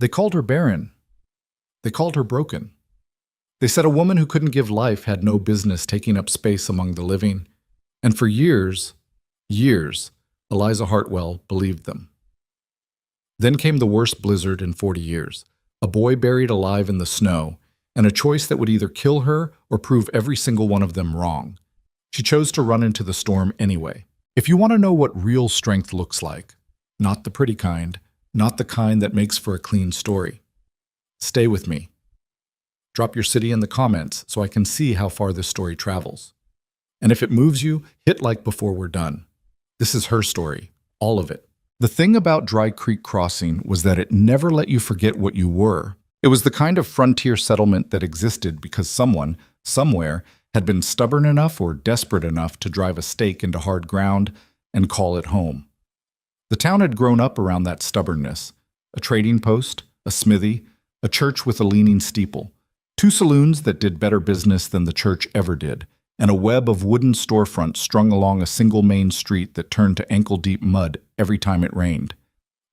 They called her barren. They called her broken. They said a woman who couldn't give life had no business taking up space among the living. And for years, Eliza Hartwell believed them. Then came the worst blizzard in 40 years, a boy buried alive in the snow, and a choice that would either kill her or prove every single one of them wrong. She chose to run into the storm anyway. If you want to know what real strength looks like, not the pretty kind, not the kind that makes for a clean story, stay with me. Drop your city in the comments so I can see how far this story travels. And if it moves you, hit like before we're done. This is her story, all of it. The thing about Dry Creek Crossing was that it never let you forget what you were. It was the kind of frontier settlement that existed because someone, somewhere, had been stubborn enough or desperate enough to drive a stake into hard ground and call it home. The town had grown up around that stubbornness. A trading post, a smithy, a church with a leaning steeple, 2 saloons that did better business than the church ever did, and a web of wooden storefronts strung along a single main street that turned to ankle-deep mud every time it rained.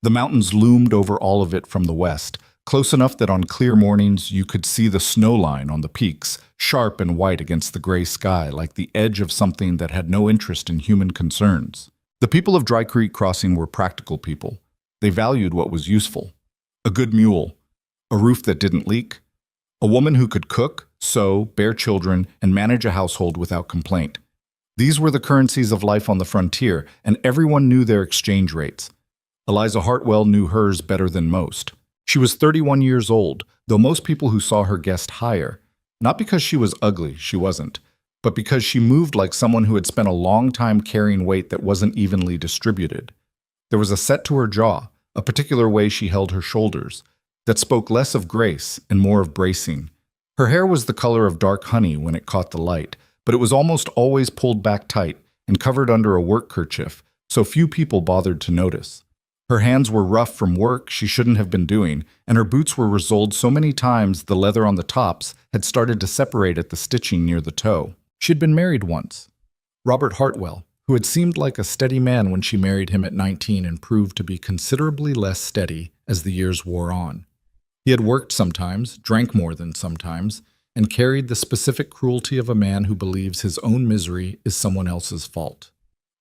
The mountains loomed over all of it from the west, close enough that on clear mornings you could see the snow line on the peaks, sharp and white against the gray sky, like the edge of something that had no interest in human concerns. The people of Dry Creek Crossing were practical people. They valued what was useful. A good mule, a roof that didn't leak, a woman who could cook, sew, bear children, and manage a household without complaint. These were the currencies of life on the frontier, and everyone knew their exchange rates. Eliza Hartwell knew hers better than most. She was 31 years old, though most people who saw her guessed higher. Not because she was ugly, she wasn't, but because she moved like someone who had spent a long time carrying weight that wasn't evenly distributed. There was a set to her jaw, a particular way she held her shoulders, that spoke less of grace and more of bracing. Her hair was the color of dark honey when it caught the light, but it was almost always pulled back tight and covered under a work kerchief, so few people bothered to notice. Her hands were rough from work she shouldn't have been doing, and her boots were resoled so many times the leather on the tops had started to separate at the stitching near the toe. She had been married once. Robert Hartwell, who had seemed like a steady man when she married him at 19 and proved to be considerably less steady as the years wore on. He had worked sometimes, drank more than sometimes, and carried the specific cruelty of a man who believes his own misery is someone else's fault.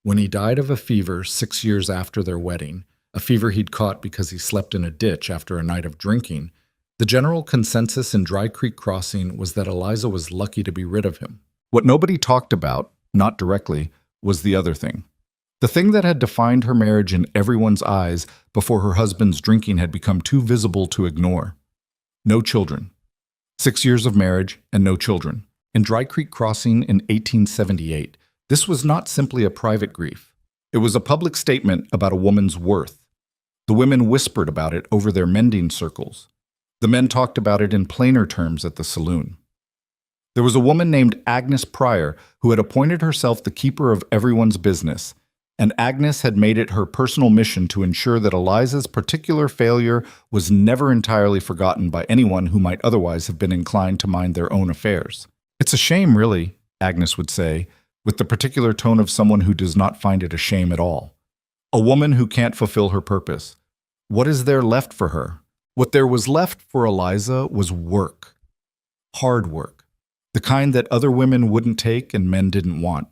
When he died of a fever 6 years after their wedding, a fever he'd caught because he slept in a ditch after a night of drinking, the general consensus in Dry Creek Crossing was that Eliza was lucky to be rid of him. What nobody talked about, not directly, was the other thing. The thing that had defined her marriage in everyone's eyes before her husband's drinking had become too visible to ignore. No children. 6 years of marriage and no children. In Dry Creek Crossing in 1878, this was not simply a private grief. It was a public statement about a woman's worth. The women whispered about it over their mending circles. The men talked about it in plainer terms at the saloon. There was a woman named Agnes Pryor who had appointed herself the keeper of everyone's business, and Agnes had made it her personal mission to ensure that Eliza's particular failure was never entirely forgotten by anyone who might otherwise have been inclined to mind their own affairs. "It's a shame, really," Agnes would say, with the particular tone of someone who does not find it a shame at all. A woman who can't fulfill her purpose. What is there left for her? What there was left for Eliza was work. Hard work. The kind that other women wouldn't take and men didn't want.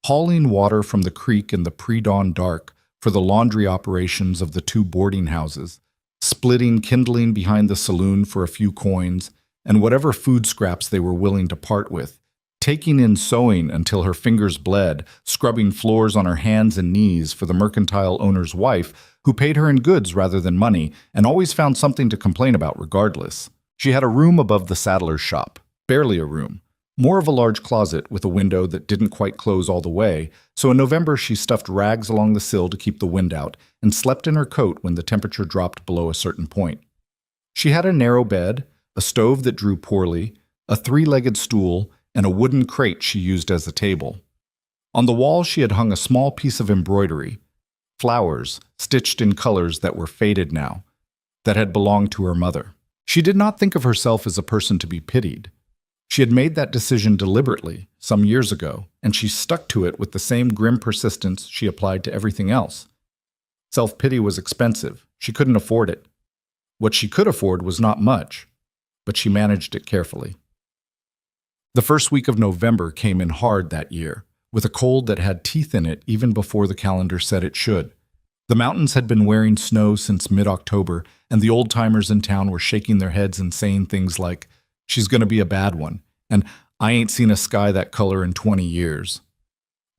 Hauling water from the creek in the pre-dawn dark for the laundry operations of the 2 boarding houses, splitting kindling behind the saloon for a few coins, and whatever food scraps they were willing to part with, taking in sewing until her fingers bled, scrubbing floors on her hands and knees for the mercantile owner's wife, who paid her in goods rather than money, and always found something to complain about regardless. She had a room above the saddler's shop, barely a room. More of a large closet with a window that didn't quite close all the way, so in November she stuffed rags along the sill to keep the wind out and slept in her coat when the temperature dropped below a certain point. She had a narrow bed, a stove that drew poorly, a 3-legged stool, and a wooden crate she used as a table. On the wall she had hung a small piece of embroidery, flowers stitched in colors that were faded now, that had belonged to her mother. She did not think of herself as a person to be pitied. She had made that decision deliberately, some years ago, and she stuck to it with the same grim persistence she applied to everything else. Self-pity was expensive. She couldn't afford it. What she could afford was not much, but she managed it carefully. The first week of November came in hard that year, with a cold that had teeth in it even before the calendar said it should. The mountains had been wearing snow since mid-October, and the old-timers in town were shaking their heads and saying things like, "She's gonna be a bad one," and "I ain't seen a sky that color in 20 years."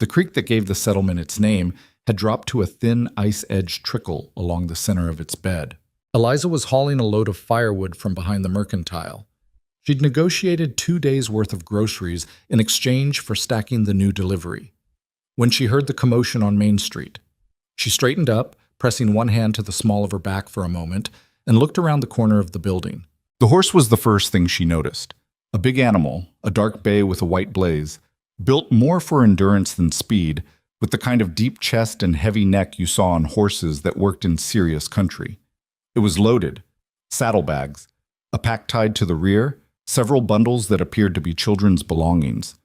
The creek that gave the settlement its name had dropped to a thin, ice-edged trickle along the center of its bed. Eliza was hauling a load of firewood from behind the mercantile. She'd negotiated 2 days' worth of groceries in exchange for stacking the new delivery. When she heard the commotion on Main Street, she straightened up, pressing one hand to the small of her back for a moment, and looked around the corner of the building. The horse was the first thing she noticed. A big animal, a dark bay with a white blaze, built more for endurance than speed, with the kind of deep chest and heavy neck you saw on horses that worked in serious country. It was loaded, saddlebags, a pack tied to the rear, several bundles that appeared to be children's belongings,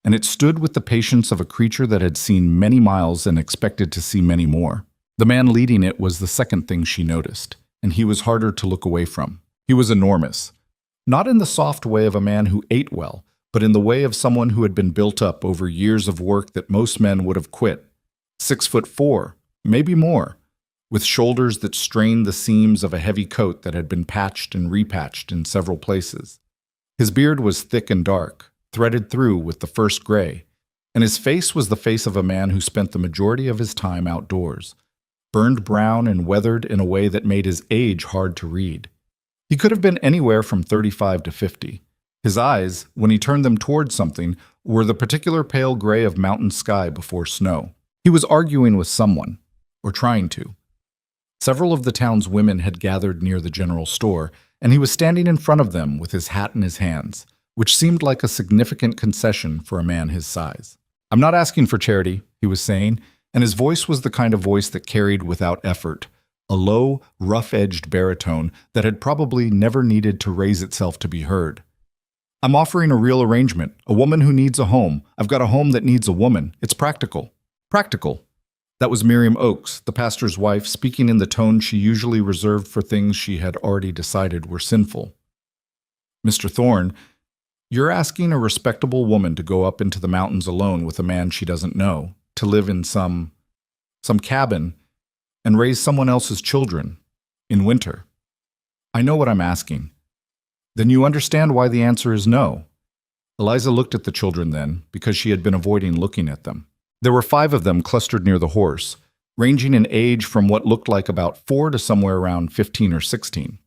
and it stood with the patience of a creature that had seen many miles and expected to see many more. The man leading it was the second thing she noticed, and he was harder to look away from. He was enormous, not in the soft way of a man who ate well, but in the way of someone who had been built up over years of work that most men would have quit. 6'4", maybe more, with shoulders that strained the seams of a heavy coat that had been patched and repatched in several places. His beard was thick and dark, threaded through with the first gray, and his face was the face of a man who spent the majority of his time outdoors, burned brown and weathered in a way that made his age hard to read. He could have been anywhere from 35 to 50. His eyes, when he turned them toward something, were the particular pale gray of mountain sky before snow. He was arguing with someone, or trying to. Several of the town's women had gathered near the general store, and he was standing in front of them with his hat in his hands, which seemed like a significant concession for a man his size. "I'm not asking for charity," he was saying, and his voice was the kind of voice that carried without effort, a low, rough-edged baritone that had probably never needed to raise itself to be heard. "I'm offering a real arrangement, a woman who needs a home. I've got a home that needs a woman. It's practical." Practical. That was Miriam Oakes, the pastor's wife, speaking in the tone she usually reserved for things she had already decided were sinful. "Mr. Thorne, you're asking a respectable woman to go up into the mountains alone with a man she doesn't know, to live in some cabin, and raise someone else's children in winter. I know what I'm asking." "Then you understand why the answer is no." Eliza looked at the children then, because she had been avoiding looking at them. There were 5 of them clustered near the horse, ranging in age from what looked like about 4 to somewhere around 15 or 16.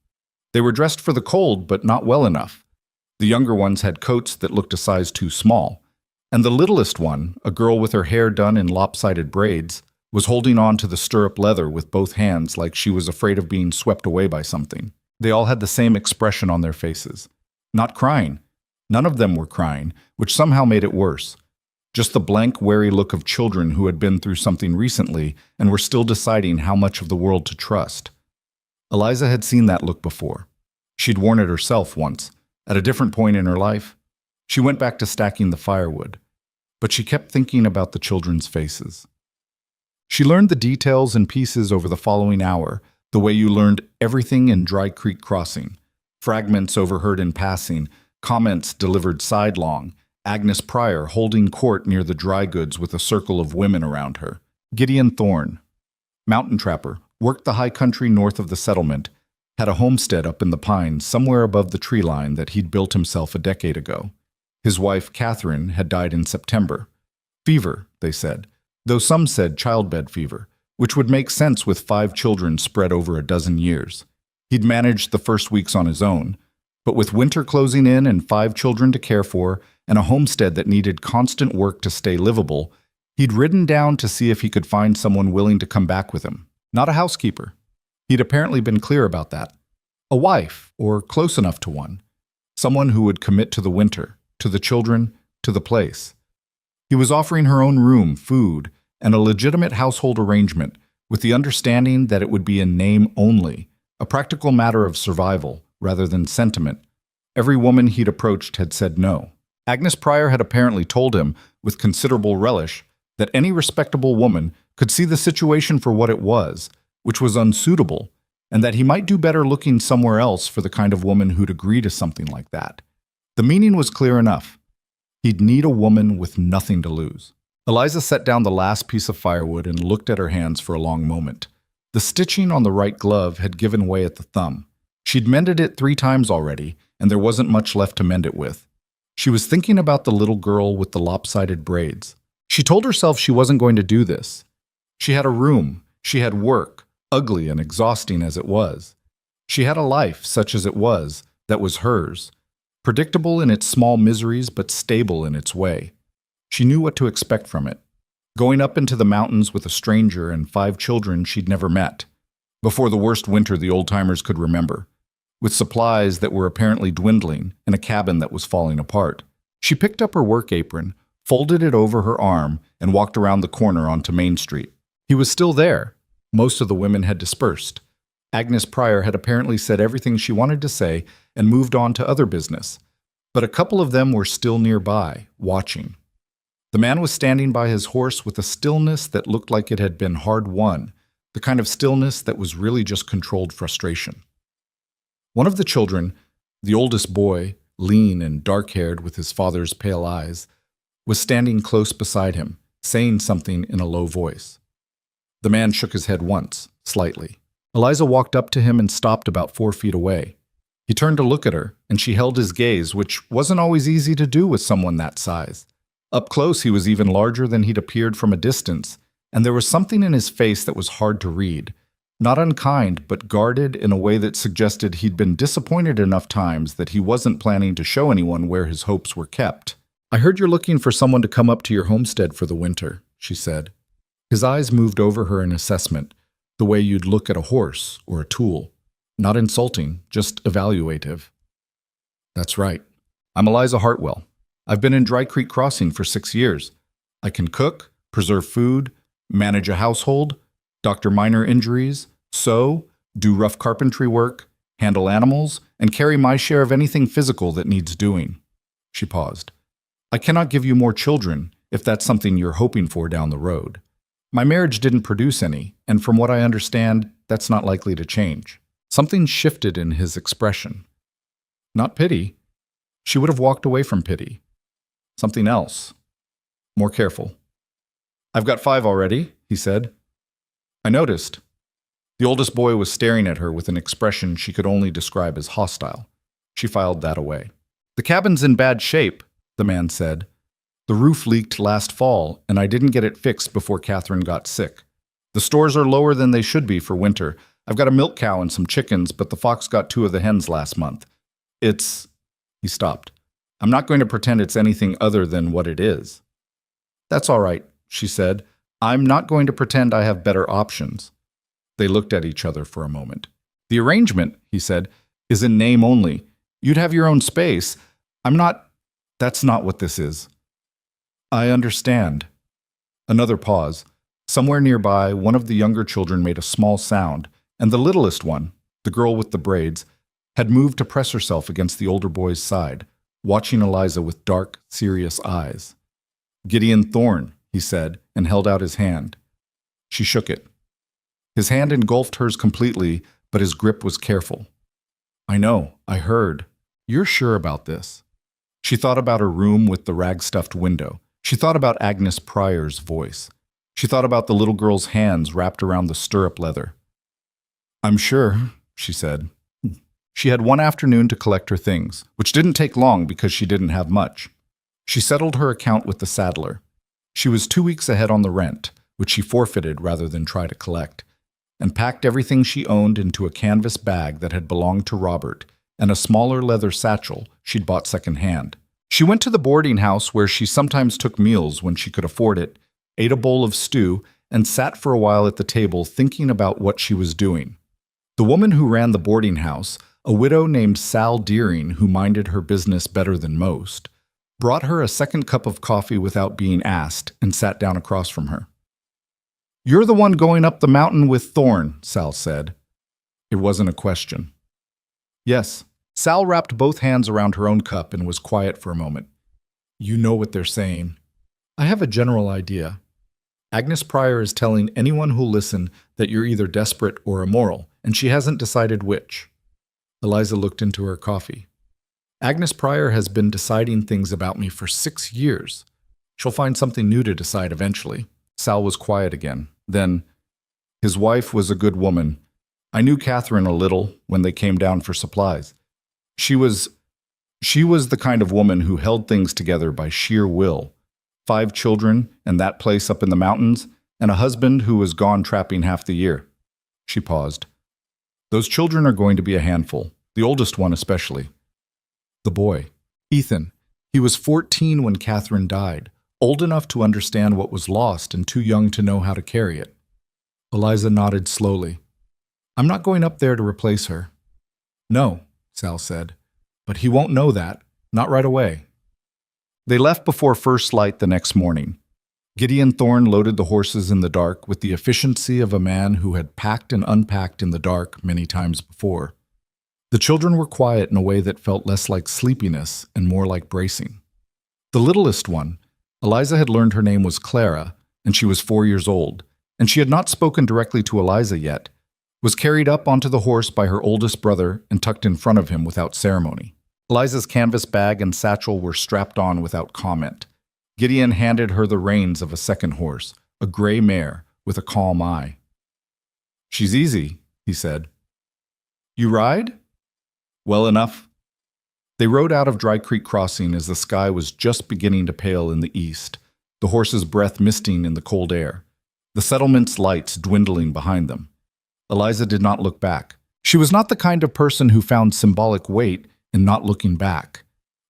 They were dressed for the cold, but not well enough. The younger ones had coats that looked a size too small, and the littlest one, a girl with her hair done in lopsided braids, was holding on to the stirrup leather with both hands like she was afraid of being swept away by something. They all had the same expression on their faces. Not crying. None of them were crying, which somehow made it worse. Just the blank, wary look of children who had been through something recently and were still deciding how much of the world to trust. Eliza had seen that look before. She'd worn it herself once, at a different point in her life. She went back to stacking the firewood, but she kept thinking about the children's faces. She learned the details and pieces over the following hour, the way you learned everything in Dry Creek Crossing. Fragments overheard in passing, comments delivered sidelong, Agnes Pryor holding court near the dry goods with a circle of women around her. Gideon Thorne, mountain trapper, worked the high country north of the settlement, had a homestead up in the pines somewhere above the tree line that he'd built himself a decade ago. His wife, Catherine, had died in September. Fever, they said, though some said childbed fever, which would make sense with 5 children spread over a dozen years. He'd managed the first weeks on his own, but with winter closing in and 5 children to care for, and a homestead that needed constant work to stay livable, he'd ridden down to see if he could find someone willing to come back with him. Not a housekeeper. He'd apparently been clear about that. A wife, or close enough to one. Someone who would commit to the winter, to the children, to the place. He was offering her own room, food, and a legitimate household arrangement, with the understanding that it would be in name only, a practical matter of survival rather than sentiment. Every woman he'd approached had said no. Agnes Pryor had apparently told him, with considerable relish, that any respectable woman could see the situation for what it was, which was unsuitable, and that he might do better looking somewhere else for the kind of woman who'd agree to something like that. The meaning was clear enough. He'd need a woman with nothing to lose. Eliza set down the last piece of firewood and looked at her hands for a long moment. The stitching on the right glove had given way at the thumb. She'd mended it 3 times already, and there wasn't much left to mend it with. She was thinking about the little girl with the lopsided braids. She told herself she wasn't going to do this. She had a room, she had work, ugly and exhausting as it was. She had a life, such as it was, that was hers, predictable in its small miseries but stable in its way. She knew what to expect from it. Going up into the mountains with a stranger and 5 children she'd never met, before the worst winter the old-timers could remember, with supplies that were apparently dwindling and a cabin that was falling apart. She picked up her work apron, folded it over her arm, and walked around the corner onto Main Street. He was still there. Most of the women had dispersed. Agnes Pryor had apparently said everything she wanted to say and moved on to other business. But a couple of them were still nearby, watching. The man was standing by his horse with a stillness that looked like it had been hard-won, the kind of stillness that was really just controlled frustration. One of the children, the oldest boy, lean and dark-haired with his father's pale eyes, was standing close beside him, saying something in a low voice. The man shook his head once, slightly. Eliza walked up to him and stopped about 4 feet away. He turned to look at her, and she held his gaze, which wasn't always easy to do with someone that size. Up close, he was even larger than he'd appeared from a distance, and there was something in his face that was hard to read. Not unkind, but guarded in a way that suggested he'd been disappointed enough times that he wasn't planning to show anyone where his hopes were kept. "I heard you're looking for someone to come up to your homestead for the winter," she said. His eyes moved over her in assessment, the way you'd look at a horse or a tool. Not insulting, just evaluative. "That's right. I'm Eliza Hartwell. I've been in Dry Creek Crossing for 6 years. I can cook, preserve food, manage a household, doctor minor injuries, sew, do rough carpentry work, handle animals, and carry my share of anything physical that needs doing." She paused. "I cannot give you more children if that's something you're hoping for down the road. My marriage didn't produce any, and from what I understand, that's not likely to change." Something shifted in his expression. Not pity. She would have walked away from pity. Something else. More careful. "I've got 5 already," he said. "I noticed." The oldest boy was staring at her with an expression she could only describe as hostile. She filed that away. "The cabin's in bad shape," the man said. "The roof leaked last fall, and I didn't get it fixed before Catherine got sick. The stores are lower than they should be for winter. I've got a milk cow and some chickens, but the fox got 2 of the hens last month. It's—" He stopped. "I'm not going to pretend it's anything other than what it is." "That's all right," she said. "I'm not going to pretend I have better options." They looked at each other for a moment. "The arrangement," he said, "is in name only. You'd have your own space. That's not what this is." "I understand." Another pause. Somewhere nearby, one of the younger children made a small sound, and the littlest one, the girl with the braids, had moved to press herself against the older boy's side, watching Eliza with dark, serious eyes. "Gideon Thorne," he said, and held out his hand. She shook it. His hand engulfed hers completely, but his grip was careful. "I know, I heard. You're sure about this?" She thought about her room with the rag-stuffed window. She thought about Agnes Pryor's voice. She thought about the little girl's hands wrapped around the stirrup leather. "I'm sure," she said. She had one afternoon to collect her things, which didn't take long because she didn't have much. She settled her account with the saddler. She was 2 weeks ahead on the rent, which she forfeited rather than try to collect, and packed everything she owned into a canvas bag that had belonged to Robert and a smaller leather satchel she'd bought secondhand. She went to the boarding house where she sometimes took meals when she could afford it, ate a bowl of stew, and sat for a while at the table thinking about what she was doing. The woman who ran the boarding house, a widow named Sal Deering who minded her business better than most, brought her a second cup of coffee without being asked and sat down across from her. "You're the one going up the mountain with Thorne," Sal said. It wasn't a question. "Yes." Sal wrapped both hands around her own cup and was quiet for a moment. "You know what they're saying." "I have a general idea." Agnes Pryor is telling anyone who'll listen that you're either desperate or immoral, and she hasn't decided which. Eliza looked into her coffee. Agnes Pryor has been deciding things about me for 6 years. She'll find something new to decide eventually. Sal was quiet again. Then, his wife was a good woman. I knew Catherine a little when they came down for supplies. She was the kind of woman who held things together by sheer will. 5 children and that place up in the mountains, and a husband who was gone trapping half the year. She paused. Those children are going to be a handful, the oldest one especially. The boy, Ethan. He was 14 when Catherine died, old enough to understand what was lost and too young to know how to carry it. Eliza nodded slowly. I'm not going up there to replace her. No, Sal said, but he won't know that, not right away. They left before first light the next morning. Gideon Thorne loaded the horses in the dark with the efficiency of a man who had packed and unpacked in the dark many times before. The children were quiet in a way that felt less like sleepiness and more like bracing. The littlest one, Eliza had learned her name was Clara, and she was 4 years old, and she had not spoken directly to Eliza yet, was carried up onto the horse by her oldest brother and tucked in front of him without ceremony. Eliza's canvas bag and satchel were strapped on without comment. Gideon handed her the reins of a second horse, a gray mare with a calm eye. She's easy, he said. You ride? Well enough. They rode out of Dry Creek Crossing as the sky was just beginning to pale in the east, the horse's breath misting in the cold air, the settlement's lights dwindling behind them. Eliza did not look back. She was not the kind of person who found symbolic weight in not looking back.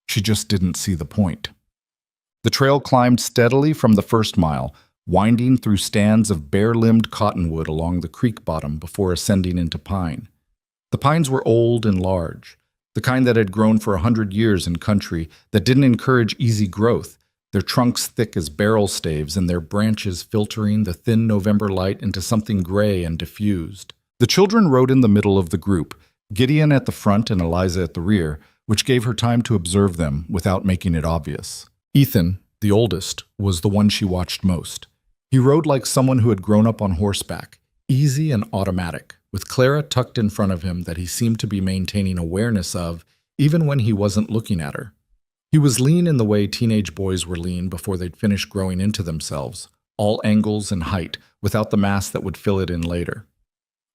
She just didn't see the point. The trail climbed steadily from the first mile, winding through stands of bare-limbed cottonwood along the creek bottom before ascending into pine. The pines were old and large, the kind that had grown for 100 years in country that didn't encourage easy growth, their trunks thick as barrel staves and their branches filtering the thin November light into something gray and diffused. The children rode in the middle of the group, Gideon at the front and Eliza at the rear, which gave her time to observe them without making it obvious. Ethan, the oldest, was the one she watched most. He rode like someone who had grown up on horseback, easy and automatic, with Clara tucked in front of him that he seemed to be maintaining awareness of even when he wasn't looking at her. He was lean in the way teenage boys were lean before they'd finished growing into themselves, all angles and height, without the mass that would fill it in later.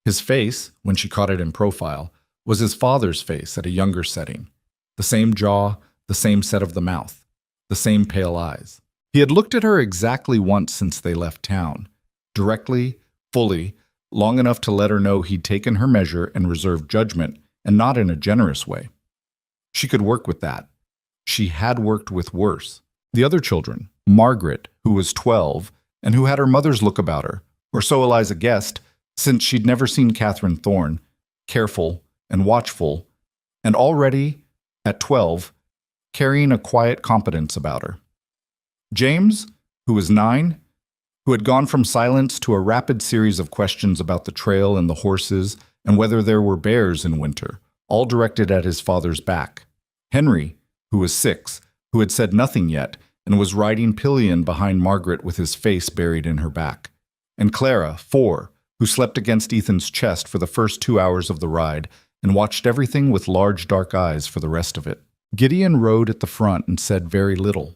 His face, when she caught it in profile, was his father's face at a younger setting. The same jaw, the same set of the mouth, the same pale eyes. He had looked at her exactly once since they left town, directly, fully, long enough to let her know he'd taken her measure and reserved judgment, and not in a generous way. She could work with that. She had worked with worse. The other children, Margaret, who was 12, and who had her mother's look about her, or so Eliza guessed, since she'd never seen Catherine Thorne, careful and watchful, and already, at 12, carrying a quiet competence about her. James, who was 9, who had gone from silence to a rapid series of questions about the trail and the horses and whether there were bears in winter, all directed at his father's back. Henry, who was 6, who had said nothing yet and was riding pillion behind Margaret with his face buried in her back. And Clara, 4, who slept against Ethan's chest for the first 2 hours of the ride and watched everything with large dark eyes for the rest of it. Gideon rode at the front and said very little.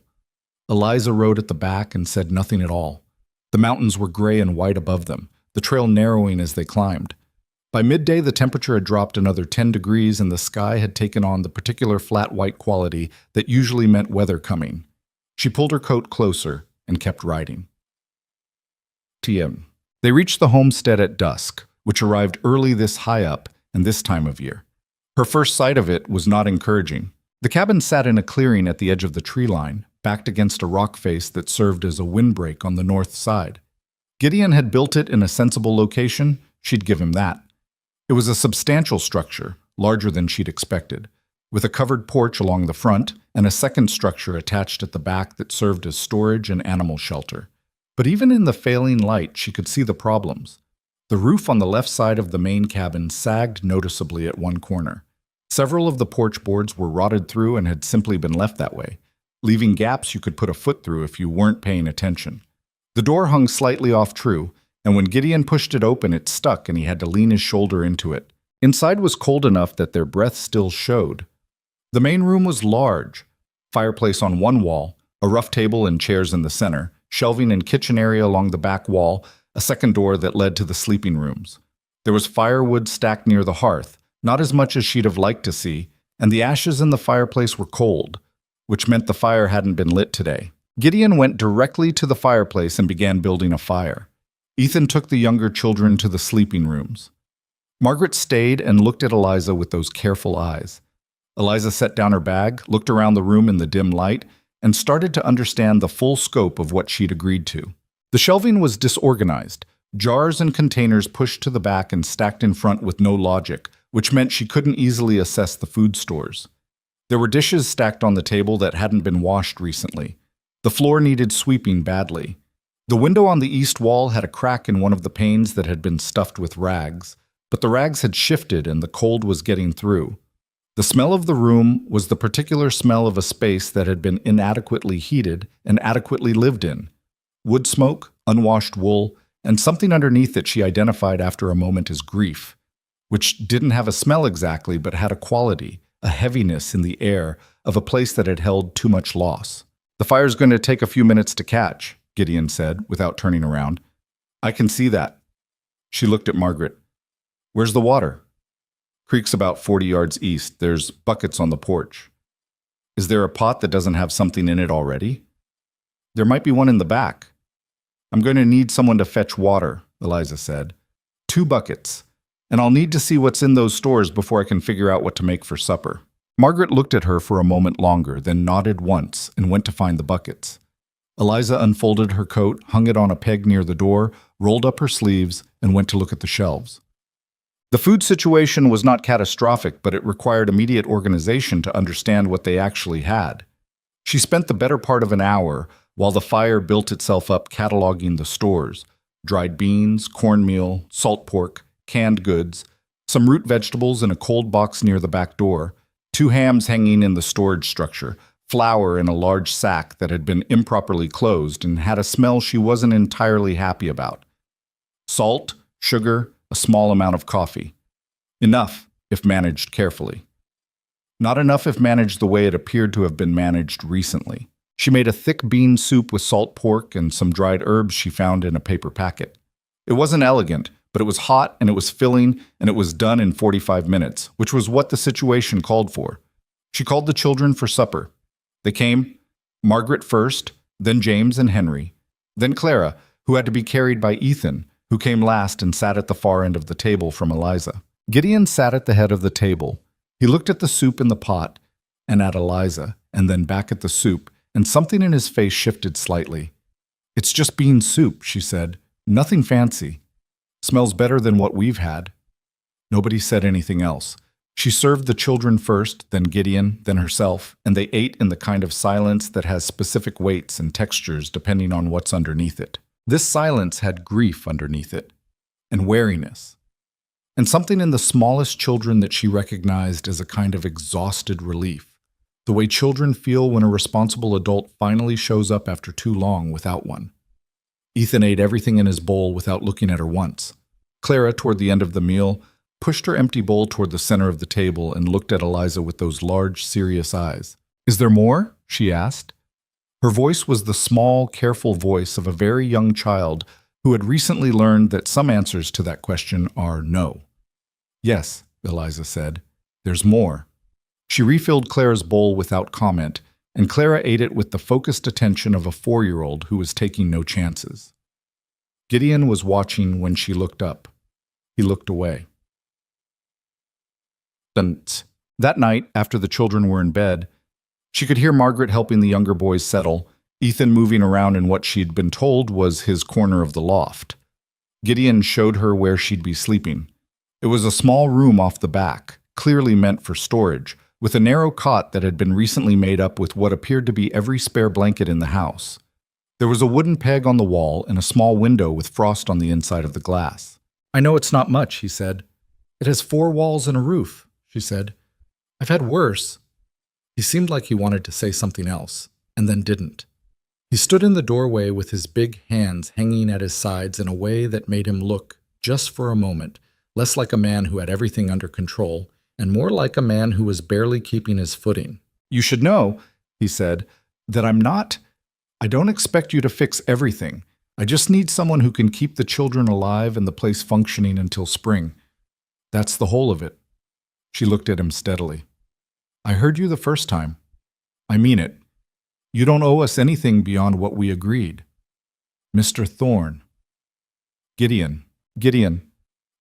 Eliza rode at the back and said nothing at all. The mountains were gray and white above them, the trail narrowing as they climbed. By midday, the temperature had dropped another 10 degrees and the sky had taken on the particular flat white quality that usually meant weather coming. She pulled her coat closer and kept riding. They reached the homestead at dusk, which arrived early this high up and this time of year. Her first sight of it was not encouraging. The cabin sat in a clearing at the edge of the tree line, backed against a rock face that served as a windbreak on the north side. Gideon had built it in a sensible location, she'd give him that. It was a substantial structure, larger than she'd expected, with a covered porch along the front and a second structure attached at the back that served as storage and animal shelter. But even in the failing light, she could see the problems. The roof on the left side of the main cabin sagged noticeably at one corner. Several of the porch boards were rotted through and had simply been left that way, leaving gaps you could put a foot through if you weren't paying attention. The door hung slightly off true, and when Gideon pushed it open, it stuck and he had to lean his shoulder into it. Inside was cold enough that their breath still showed. The main room was large. Fireplace on one wall, a rough table and chairs in the center, shelving and kitchen area along the back wall, a second door that led to the sleeping rooms. There was firewood stacked near the hearth, not as much as she'd have liked to see, and the ashes in the fireplace were cold, which meant the fire hadn't been lit today. Gideon went directly to the fireplace and began building a fire. Ethan took the younger children to the sleeping rooms. Margaret stayed and looked at Eliza with those careful eyes. Eliza set down her bag, looked around the room in the dim light, and started to understand the full scope of what she'd agreed to. The shelving was disorganized, jars and containers pushed to the back and stacked in front with no logic, which meant she couldn't easily assess the food stores. There were dishes stacked on the table that hadn't been washed recently. The floor needed sweeping badly. The window on the east wall had a crack in one of the panes that had been stuffed with rags, but the rags had shifted and the cold was getting through. The smell of the room was the particular smell of a space that had been inadequately heated and adequately lived in. Wood smoke, unwashed wool, and something underneath it she identified after a moment as grief, which didn't have a smell exactly but had a quality, a heaviness in the air of a place that had held too much loss. "The fire's going to take a few minutes to catch," Gideon said, without turning around. "I can see that." She looked at Margaret. "Where's the water?" "Creek's about 40 yards east. There's buckets on the porch." "Is there a pot that doesn't have something in it already?" "There might be one in the back." "I'm going to need someone to fetch water," Eliza said. "2 buckets. And I'll need to see what's in those stores before I can figure out what to make for supper." Margaret looked at her for a moment longer, then nodded once and went to find the buckets. Eliza unfolded her coat, hung it on a peg near the door, rolled up her sleeves, and went to look at the shelves. The food situation was not catastrophic, but it required immediate organization to understand what they actually had. She spent the better part of an hour while the fire built itself up cataloging the stores: dried beans, cornmeal, salt pork, canned goods, some root vegetables in a cold box near the back door, 2 hams hanging in the storage structure, flour in a large sack that had been improperly closed and had a smell she wasn't entirely happy about, salt, sugar, a small amount of coffee. Enough, if managed carefully. Not enough if managed the way it appeared to have been managed recently. She made a thick bean soup with salt pork and some dried herbs she found in a paper packet. It wasn't elegant, but it was hot and it was filling, and it was done in 45 minutes, which was what the situation called for. She called the children for supper. They came, Margaret first, then James and Henry, then Clara, who had to be carried by Ethan, who came last and sat at the far end of the table from Eliza. Gideon sat at the head of the table. He looked at the soup in the pot and at Eliza, and then back at the soup, and something in his face shifted slightly. "It's just bean soup," she said. "Nothing fancy. Smells better than what we've had." Nobody said anything else. She served the children first, then Gideon, then herself, and they ate in the kind of silence that has specific weights and textures depending on what's underneath it. This silence had grief underneath it, and wariness, and something in the smallest children that she recognized as a kind of exhausted relief, the way children feel when a responsible adult finally shows up after too long without one. Ethan ate everything in his bowl without looking at her once. Clara, toward the end of the meal, pushed her empty bowl toward the center of the table and looked at Eliza with those large, serious eyes. "Is there more?" she asked. Her voice was the small, careful voice of a very young child who had recently learned that some answers to that question are no. "Yes," Eliza said. "There's more." She refilled Clara's bowl without comment, and Clara ate it with the focused attention of a 4-year-old who was taking no chances. Gideon was watching when she looked up. He looked away. That night, after the children were in bed, she could hear Margaret helping the younger boys settle, Ethan moving around in what she'd been told was his corner of the loft. Gideon showed her where she'd be sleeping. It was a small room off the back, clearly meant for storage, with a narrow cot that had been recently made up with what appeared to be every spare blanket in the house. There was a wooden peg on the wall and a small window with frost on the inside of the glass. "I know it's not much," he said. "It has 4 walls and a roof," she said. "I've had worse." He seemed like he wanted to say something else, and then didn't. He stood in the doorway with his big hands hanging at his sides in a way that made him look, just for a moment, less like a man who had everything under control and more like a man who was barely keeping his footing. "You should know," he said, "that I don't expect you to fix everything. I just need someone who can keep the children alive and the place functioning until spring. That's the whole of it." She looked at him steadily. "I heard you the first time. I mean it. You don't owe us anything beyond what we agreed." "Mr. Thorne." Gideon.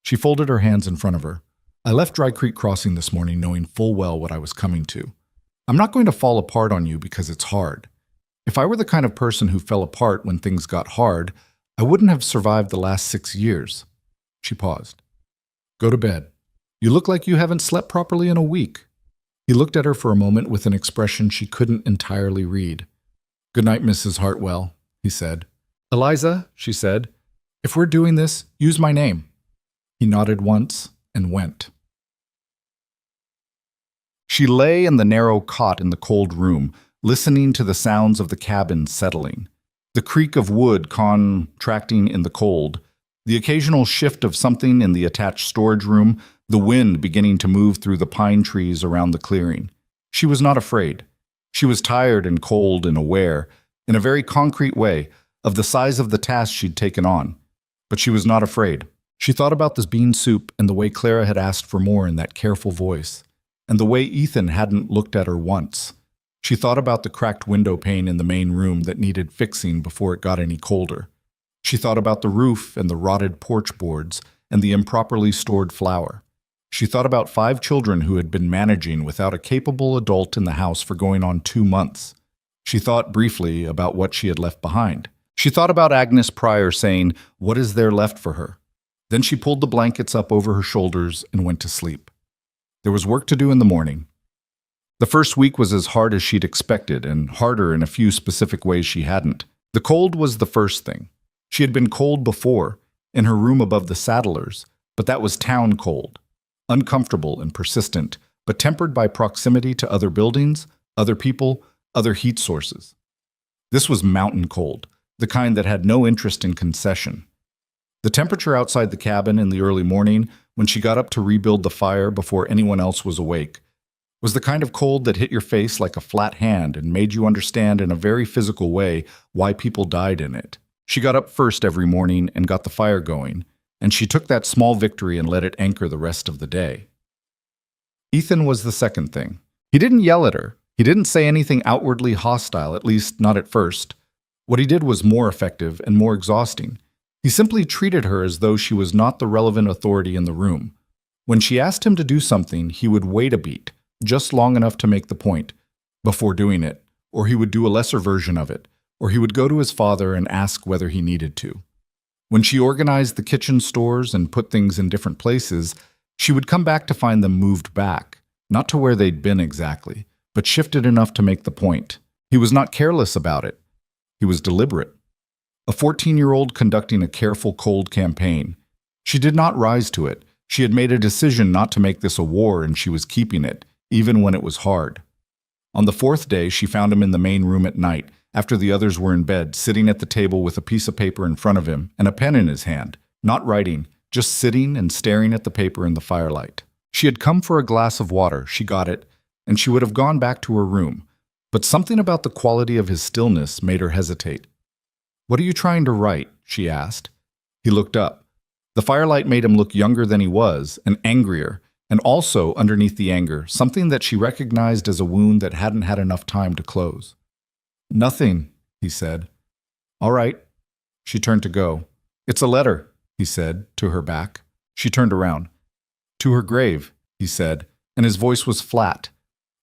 She folded her hands in front of her. "I left Dry Creek Crossing this morning knowing full well what I was coming to. I'm not going to fall apart on you because it's hard. If I were the kind of person who fell apart when things got hard, I wouldn't have survived the last 6 years." She paused. "Go to bed. You look like you haven't slept properly in a week." He looked at her for a moment with an expression she couldn't entirely read. "Good night, Mrs. Hartwell," he said. "Eliza," she said, "if we're doing this, use my name." He nodded once and went. She lay in the narrow cot in the cold room, listening to the sounds of the cabin settling. The creak of wood contracting in the cold, the occasional shift of something in the attached storage room, the wind beginning to move through the pine trees around the clearing. She was not afraid. She was tired and cold and aware, in a very concrete way, of the size of the task she'd taken on. But she was not afraid. She thought about the bean soup and the way Clara had asked for more in that careful voice, and the way Ethan hadn't looked at her once. She thought about the cracked window pane in the main room that needed fixing before it got any colder. She thought about the roof and the rotted porch boards and the improperly stored flour. She thought about 5 children who had been managing without a capable adult in the house for going on 2 months. She thought briefly about what she had left behind. She thought about Agnes Pryor saying, "What is there left for her?" Then she pulled the blankets up over her shoulders and went to sleep. There was work to do in the morning. The first week was as hard as she'd expected, and harder in a few specific ways she hadn't. The cold was the first thing. She had been cold before, in her room above the Saddlers, but that was town cold. Uncomfortable and persistent, but tempered by proximity to other buildings, other people, other heat sources. This was mountain cold, the kind that had no interest in concession. The temperature outside the cabin in the early morning, when she got up to rebuild the fire before anyone else was awake, was the kind of cold that hit your face like a flat hand and made you understand in a very physical way why people died in it. She got up first every morning and got the fire going, and she took that small victory and let it anchor the rest of the day. Ethan was the second thing. He didn't yell at her. He didn't say anything outwardly hostile, at least not at first. What he did was more effective and more exhausting. He simply treated her as though she was not the relevant authority in the room. When she asked him to do something, he would wait a beat, just long enough to make the point, before doing it, or he would do a lesser version of it, or he would go to his father and ask whether he needed to. When she organized the kitchen stores and put things in different places, she would come back to find them moved back, not to where they'd been exactly, but shifted enough to make the point. He was not careless about it. He was deliberate. A 14-year-old conducting a careful, cold campaign. She did not rise to it. She had made a decision not to make this a war, and she was keeping it, even when it was hard. On the 4th day, she found him in the main room at night, after the others were in bed, sitting at the table with a piece of paper in front of him and a pen in his hand, not writing, just sitting and staring at the paper in the firelight. She had come for a glass of water, she got it, and she would have gone back to her room, but something about the quality of his stillness made her hesitate. "What are you trying to write?" she asked. He looked up. The firelight made him look younger than he was, and angrier, and also, underneath the anger, something that she recognized as a wound that hadn't had enough time to close. "Nothing," he said. "All right." She turned to go. "It's a letter," he said, to her back. She turned around. "To her grave," he said, and his voice was flat,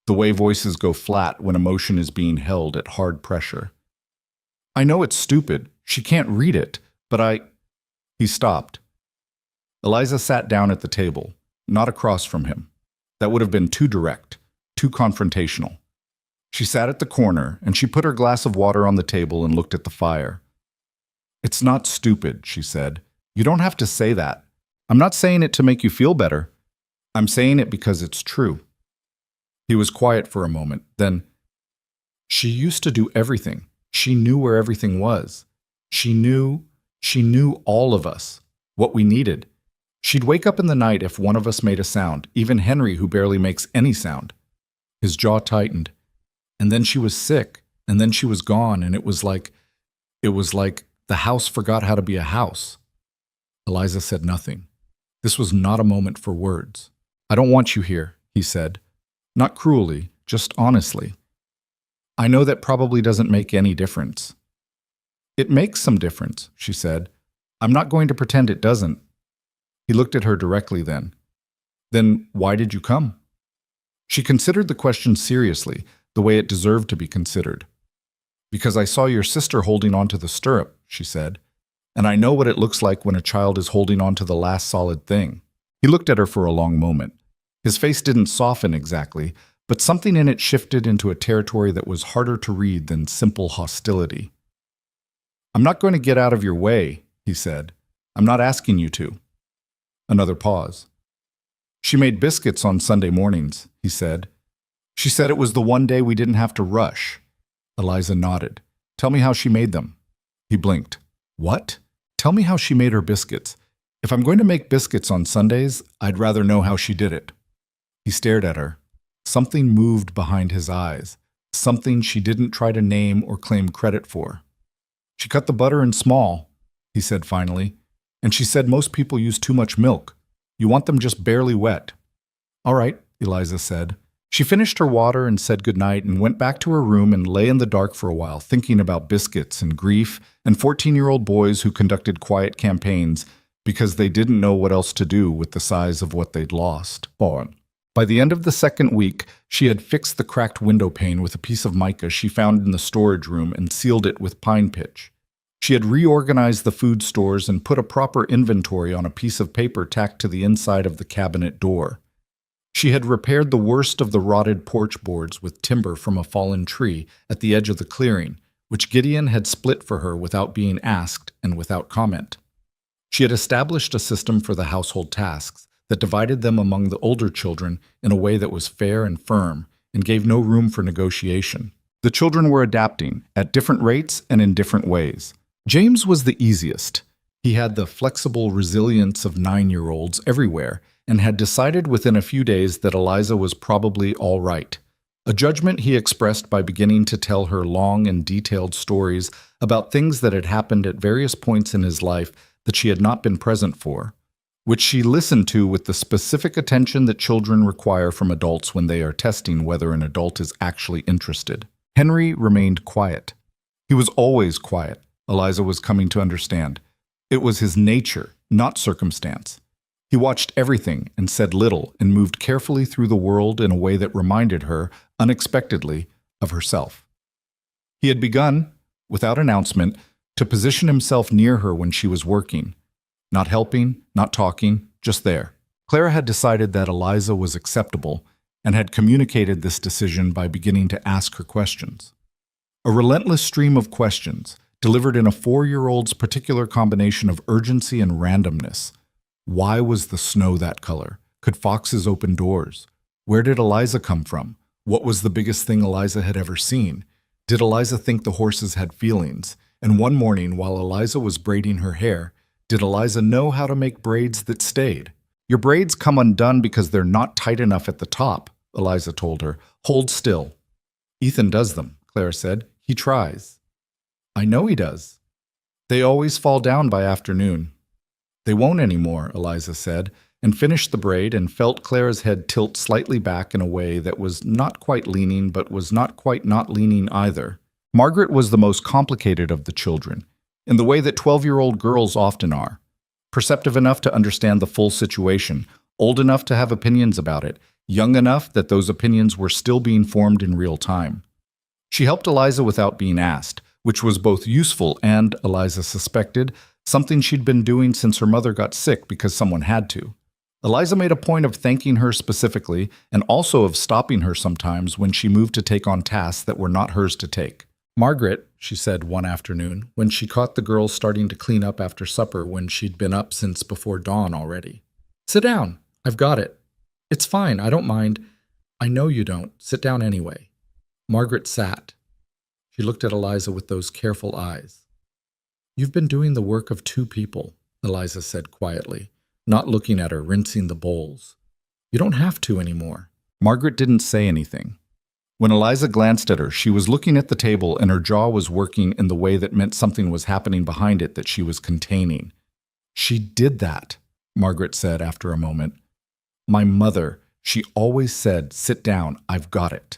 the way voices go flat when emotion is being held at hard pressure. "I know it's stupid. She can't read it, but He stopped. Eliza sat down at the table, not across from him. That would have been too direct, too confrontational. She sat at the corner, and she put her glass of water on the table and looked at the fire. "It's not stupid," she said. "You don't have to say that. I'm not saying it to make you feel better. I'm saying it because it's true." He was quiet for a moment. Then, "She used to do everything. She knew where everything was. She knew all of us, what we needed. She'd wake up in the night if one of us made a sound, even Henry, who barely makes any sound. His jaw tightened. And then she was sick, and then she was gone, and it was like the house forgot how to be a house. Eliza said nothing. This was not a moment for words. I don't want you here, he said. Not cruelly, just honestly. I know that probably doesn't make any difference. It makes some difference, she said. I'm not going to pretend it doesn't. He looked at her directly then. Then why did you come? She considered the question seriously, the way it deserved to be considered. Because I saw your sister holding onto the stirrup, she said, and I know what it looks like when a child is holding on to the last solid thing. He looked at her for a long moment. His face didn't soften exactly, but something in it shifted into a territory that was harder to read than simple hostility. I'm not going to get out of your way, he said. I'm not asking you to. Another pause. She made biscuits on Sunday mornings, he said. She said it was the one day we didn't have to rush. Eliza nodded. Tell me how she made them. He blinked. What? Tell me how she made her biscuits. If I'm going to make biscuits on Sundays, I'd rather know how she did it. He stared at her. Something moved behind his eyes, something she didn't try to name or claim credit for. She cut the butter in small, he said finally, and she said most people use too much milk. You want them just barely wet. All right, Eliza said. She finished her water and said goodnight and went back to her room and lay in the dark for a while, thinking about biscuits and grief and 14-year-old boys who conducted quiet campaigns because they didn't know what else to do with the size of what they'd lost. By the end of the second week, she had fixed the cracked window pane with a piece of mica she found in the storage room and sealed it with pine pitch. She had reorganized the food stores and put a proper inventory on a piece of paper tacked to the inside of the cabinet door. She had repaired the worst of the rotted porch boards with timber from a fallen tree at the edge of the clearing, which Gideon had split for her without being asked and without comment. She had established a system for the household tasks that divided them among the older children in a way that was fair and firm and gave no room for negotiation. The children were adapting at different rates and in different ways. James was the easiest. He had the flexible resilience of 9-year-olds everywhere and had decided within a few days that Eliza was probably all right. A judgment he expressed by beginning to tell her long and detailed stories about things that had happened at various points in his life that she had not been present for, which she listened to with the specific attention that children require from adults when they are testing whether an adult is actually interested. Henry remained quiet. He was always quiet, Eliza was coming to understand. It was his nature, not circumstance. He watched everything and said little and moved carefully through the world in a way that reminded her, unexpectedly, of herself. He had begun, without announcement, to position himself near her when she was working. Not helping, not talking, just there. Clara had decided that Eliza was acceptable and had communicated this decision by beginning to ask her questions. A relentless stream of questions, delivered in a 4-year-old's particular combination of urgency and randomness. Why was the snow that color? Could foxes open doors? Where did Eliza come from? What was the biggest thing Eliza had ever seen? Did Eliza think the horses had feelings? And one morning, while Eliza was braiding her hair, did Eliza know how to make braids that stayed? Your braids come undone because they're not tight enough at the top, Eliza told her. Hold still. Ethan does them, Clara said. He tries. I know he does. They always fall down by afternoon. They won't anymore, Eliza said, and finished the braid and felt Clara's head tilt slightly back in a way that was not quite leaning but was not quite not leaning either. Margaret was the most complicated of the children, in the way that 12-year-old girls often are. Perceptive enough to understand the full situation, old enough to have opinions about it, young enough that those opinions were still being formed in real time. She helped Eliza without being asked, which was both useful and, Eliza suspected, something she'd been doing since her mother got sick because someone had to. Eliza made a point of thanking her specifically and also of stopping her sometimes when she moved to take on tasks that were not hers to take. Margaret, she said one afternoon, when she caught the girls starting to clean up after supper when she'd been up since before dawn already. Sit down. I've got it. It's fine. I don't mind. I know you don't. Sit down anyway. Margaret sat. She looked at Eliza with those careful eyes. You've been doing the work of two people, Eliza said quietly, not looking at her, rinsing the bowls. You don't have to anymore. Margaret didn't say anything. When Eliza glanced at her, she was looking at the table and her jaw was working in the way that meant something was happening behind it that she was containing. She did that, Margaret said after a moment. My mother, she always said, sit down, I've got it.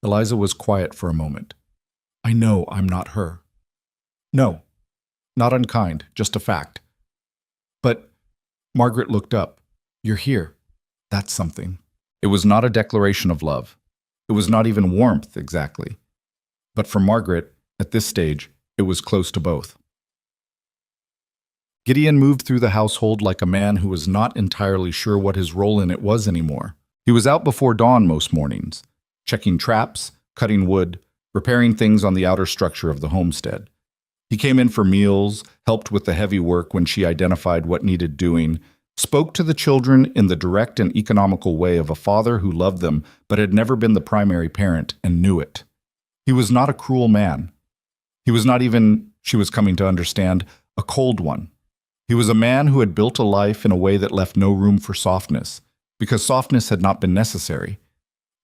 Eliza was quiet for a moment. I know I'm not her. No, not unkind, just a fact. But Margaret looked up. You're here. That's something. It was not a declaration of love. It was not even warmth, exactly. But for Margaret, at this stage, it was close to both. Gideon moved through the household like a man who was not entirely sure what his role in it was anymore. He was out before dawn most mornings, checking traps, cutting wood, repairing things on the outer structure of the homestead. He came in for meals, helped with the heavy work when she identified what needed doing, spoke to the children in the direct and economical way of a father who loved them but had never been the primary parent and knew it. He was not a cruel man. He was not even, she was coming to understand, a cold one. He was a man who had built a life in a way that left no room for softness, because softness had not been necessary.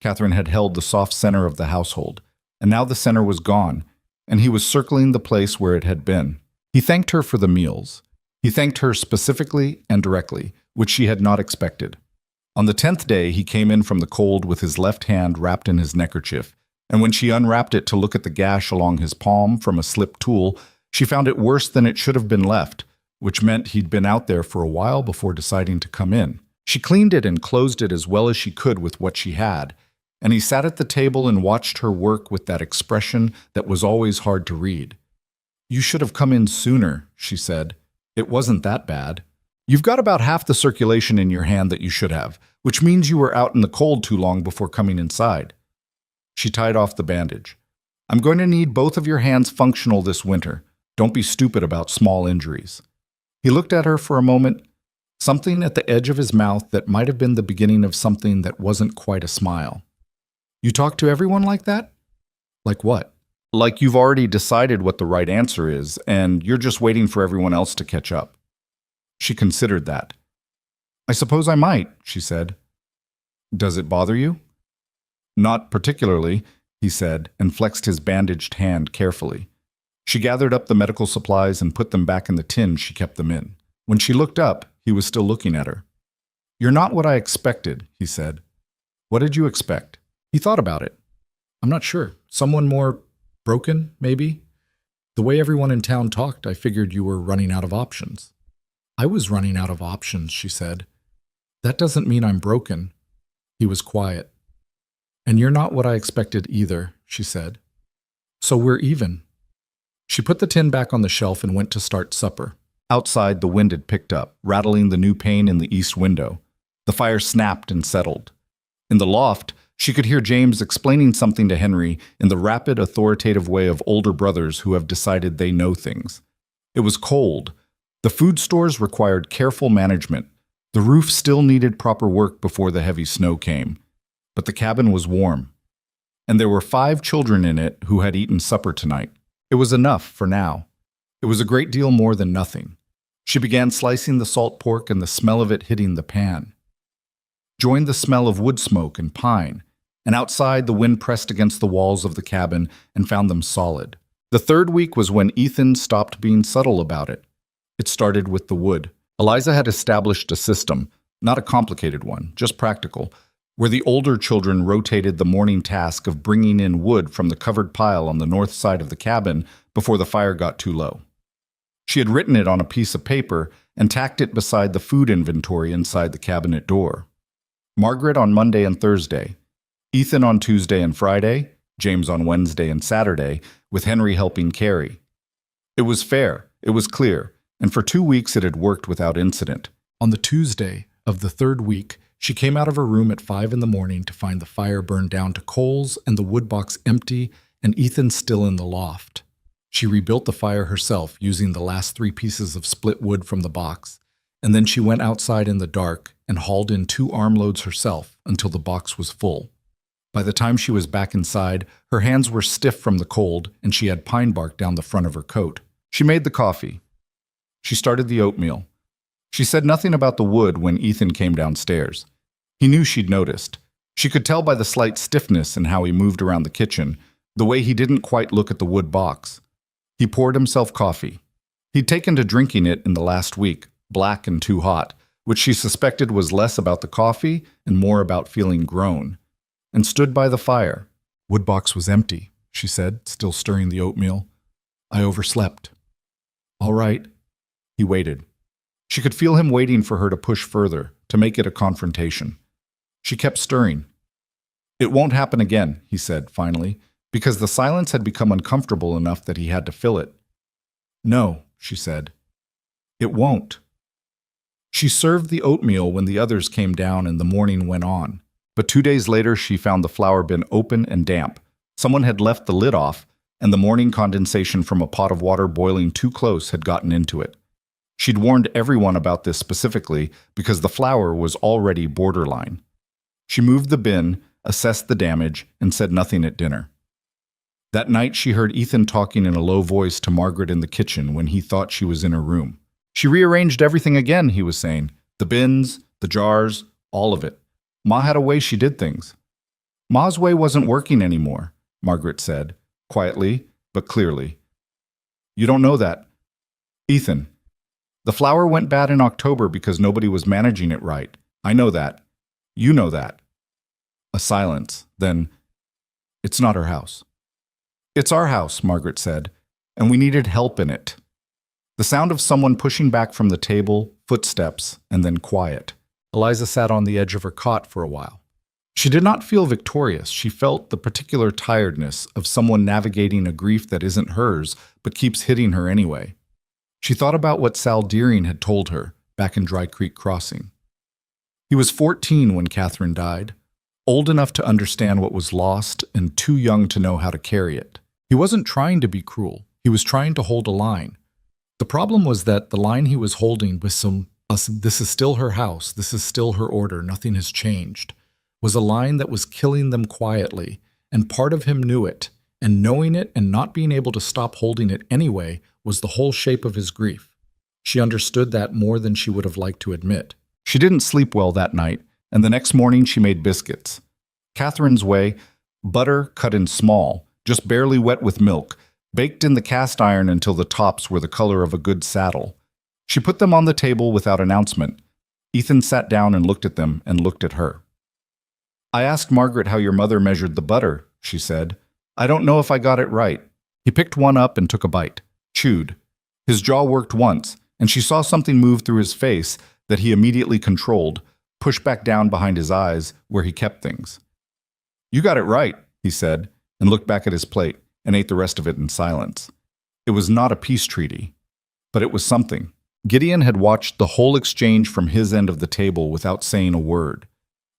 Catherine had held the soft center of the household, and now the center was gone, and he was circling the place where it had been. He thanked her for the meals. He thanked her specifically and directly, which she had not expected. On the 10th day, he came in from the cold with his left hand wrapped in his neckerchief, and when she unwrapped it to look at the gash along his palm from a slipped tool, she found it worse than it should have been left, which meant he'd been out there for a while before deciding to come in. She cleaned it and closed it as well as she could with what she had, and he sat at the table and watched her work with that expression that was always hard to read. You should have come in sooner, she said. It wasn't that bad. You've got about half the circulation in your hand that you should have, which means you were out in the cold too long before coming inside. She tied off the bandage. I'm going to need both of your hands functional this winter. Don't be stupid about small injuries. He looked at her for a moment, something at the edge of his mouth that might have been the beginning of something that wasn't quite a smile. You talk to everyone like that? Like what? Like you've already decided what the right answer is, and you're just waiting for everyone else to catch up. She considered that. I suppose I might, she said. Does it bother you? Not particularly, he said, and flexed his bandaged hand carefully. She gathered up the medical supplies and put them back in the tin she kept them in. When she looked up, he was still looking at her. You're not what I expected, he said. What did you expect? He thought about it. I'm not sure. Someone more broken, maybe? The way everyone in town talked, I figured you were running out of options. I was running out of options, she said. That doesn't mean I'm broken. He was quiet. And you're not what I expected either, she said. So we're even. She put the tin back on the shelf and went to start supper. Outside, the wind had picked up, rattling the new pane in the east window. The fire snapped and settled. In the loft, she could hear James explaining something to Henry in the rapid, authoritative way of older brothers who have decided they know things. It was cold. The food stores required careful management. The roof still needed proper work before the heavy snow came. But the cabin was warm. And there were 5 children in it who had eaten supper tonight. It was enough for now. It was a great deal more than nothing. She began slicing the salt pork, and the smell of it hitting the pan joined the smell of wood smoke and pine, and outside the wind pressed against the walls of the cabin and found them solid. The 3rd week was when Ethan stopped being subtle about it. It started with the wood. Eliza had established a system, not a complicated one, just practical, where the older children rotated the morning task of bringing in wood from the covered pile on the north side of the cabin before the fire got too low. She had written it on a piece of paper and tacked it beside the food inventory inside the cabinet door. Margaret on Monday and Thursday, Ethan on Tuesday and Friday, James on Wednesday and Saturday, with Henry helping carry. It was fair, it was clear, and for 2 weeks it had worked without incident. On the Tuesday of the 3rd week, she came out of her room at 5 in the morning to find the fire burned down to coals and the wood box empty and Ethan still in the loft. She rebuilt the fire herself using the last 3 pieces of split wood from the box, and then she went outside in the dark and hauled in 2 armloads herself until the box was full. By the time she was back inside, her hands were stiff from the cold and she had pine bark down the front of her coat. She made the coffee. She started the oatmeal. She said nothing about the wood when Ethan came downstairs. He knew she'd noticed. She could tell by the slight stiffness in how he moved around the kitchen, the way he didn't quite look at the wood box. He poured himself coffee. He'd taken to drinking it in the last week, black and too hot, which she suspected was less about the coffee and more about feeling grown, and stood by the fire. Woodbox was empty, she said, still stirring the oatmeal. I overslept. All right. He waited. She could feel him waiting for her to push further, to make it a confrontation. She kept stirring. It won't happen again, he said, finally, because the silence had become uncomfortable enough that he had to fill it. No, she said. It won't. She served the oatmeal when the others came down and the morning went on. But 2 days later, she found the flour bin open and damp. Someone had left the lid off, and the morning condensation from a pot of water boiling too close had gotten into it. She'd warned everyone about this specifically because the flour was already borderline. She moved the bin, assessed the damage, and said nothing at dinner. That night, she heard Ethan talking in a low voice to Margaret in the kitchen when he thought she was in her room. She rearranged everything again, he was saying. The bins, the jars, all of it. Ma had a way she did things. Ma's way wasn't working anymore, Margaret said, quietly but clearly. You don't know that. Ethan, the flour went bad in October because nobody was managing it right. I know that. You know that. A silence. Then, it's not her house. It's our house, Margaret said, and we needed help in it. The sound of someone pushing back from the table, footsteps, and then quiet. Eliza sat on the edge of her cot for a while. She did not feel victorious. She felt the particular tiredness of someone navigating a grief that isn't hers, but keeps hitting her anyway. She thought about what Sal Deering had told her back in Dry Creek Crossing. He was 14 when Catherine died, old enough to understand what was lost and too young to know how to carry it. He wasn't trying to be cruel. He was trying to hold a line. The problem was that the line he was holding was this is still her house, this is still her order, nothing has changed, was a line that was killing them quietly, and part of him knew it, and knowing it and not being able to stop holding it anyway was the whole shape of his grief. She understood that more than she would have liked to admit. She didn't sleep well that night, and the next morning she made biscuits. Catherine's way, butter cut in small, just barely wet with milk, baked in the cast iron until the tops were the color of a good saddle. She put them on the table without announcement. Ethan sat down and looked at them and looked at her. I asked Margaret how your mother measured the butter, she said. I don't know if I got it right. He picked one up and took a bite, chewed. His jaw worked once, and she saw something move through his face that he immediately controlled, pushed back down behind his eyes where he kept things. You got it right, he said, and looked back at his plate and ate the rest of it in silence. It was not a peace treaty, but it was something. Gideon had watched the whole exchange from his end of the table without saying a word.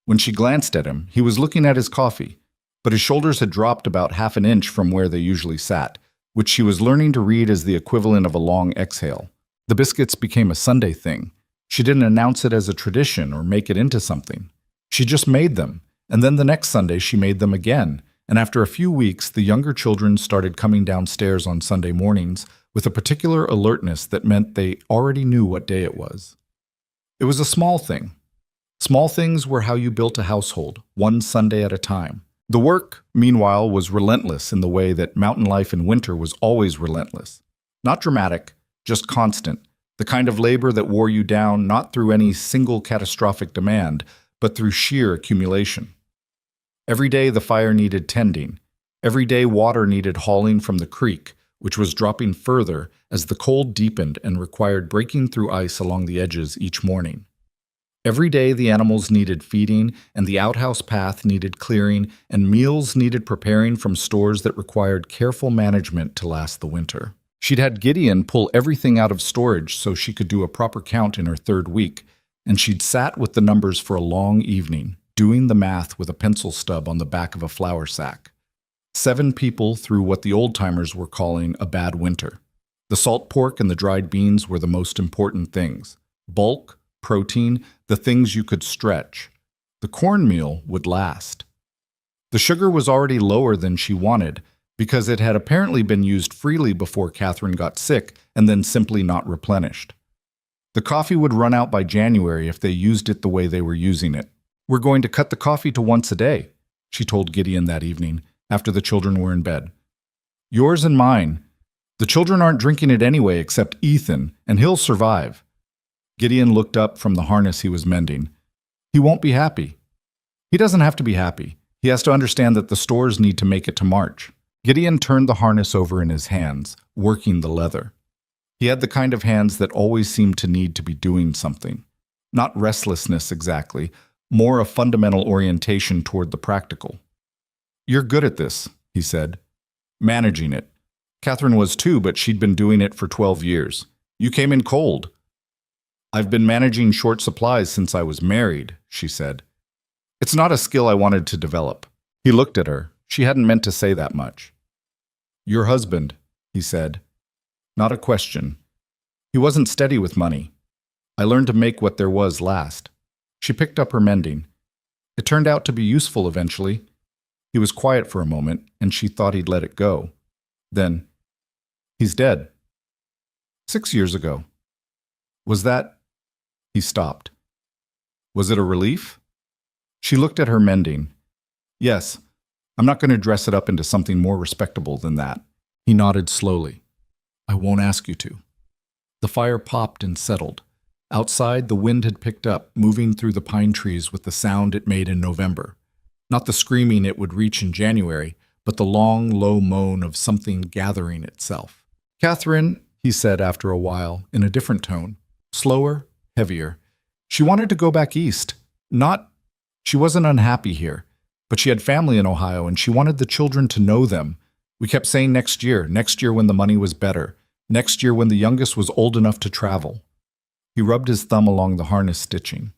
When she glanced at him, he was looking at his coffee, but his shoulders had dropped about half an inch from where they usually sat, which she was learning to read as the equivalent of a long exhale. The biscuits became a Sunday thing. She didn't announce it as a tradition or make it into something. She just made them, and then the next Sunday she made them again, and after a few weeks the younger children started coming downstairs on Sunday mornings with a particular alertness that meant they already knew what day it was. It was a small thing. Small things were how you built a household, one Sunday at a time. The work, meanwhile, was relentless in the way that mountain life in winter was always relentless. Not dramatic, just constant, the kind of labor that wore you down not through any single catastrophic demand, but through sheer accumulation. Every day the fire needed tending. Every day water needed hauling from the creek, which was dropping further as the cold deepened and required breaking through ice along the edges each morning. Every day the animals needed feeding, and the outhouse path needed clearing, and meals needed preparing from stores that required careful management to last the winter. She'd had Gideon pull everything out of storage so she could do a proper count in her third week, and she'd sat with the numbers for a long evening, doing the math with a pencil stub on the back of a flour sack. 7 people through what the old-timers were calling a bad winter. The salt pork and the dried beans were the most important things. Bulk, protein, the things you could stretch. The cornmeal would last. The sugar was already lower than she wanted, because it had apparently been used freely before Catherine got sick and then simply not replenished. The coffee would run out by January if they used it the way they were using it. "We're going to cut the coffee to once a day," she told Gideon that evening, after the children were in bed. "Yours and mine. The children aren't drinking it anyway except Ethan, and he'll survive." Gideon looked up from the harness he was mending. "He won't be happy." "He doesn't have to be happy. He has to understand that the stores need to make it to March." Gideon turned the harness over in his hands, working the leather. He had the kind of hands that always seemed to need to be doing something. Not restlessness exactly, more a fundamental orientation toward the practical. "You're good at this," he said. "Managing it. Catherine was too, but she'd been doing it for 12 years. You came in cold." "I've been managing short supplies since I was married," she said. "It's not a skill I wanted to develop." He looked at her. She hadn't meant to say that much. "Your husband," he said. Not a question. "He wasn't steady with money. I learned to make what there was last." She picked up her mending. It turned out to be useful eventually. He was quiet for a moment, and she thought he'd let it go. Then, "He's dead." 6 years ago. "Was that—" He stopped. "Was it a relief?" She looked at her mending. "Yes. I'm not going to dress it up into something more respectable than that." He nodded slowly. "I won't ask you to." The fire popped and settled. Outside, the wind had picked up, moving through the pine trees with the sound it made in November. Not the screaming it would reach in January, but the long, low moan of something gathering itself. "Catherine," he said after a while, in a different tone, slower, heavier. She wanted to go back east. She wasn't unhappy here. But she had family in Ohio, and she wanted the children to know them. We kept saying next year when the money was better, next year when the youngest was old enough to travel. He rubbed his thumb along the harness stitching.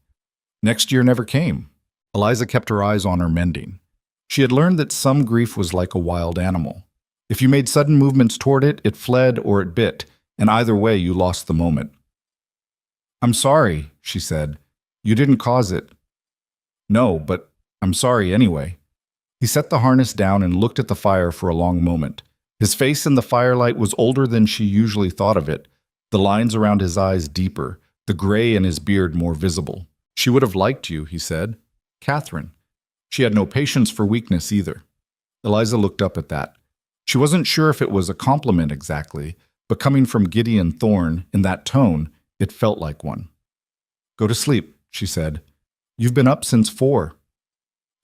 Next year never came. Eliza kept her eyes on her mending. She had learned that some grief was like a wild animal. If you made sudden movements toward it, it fled or it bit, and either way you lost the moment. "I'm sorry," she said. "You didn't cause it." "No, but I'm sorry anyway." He set the harness down and looked at the fire for a long moment. His face in the firelight was older than she usually thought of it, the lines around his eyes deeper, the gray in his beard more visible. "She would have liked you," he said. "Catherine." She had no patience for weakness either. Eliza looked up at that. She wasn't sure if it was a compliment exactly, but coming from Gideon Thorne, in that tone, it felt like one. "Go to sleep," she said. "You've been up since 4.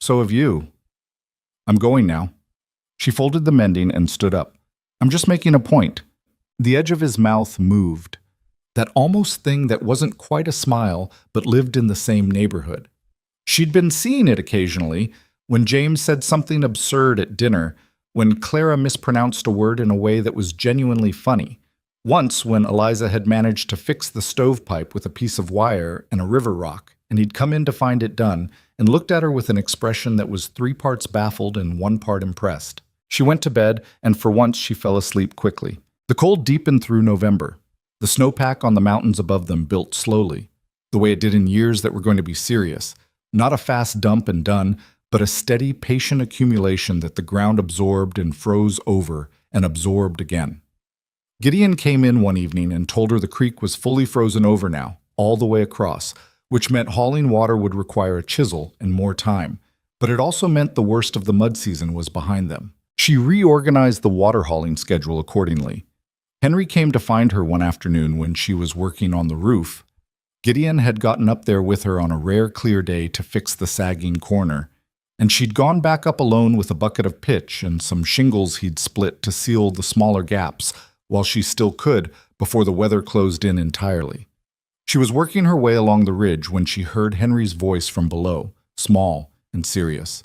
So have you." "I'm going now." She folded the mending and stood up. "I'm just making a point." The edge of his mouth moved. That almost thing that wasn't quite a smile, but lived in the same neighborhood. She'd been seeing it occasionally, when James said something absurd at dinner, when Clara mispronounced a word in a way that was genuinely funny. Once, when Eliza had managed to fix the stovepipe with a piece of wire and a river rock, and he'd come in to find it done, and looked at her with an expression that was 3 parts baffled and 1 part impressed. She went to bed, and for once she fell asleep quickly. The cold deepened through November. The snowpack on the mountains above them built slowly, the way it did in years that were going to be serious. Not a fast dump and done, but a steady, patient accumulation that the ground absorbed and froze over and absorbed again. Gideon came in one evening and told her the creek was fully frozen over now, all the way across, which meant hauling water would require a chisel and more time, but it also meant the worst of the mud season was behind them. She reorganized the water hauling schedule accordingly. Henry came to find her one afternoon when she was working on the roof. Gideon had gotten up there with her on a rare clear day to fix the sagging corner, and she'd gone back up alone with a bucket of pitch and some shingles he'd split to seal the smaller gaps while she still could before the weather closed in entirely. She was working her way along the ridge when she heard Henry's voice from below, small and serious.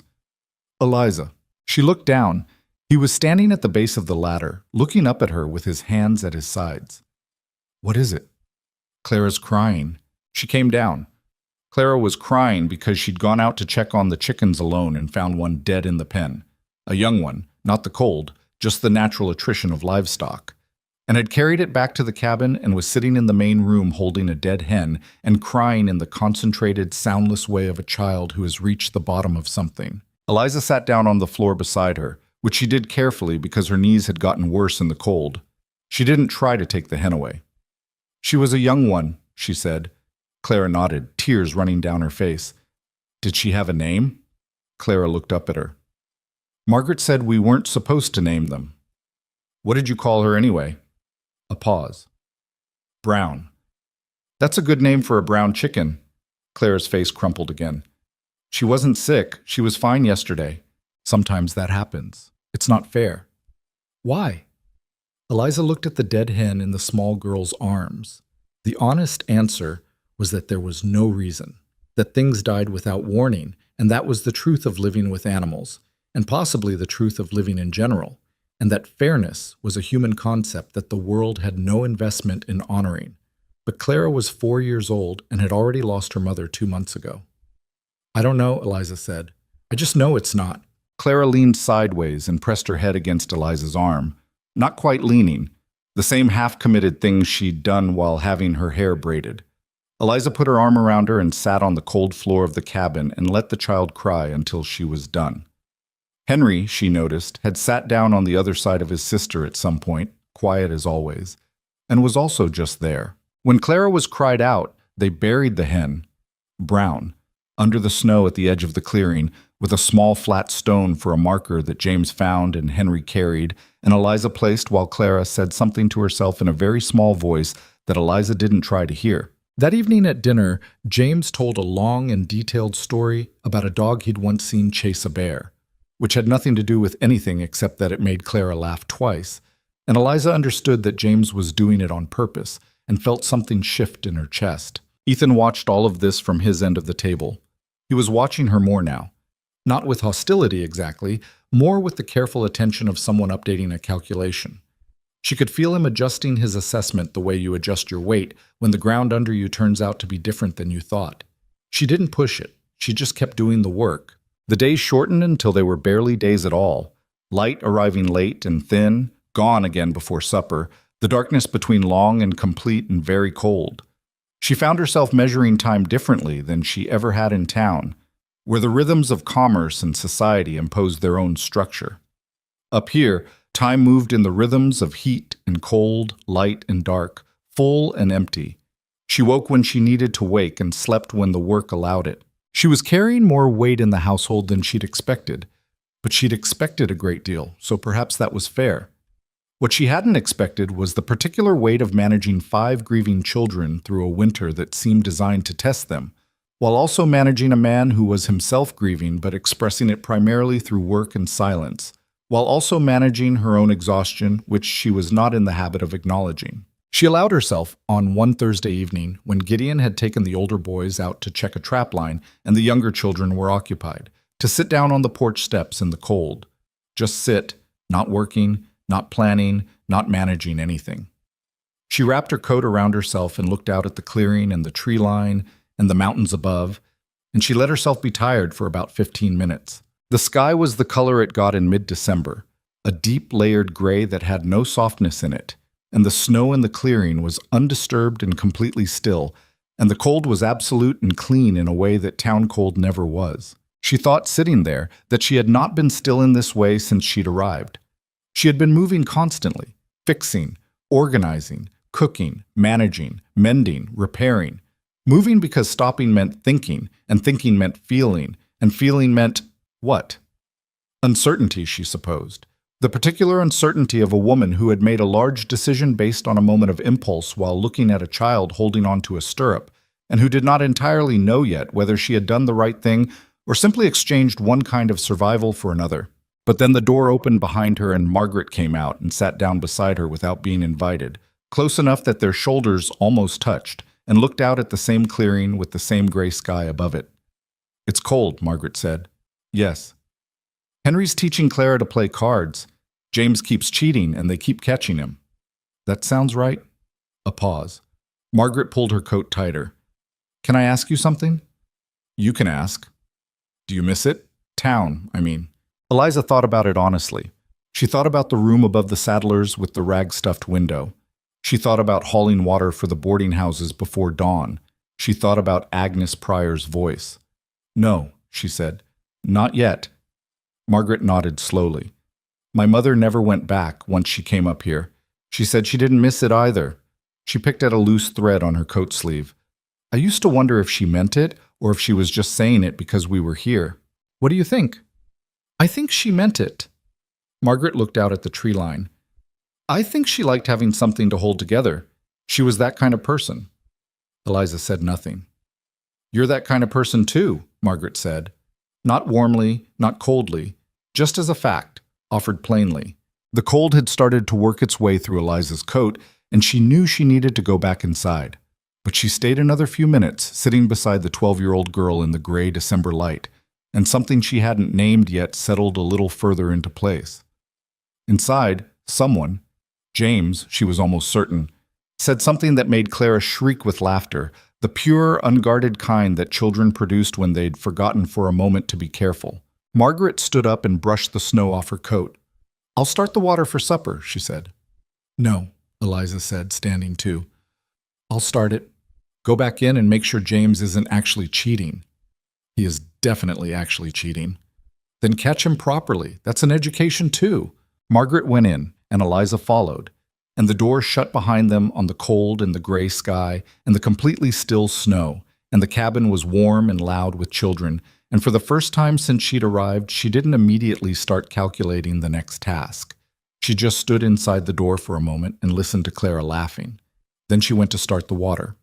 "Eliza." She looked down. He was standing at the base of the ladder, looking up at her with his hands at his sides. "What is it?" "Clara's crying." She came down. Clara was crying because she'd gone out to check on the chickens alone and found one dead in the pen. A young one, not the cold, just the natural attrition of livestock, and had carried it back to the cabin and was sitting in the main room holding a dead hen and crying in the concentrated, soundless way of a child who has reached the bottom of something. Eliza sat down on the floor beside her, which she did carefully because her knees had gotten worse in the cold. She didn't try to take the hen away. "She was a young one," she said. Clara nodded, tears running down her face. "Did she have a name?" Clara looked up at her. "Margaret said we weren't supposed to name them." "What did you call her anyway?" A pause. "Brown." "That's a good name for a brown chicken." Clara's face crumpled again. "She wasn't sick. She was fine yesterday." "Sometimes that happens. It's not fair." "Why?" Eliza looked at the dead hen in the small girl's arms. The honest answer was that there was no reason, that things died without warning, and that was the truth of living with animals, and possibly the truth of living in general, and that fairness was a human concept that the world had no investment in honoring. But Clara was 4 years old and had already lost her mother 2 months ago. "I don't know," Eliza said. "I just know it's not." Clara leaned sideways and pressed her head against Eliza's arm, not quite leaning, the same half-committed thing she'd done while having her hair braided. Eliza put her arm around her and sat on the cold floor of the cabin and let the child cry until she was done. Henry, she noticed, had sat down on the other side of his sister at some point, quiet as always, and was also just there. When Clara was cried out, they buried the hen, Brown, under the snow at the edge of the clearing, with a small flat stone for a marker that James found and Henry carried, and Eliza placed while Clara said something to herself in a very small voice that Eliza didn't try to hear. That evening at dinner, James told a long and detailed story about a dog he'd once seen chase a bear, which had nothing to do with anything except that it made Clara laugh twice, and Eliza understood that James was doing it on purpose and felt something shift in her chest. Ethan watched all of this from his end of the table. He was watching her more now. Not with hostility exactly, more with the careful attention of someone updating a calculation. She could feel him adjusting his assessment the way you adjust your weight when the ground under you turns out to be different than you thought. She didn't push it. She just kept doing the work. The days shortened until they were barely days at all. Light arriving late and thin, gone again before supper, the darkness between long and complete and very cold. She found herself measuring time differently than she ever had in town, where the rhythms of commerce and society imposed their own structure. Up here, time moved in the rhythms of heat and cold, light and dark, full and empty. She woke when she needed to wake and slept when the work allowed it. She was carrying more weight in the household than she'd expected, but she'd expected a great deal, so perhaps that was fair. What she hadn't expected was the particular weight of managing 5 grieving children through a winter that seemed designed to test them, while also managing a man who was himself grieving but expressing it primarily through work and silence, while also managing her own exhaustion, which she was not in the habit of acknowledging. She allowed herself, on one Thursday evening, when Gideon had taken the older boys out to check a trap line and the younger children were occupied, to sit down on the porch steps in the cold. Just sit, not working, not planning, not managing anything. She wrapped her coat around herself and looked out at the clearing and the tree line and the mountains above, and she let herself be tired for about 15 minutes. The sky was the color it got in mid-December, a deep layered gray that had no softness in it, and the snow in the clearing was undisturbed and completely still, and the cold was absolute and clean in a way that town cold never was. She thought, sitting there, that she had not been still in this way since she'd arrived. She had been moving constantly, fixing, organizing, cooking, managing, mending, repairing. Moving because stopping meant thinking, and thinking meant feeling, and feeling meant what? Uncertainty, she supposed. The particular uncertainty of a woman who had made a large decision based on a moment of impulse while looking at a child holding onto a stirrup, and who did not entirely know yet whether she had done the right thing or simply exchanged one kind of survival for another. But then the door opened behind her and Margaret came out and sat down beside her without being invited, close enough that their shoulders almost touched, and looked out at the same clearing with the same gray sky above it. "It's cold," Margaret said. "Yes." "Henry's teaching Clara to play cards. James keeps cheating and they keep catching him." "That sounds right." A pause. Margaret pulled her coat tighter. "Can I ask you something?" "You can ask." "Do you miss it? Town, I mean." Eliza thought about it honestly. She thought about the room above the saddlers with the rag-stuffed window. She thought about hauling water for the boarding houses before dawn. She thought about Agnes Pryor's voice. "No," she said. "Not yet. Margaret nodded slowly. My mother never went back once she came up here. She said she didn't miss it either. She picked at a loose thread on her coat sleeve. I used to wonder if she meant it or if she was just saying it because we were here. What do you think? I think she meant it. Margaret looked out at the tree line. I think she liked having something to hold together. She was that kind of person. Eliza said nothing. You're that kind of person too, Margaret said. Not warmly, not coldly, just as a fact, offered plainly. The cold had started to work its way through Eliza's coat, and she knew she needed to go back inside. But she stayed another few minutes, sitting beside the 12-year-old girl in the gray December light, and something she hadn't named yet settled a little further into place. Inside, someone, James, she was almost certain, said something that made Clara shriek with laughter, the pure, unguarded kind that children produced when they'd forgotten for a moment to be careful. Margaret stood up and brushed the snow off her coat. I'll start the water for supper, she said. No, Eliza said, standing too. I'll start it. Go back in and make sure James isn't actually cheating. He is definitely actually cheating. Then catch him properly. That's an education too. Margaret went in, and Eliza followed, and the door shut behind them on the cold and the gray sky and the completely still snow, and the cabin was warm and loud with children, and for the first time since she'd arrived, she didn't immediately start calculating the next task. She just stood inside the door for a moment and listened to Clara laughing. Then she went to start the water.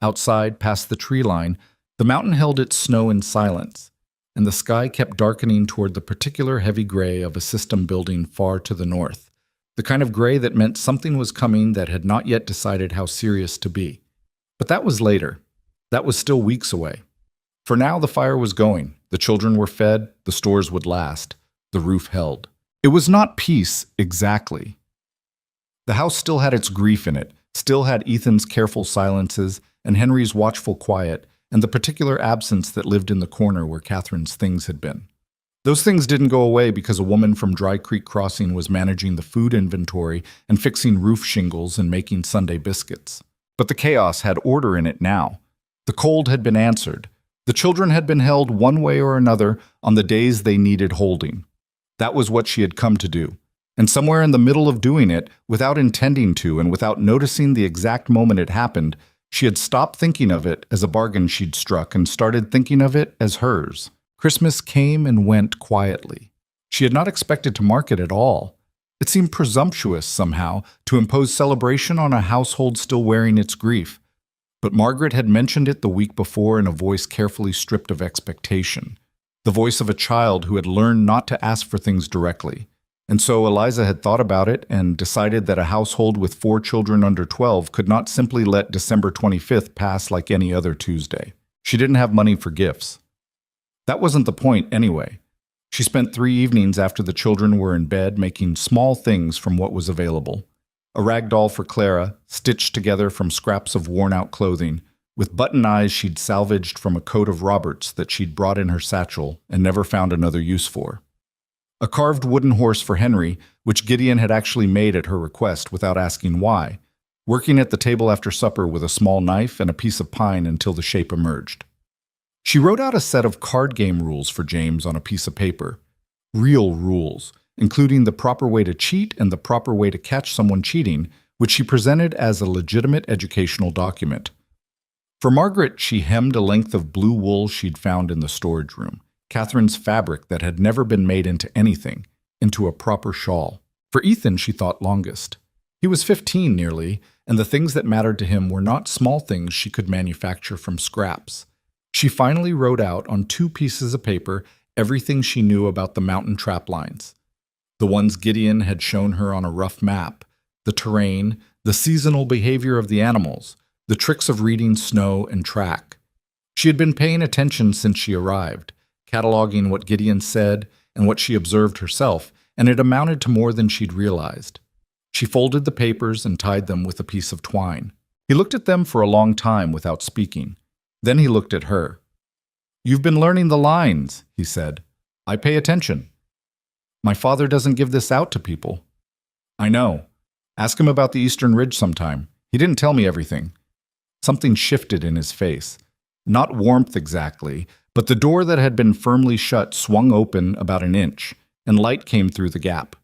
Outside, past the tree line, the mountain held its snow in silence, and the sky kept darkening toward the particular heavy gray of a system building far to the north, the kind of gray that meant something was coming that had not yet decided how serious to be. But that was later. That was still weeks away. For now, the fire was going. The children were fed. The stores would last. The roof held. It was not peace, exactly. The house still had its grief in it, still had Ethan's careful silences and Henry's watchful quiet, and the particular absence that lived in the corner where Catherine's things had been. Those things didn't go away because a woman from Dry Creek Crossing was managing the food inventory and fixing roof shingles and making Sunday biscuits. But the chaos had order in it now. The cold had been answered. The children had been held one way or another on the days they needed holding. That was what she had come to do. And somewhere in the middle of doing it, without intending to and without noticing the exact moment it happened, she had stopped thinking of it as a bargain she'd struck and started thinking of it as hers. Christmas came and went quietly. She had not expected to mark it at all. It seemed presumptuous, somehow, to impose celebration on a household still wearing its grief. But Margaret had mentioned it the week before in a voice carefully stripped of expectation, the voice of a child who had learned not to ask for things directly. And so Eliza had thought about it and decided that a household with 4 children under 12 could not simply let December 25th pass like any other Tuesday. She didn't have money for gifts. That wasn't the point anyway. She spent 3 evenings after the children were in bed making small things from what was available. A rag doll for Clara, stitched together from scraps of worn-out clothing, with button eyes she'd salvaged from a coat of Robert's that she'd brought in her satchel and never found another use for. A carved wooden horse for Henry, which Gideon had actually made at her request without asking why, working at the table after supper with a small knife and a piece of pine until the shape emerged. She wrote out a set of card game rules for James on a piece of paper. Real rules, including the proper way to cheat and the proper way to catch someone cheating, which she presented as a legitimate educational document. For Margaret, she hemmed a length of blue wool she'd found in the storage room, Catherine's fabric that had never been made into anything, into a proper shawl. For Ethan, she thought longest. He was 15 nearly, and the things that mattered to him were not small things she could manufacture from scraps. She finally wrote out on 2 pieces of paper everything she knew about the mountain trap lines. The ones Gideon had shown her on a rough map, the terrain, the seasonal behavior of the animals, the tricks of reading snow and track. She had been paying attention since she arrived, cataloging what Gideon said and what she observed herself, and it amounted to more than she'd realized. She folded the papers and tied them with a piece of twine. He looked at them for a long time without speaking. Then he looked at her. "You've been learning the lines," he said. "I pay attention. My father doesn't give this out to people." "I know. Ask him about the Eastern Ridge sometime. He didn't tell me everything." Something shifted in his face. Not warmth exactly, but the door that had been firmly shut swung open about an inch, and light came through the gap.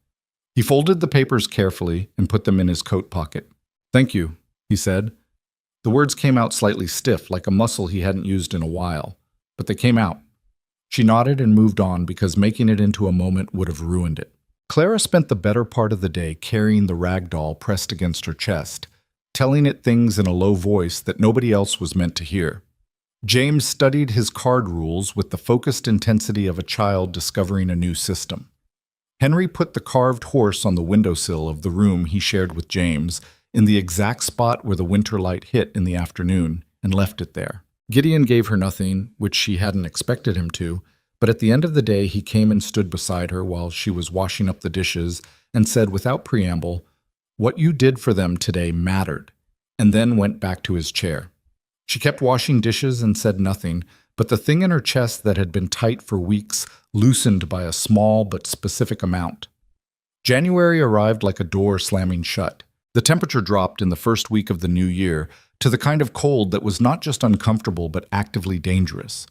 He folded the papers carefully and put them in his coat pocket. "Thank you," he said. The words came out slightly stiff, like a muscle he hadn't used in a while, but they came out. She nodded and moved on because making it into a moment would have ruined it. Clara spent the better part of the day carrying the rag doll pressed against her chest, telling it things in a low voice that nobody else was meant to hear. James studied his card rules with the focused intensity of a child discovering a new system. Henry put the carved horse on the windowsill of the room he shared with James, in the exact spot where the winter light hit in the afternoon, and left it there. Gideon gave her nothing, which she hadn't expected him to, but at the end of the day he came and stood beside her while she was washing up the dishes and said without preamble, "What you did for them today mattered," and then went back to his chair. She kept washing dishes and said nothing, but the thing in her chest that had been tight for weeks loosened by a small but specific amount. January arrived like a door slamming shut. The temperature dropped in the first week of the new year to the kind of cold that was not just uncomfortable but actively dangerous.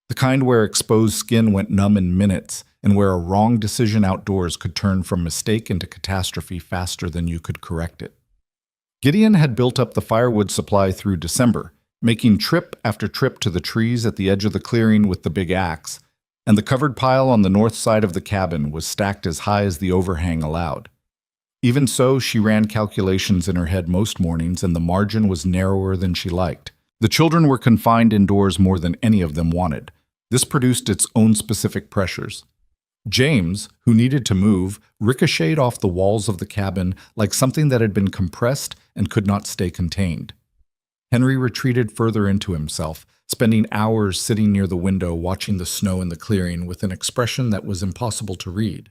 The kind where exposed skin went numb in minutes and where a wrong decision outdoors could turn from mistake into catastrophe faster than you could correct it. Gideon had built up the firewood supply through December, making trip after trip to the trees at the edge of the clearing with the big axe, and the covered pile on the north side of the cabin was stacked as high as the overhang allowed. Even so, she ran calculations in her head most mornings, and the margin was narrower than she liked. The children were confined indoors more than any of them wanted. This produced its own specific pressures. James, who needed to move, ricocheted off the walls of the cabin like something that had been compressed and could not stay contained. Henry retreated further into himself, spending hours sitting near the window watching the snow in the clearing with an expression that was impossible to read.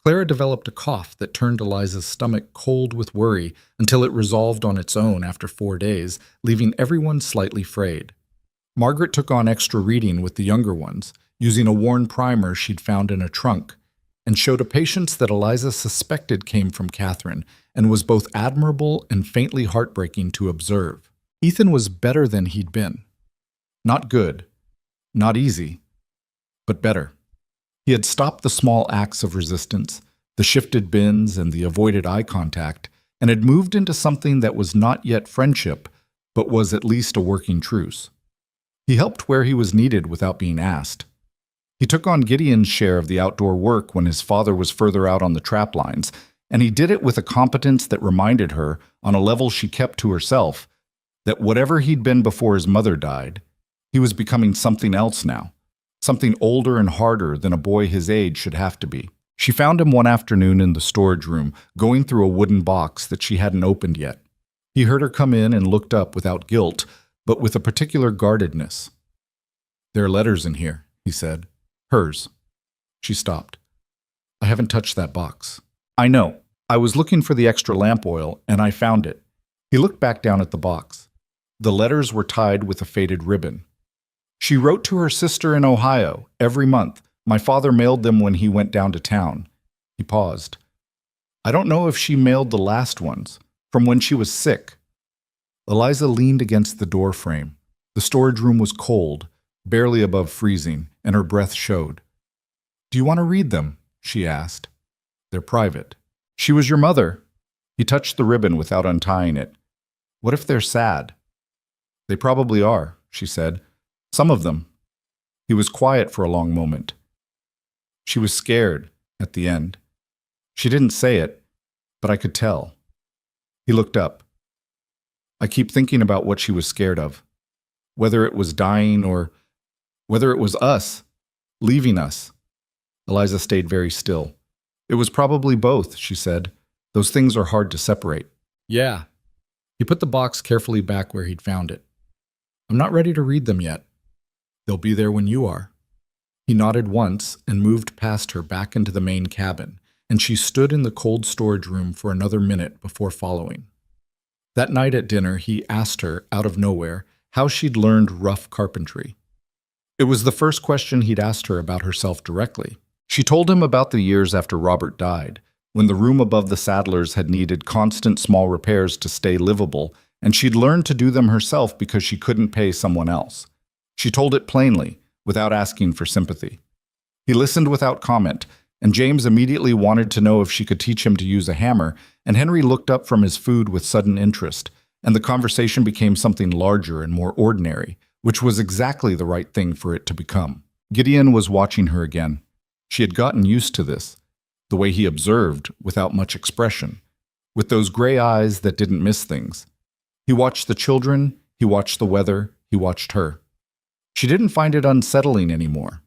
Clara developed a cough that turned Eliza's stomach cold with worry until it resolved on its own after 4 days, leaving everyone slightly frayed. Margaret took on extra reading with the younger ones, using a worn primer she'd found in a trunk, and showed a patience that Eliza suspected came from Catherine and was both admirable and faintly heartbreaking to observe. Ethan was better than he'd been. Not good, not easy, but better. He had stopped the small acts of resistance, the shifted bins and the avoided eye contact, and had moved into something that was not yet friendship, but was at least a working truce. He helped where he was needed without being asked. He took on Gideon's share of the outdoor work when his father was further out on the trap lines, and he did it with a competence that reminded her, on a level she kept to herself, that whatever he'd been before his mother died, he was becoming something else now, something older and harder than a boy his age should have to be. She found him one afternoon in the storage room, going through a wooden box that she hadn't opened yet. He heard her come in and looked up without guilt, but with a particular guardedness. "There are letters in here," he said. "Hers." She stopped. "I haven't touched that box." "I know. I was looking for the extra lamp oil, and I found it." He looked back down at the box. The letters were tied with a faded ribbon. "She wrote to her sister in Ohio every month. My father mailed them when he went down to town." He paused. "I don't know if she mailed the last ones, from when she was sick." Eliza leaned against the door frame. The storage room was cold, barely above freezing, and her breath showed. "Do you want to read them?" she asked. "They're private." "She was your mother." He touched the ribbon without untying it. "What if they're sad?" "They probably are," she said. "Some of them." He was quiet for a long moment. "She was scared," at the end. "She didn't say it, but I could tell." He looked up. "I keep thinking about what she was scared of. Whether it was dying or whether it was us, leaving us." Eliza stayed very still. "It was probably both," she said. "Those things are hard to separate." "Yeah." He put the box carefully back where he'd found it. "I'm not ready to read them yet. They'll be there when you are." He nodded once and moved past her back into the main cabin, and she stood in the cold storage room for another minute before following. That night at dinner, he asked her, out of nowhere, how she'd learned rough carpentry. It was the first question he'd asked her about herself directly. She told him about the years after Robert died, when the room above the Sadlers had needed constant small repairs to stay livable, and she'd learned to do them herself because she couldn't pay someone else. She told it plainly, without asking for sympathy. He listened without comment, and James immediately wanted to know if she could teach him to use a hammer, and Henry looked up from his food with sudden interest, and the conversation became something larger and more ordinary, which was exactly the right thing for it to become. Gideon was watching her again. She had gotten used to this, the way he observed without much expression, with those gray eyes that didn't miss things. He watched the children, he watched the weather, he watched her. She didn't find it unsettling anymore.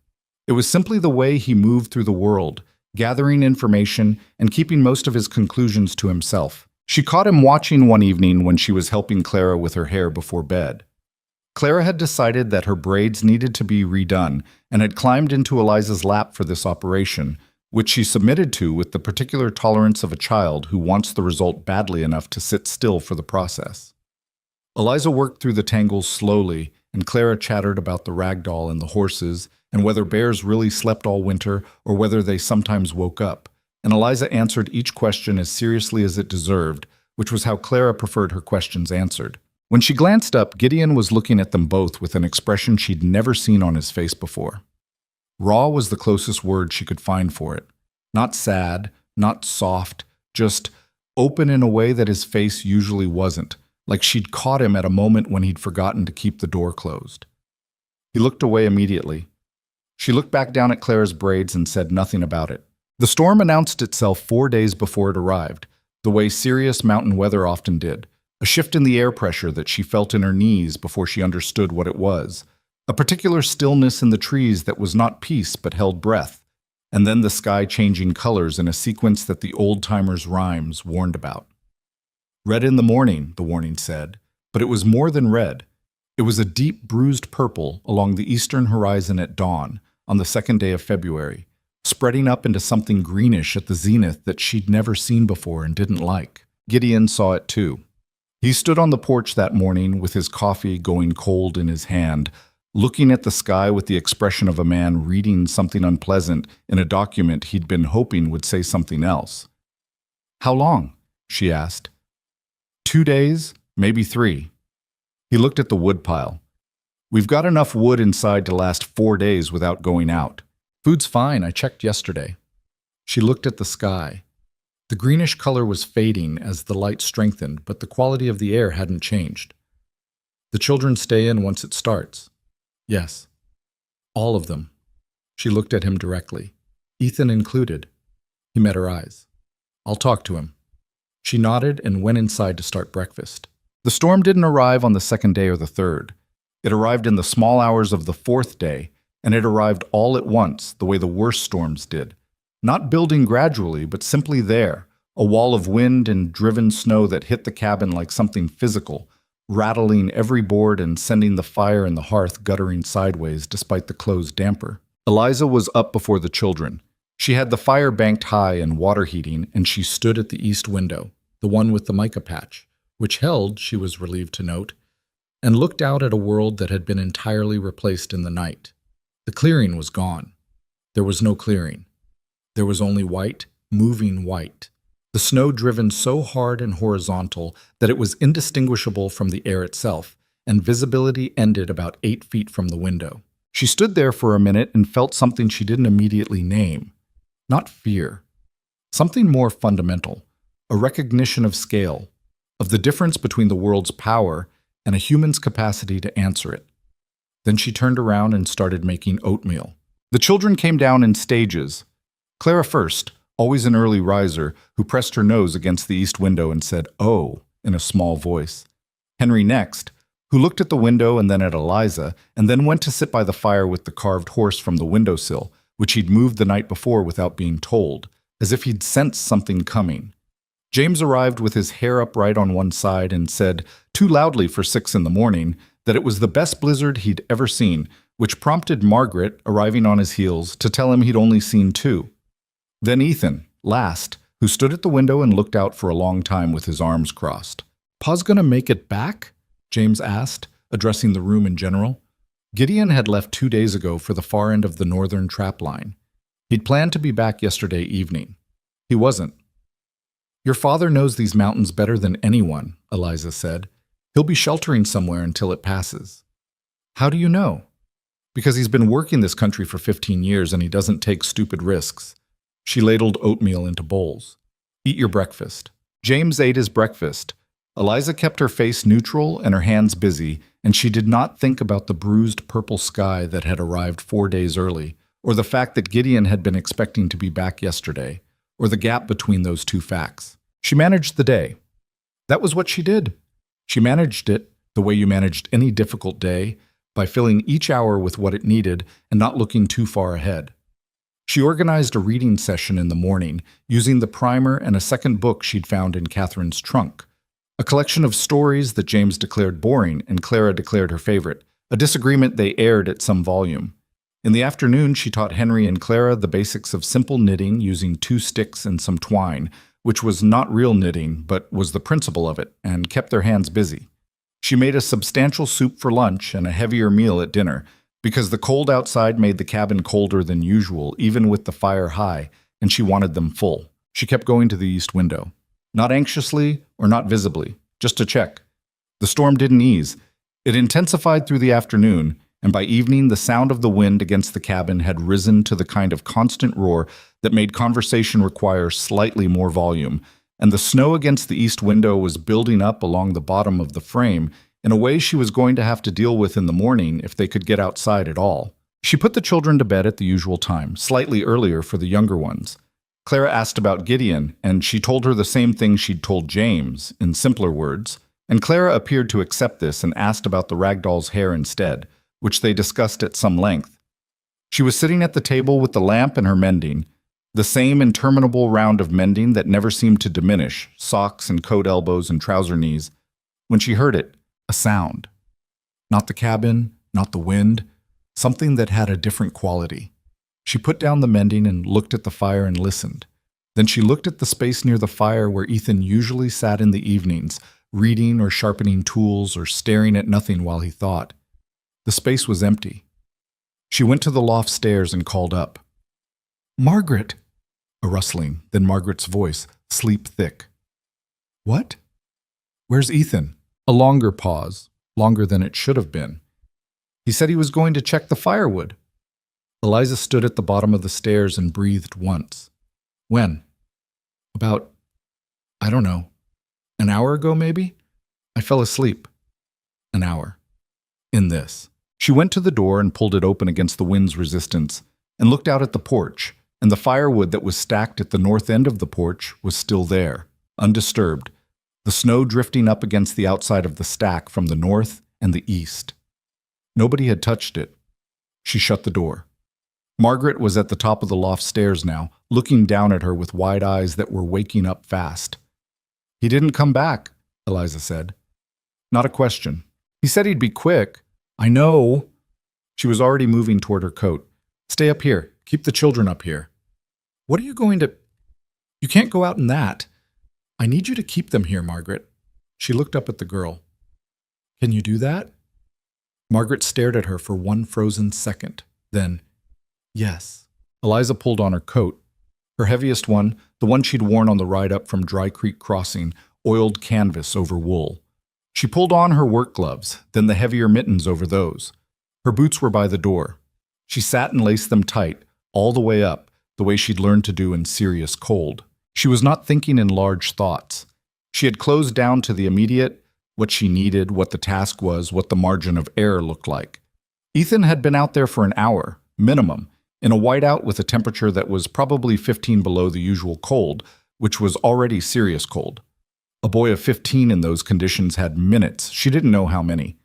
It was simply the way he moved through the world, gathering information and keeping most of his conclusions to himself. She caught him watching one evening when she was helping Clara with her hair before bed. Clara had decided that her braids needed to be redone and had climbed into Eliza's lap for this operation, which she submitted to with the particular tolerance of a child who wants the result badly enough to sit still for the process. Eliza worked through the tangles slowly, and Clara chattered about the rag doll and the horses, and whether bears really slept all winter or whether they sometimes woke up, and Eliza answered each question as seriously as it deserved, which was how Clara preferred her questions answered. When she glanced up, Gideon was looking at them both with an expression she'd never seen on his face before. Raw was the closest word she could find for it. Not sad, not soft, just open in a way that his face usually wasn't, like she'd caught him at a moment when he'd forgotten to keep the door closed. He looked away immediately. She looked back down at Clara's braids and said nothing about it. The storm announced itself 4 days before it arrived, the way serious mountain weather often did, a shift in the air pressure that she felt in her knees before she understood what it was, a particular stillness in the trees that was not peace but held breath, and then the sky changing colors in a sequence that the old-timers' rhymes warned about. Red in the morning, the warning said, but it was more than red. It was a deep bruised purple along the eastern horizon at dawn, on the 2nd day of February, spreading up into something greenish at the zenith that she'd never seen before and didn't like. Gideon saw it too. He stood on the porch that morning with his coffee going cold in his hand, looking at the sky with the expression of a man reading something unpleasant in a document he'd been hoping would say something else. "How long?" she asked. 2 days, maybe 3. He looked at the woodpile. "We've got enough wood inside to last 4 days without going out. Food's fine, I checked yesterday." She looked at the sky. The greenish color was fading as the light strengthened, but the quality of the air hadn't changed. "The children stay in once it starts." "Yes." "All of them." She looked at him directly. "Ethan included." He met her eyes. "I'll talk to him." She nodded and went inside to start breakfast. The storm didn't arrive on the 2nd day or the 3rd. It arrived in the small hours of the 4th day, and it arrived all at once, the way the worst storms did. Not building gradually, but simply there, a wall of wind and driven snow that hit the cabin like something physical, rattling every board and sending the fire in the hearth guttering sideways despite the closed damper. Eliza was up before the children. She had the fire banked high and water heating, and she stood at the east window, the one with the mica patch, which held, she was relieved to note, and looked out at a world that had been entirely replaced in the night. The clearing was gone. There was no clearing. There was only white, moving white. The snow driven so hard and horizontal that it was indistinguishable from the air itself, and visibility ended about 8 feet from the window. She stood there for a minute and felt something she didn't immediately name. Not fear. Something more fundamental. A recognition of scale, of the difference between the world's power and a human's capacity to answer it. Then she turned around and started making oatmeal. The children came down in stages. Clara first, always an early riser, who pressed her nose against the east window and said, "Oh," in a small voice. Henry next, who looked at the window and then at Eliza, and then went to sit by the fire with the carved horse from the windowsill, which he'd moved the night before without being told, as if he'd sensed something coming. James arrived with his hair upright on one side and said, too loudly for 6 in the morning, that it was the best blizzard he'd ever seen, which prompted Margaret, arriving on his heels, to tell him he'd only seen 2. Then Ethan, last, who stood at the window and looked out for a long time with his arms crossed. "Pa's gonna make it back?" James asked, addressing the room in general. Gideon had left 2 days ago for the far end of the northern trap line. He'd planned to be back yesterday evening. He wasn't. "Your father knows these mountains better than anyone," Eliza said. "He'll be sheltering somewhere until it passes." "How do you know?" "Because he's been working this country for 15 years and he doesn't take stupid risks. She ladled oatmeal into bowls. Eat your breakfast. James ate his breakfast. Eliza kept her face neutral and her hands busy, and she did not think about the bruised purple sky that had arrived 4 days early, or the fact that Gideon had been expecting to be back yesterday, or the gap between those two facts. She managed the day. That was what she did. She managed it the way you managed any difficult day, by filling each hour with what it needed and not looking too far ahead. She organized a reading session in the morning, using the primer and a second book she'd found in Catherine's trunk. A collection of stories that James declared boring and Clara declared her favorite, a disagreement they aired at some volume. In the afternoon, she taught Henry and Clara the basics of simple knitting using 2 sticks and some twine, which was not real knitting, but was the principle of it, and kept their hands busy. She made a substantial soup for lunch and a heavier meal at dinner, because the cold outside made the cabin colder than usual, even with the fire high, and she wanted them full. She kept going to the east window. Not anxiously or not visibly, just to check. The storm didn't ease. It intensified through the afternoon, and by evening the sound of the wind against the cabin had risen to the kind of constant roar that made conversation require slightly more volume, and the snow against the east window was building up along the bottom of the frame in a way she was going to have to deal with in the morning if they could get outside at all. She put the children to bed at the usual time, slightly earlier for the younger ones. Clara asked about Gideon, and she told her the same thing she'd told James, in simpler words, and Clara appeared to accept this and asked about the ragdoll's hair instead, which they discussed at some length. She was sitting at the table with the lamp and her mending, the same interminable round of mending that never seemed to diminish, socks and coat elbows and trouser knees, when she heard it, a sound. Not the cabin, not the wind, something that had a different quality. She put down the mending and looked at the fire and listened. Then she looked at the space near the fire where Ethan usually sat in the evenings, reading or sharpening tools or staring at nothing while he thought. The space was empty. She went to the loft stairs and called up. "Margaret!" A rustling, then Margaret's voice, sleep thick. "What? Where's Ethan?" A longer pause, longer than it should have been. "He said he was going to check the firewood." Eliza stood at the bottom of the stairs and breathed once. "When?" "About, I don't know, an hour ago maybe? I fell asleep." "An hour. In this." She went to the door and pulled it open against the wind's resistance, and looked out at the porch, and the firewood that was stacked at the north end of the porch was still there, undisturbed, the snow drifting up against the outside of the stack from the north and the east. Nobody had touched it. She shut the door. Margaret was at the top of the loft stairs now, looking down at her with wide eyes that were waking up fast. "He didn't come back," Eliza said. "Not a question. He said he'd be quick." "I know." She was already moving toward her coat. "Stay up here. Keep the children up here." "What are you going to—" "You can't go out in that. I need you to keep them here, Margaret." She looked up at the girl. "Can you do that?" Margaret stared at her for one frozen second. Then, "Yes." Eliza pulled on her coat. Her heaviest one, the one she'd worn on the ride up from Dry Creek Crossing, oiled canvas over wool. She pulled on her work gloves, then the heavier mittens over those. Her boots were by the door. She sat and laced them tight, all the way up, the way she'd learned to do in serious cold. She was not thinking in large thoughts. She had closed down to the immediate, what she needed, what the task was, what the margin of error looked like. Ethan had been out there for an hour, minimum, in a whiteout with a temperature that was probably 15 below the usual cold, which was already serious cold. A boy of 15 in those conditions had minutes. She didn't know how many.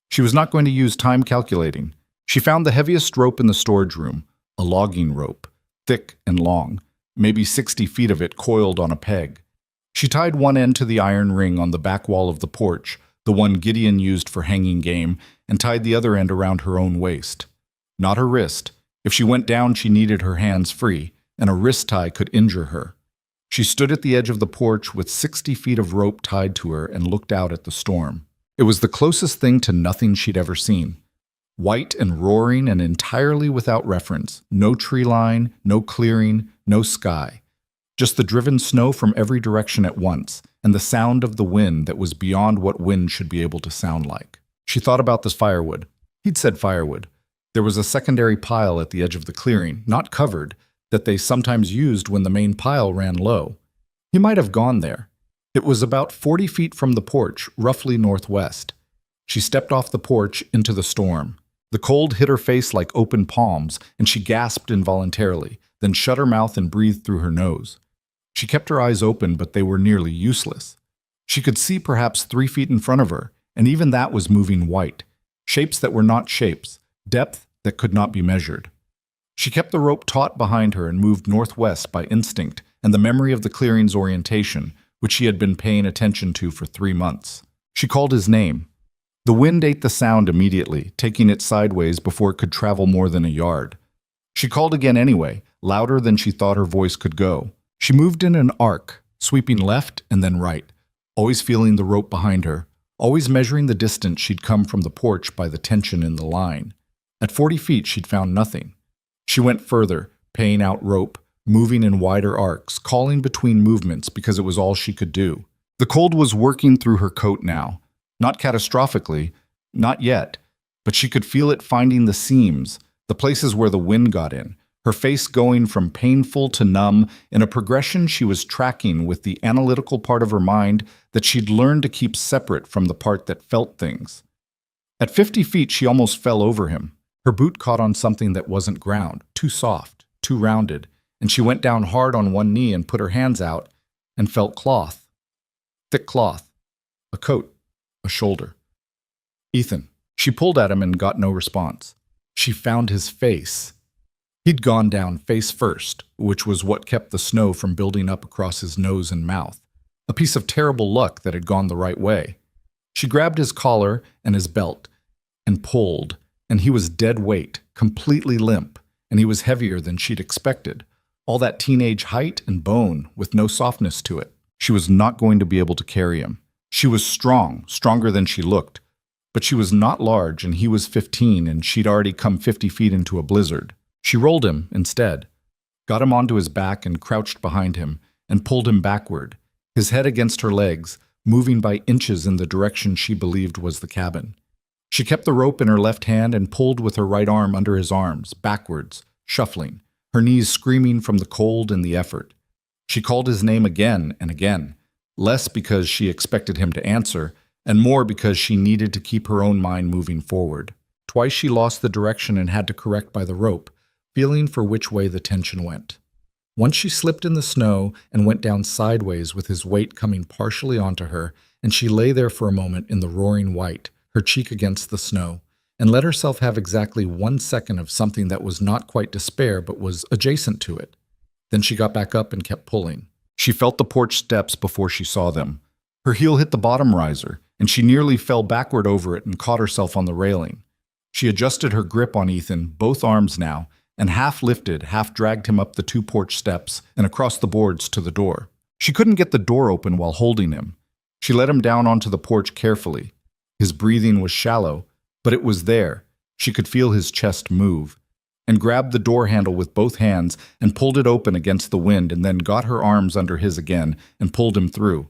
She was not going to use time calculating. She found the heaviest rope in the storage room, a logging rope, thick and long, maybe 60 feet of it coiled on a peg. She tied one end to the iron ring on the back wall of the porch, the one Gideon used for hanging game, and tied the other end around her own waist. Not her wrist. If she went down, she needed her hands free, and a wrist tie could injure her. She stood at the edge of the porch with 60 feet of rope tied to her and looked out at the storm. It was the closest thing to nothing she'd ever seen. White and roaring and entirely without reference. No tree line, no clearing, no sky. Just the driven snow from every direction at once, and the sound of the wind that was beyond what wind should be able to sound like. She thought about this firewood. He'd said firewood. There was a secondary pile at the edge of the clearing, not covered, that they sometimes used when the main pile ran low. He might have gone there. It was about 40 feet from the porch, roughly northwest. She stepped off the porch into the storm. The cold hit her face like open palms, and she gasped involuntarily, then shut her mouth and breathed through her nose. She kept her eyes open, but they were nearly useless. She could see perhaps 3 feet in front of her, and even that was moving white. Shapes that were not shapes, depth that could not be measured. She kept the rope taut behind her and moved northwest by instinct and the memory of the clearing's orientation, which she had been paying attention to for 3 months. She called his name. The wind ate the sound immediately, taking it sideways before it could travel more than a yard. She called again anyway, louder than she thought her voice could go. She moved in an arc, sweeping left and then right, always feeling the rope behind her, always measuring the distance she'd come from the porch by the tension in the line. At 40 feet, she'd found nothing. She went further, paying out rope, moving in wider arcs, calling between movements because it was all she could do. The cold was working through her coat now. Not catastrophically, not yet, but she could feel it finding the seams, the places where the wind got in, her face going from painful to numb in a progression she was tracking with the analytical part of her mind that she'd learned to keep separate from the part that felt things. At 50 feet, she almost fell over him. Her boot caught on something that wasn't ground, too soft, too rounded, and she went down hard on one knee and put her hands out and felt cloth. Thick cloth. A coat. A shoulder. Ethan. She pulled at him and got no response. She found his face. He'd gone down face first, which was what kept the snow from building up across his nose and mouth. A piece of terrible luck that had gone the right way. She grabbed his collar and his belt and pulled, and he was dead weight, completely limp, and he was heavier than she'd expected. All that teenage height and bone with no softness to it. She was not going to be able to carry him. She was strong, stronger than she looked, but she was not large, and he was 15, and she'd already come 50 feet into a blizzard. She rolled him instead, got him onto his back and crouched behind him, and pulled him backward, his head against her legs, moving by inches in the direction she believed was the cabin. She kept the rope in her left hand and pulled with her right arm under his arms, backwards, shuffling, her knees screaming from the cold and the effort. She called his name again and again, less because she expected him to answer, and more because she needed to keep her own mind moving forward. Twice she lost the direction and had to correct by the rope, feeling for which way the tension went. Once she slipped in the snow and went down sideways with his weight coming partially onto her, and she lay there for a moment in the roaring white, her cheek against the snow, and let herself have exactly 1 second of something that was not quite despair but was adjacent to it. Then she got back up and kept pulling. She felt the porch steps before she saw them. Her heel hit the bottom riser, and she nearly fell backward over it and caught herself on the railing. She adjusted her grip on Ethan, both arms now, and half lifted, half dragged him up the 2 porch steps and across the boards to the door. She couldn't get the door open while holding him. She let him down onto the porch carefully. His breathing was shallow, but it was there. She could feel his chest move, and grabbed the door handle with both hands and pulled it open against the wind, and then got her arms under his again and pulled him through.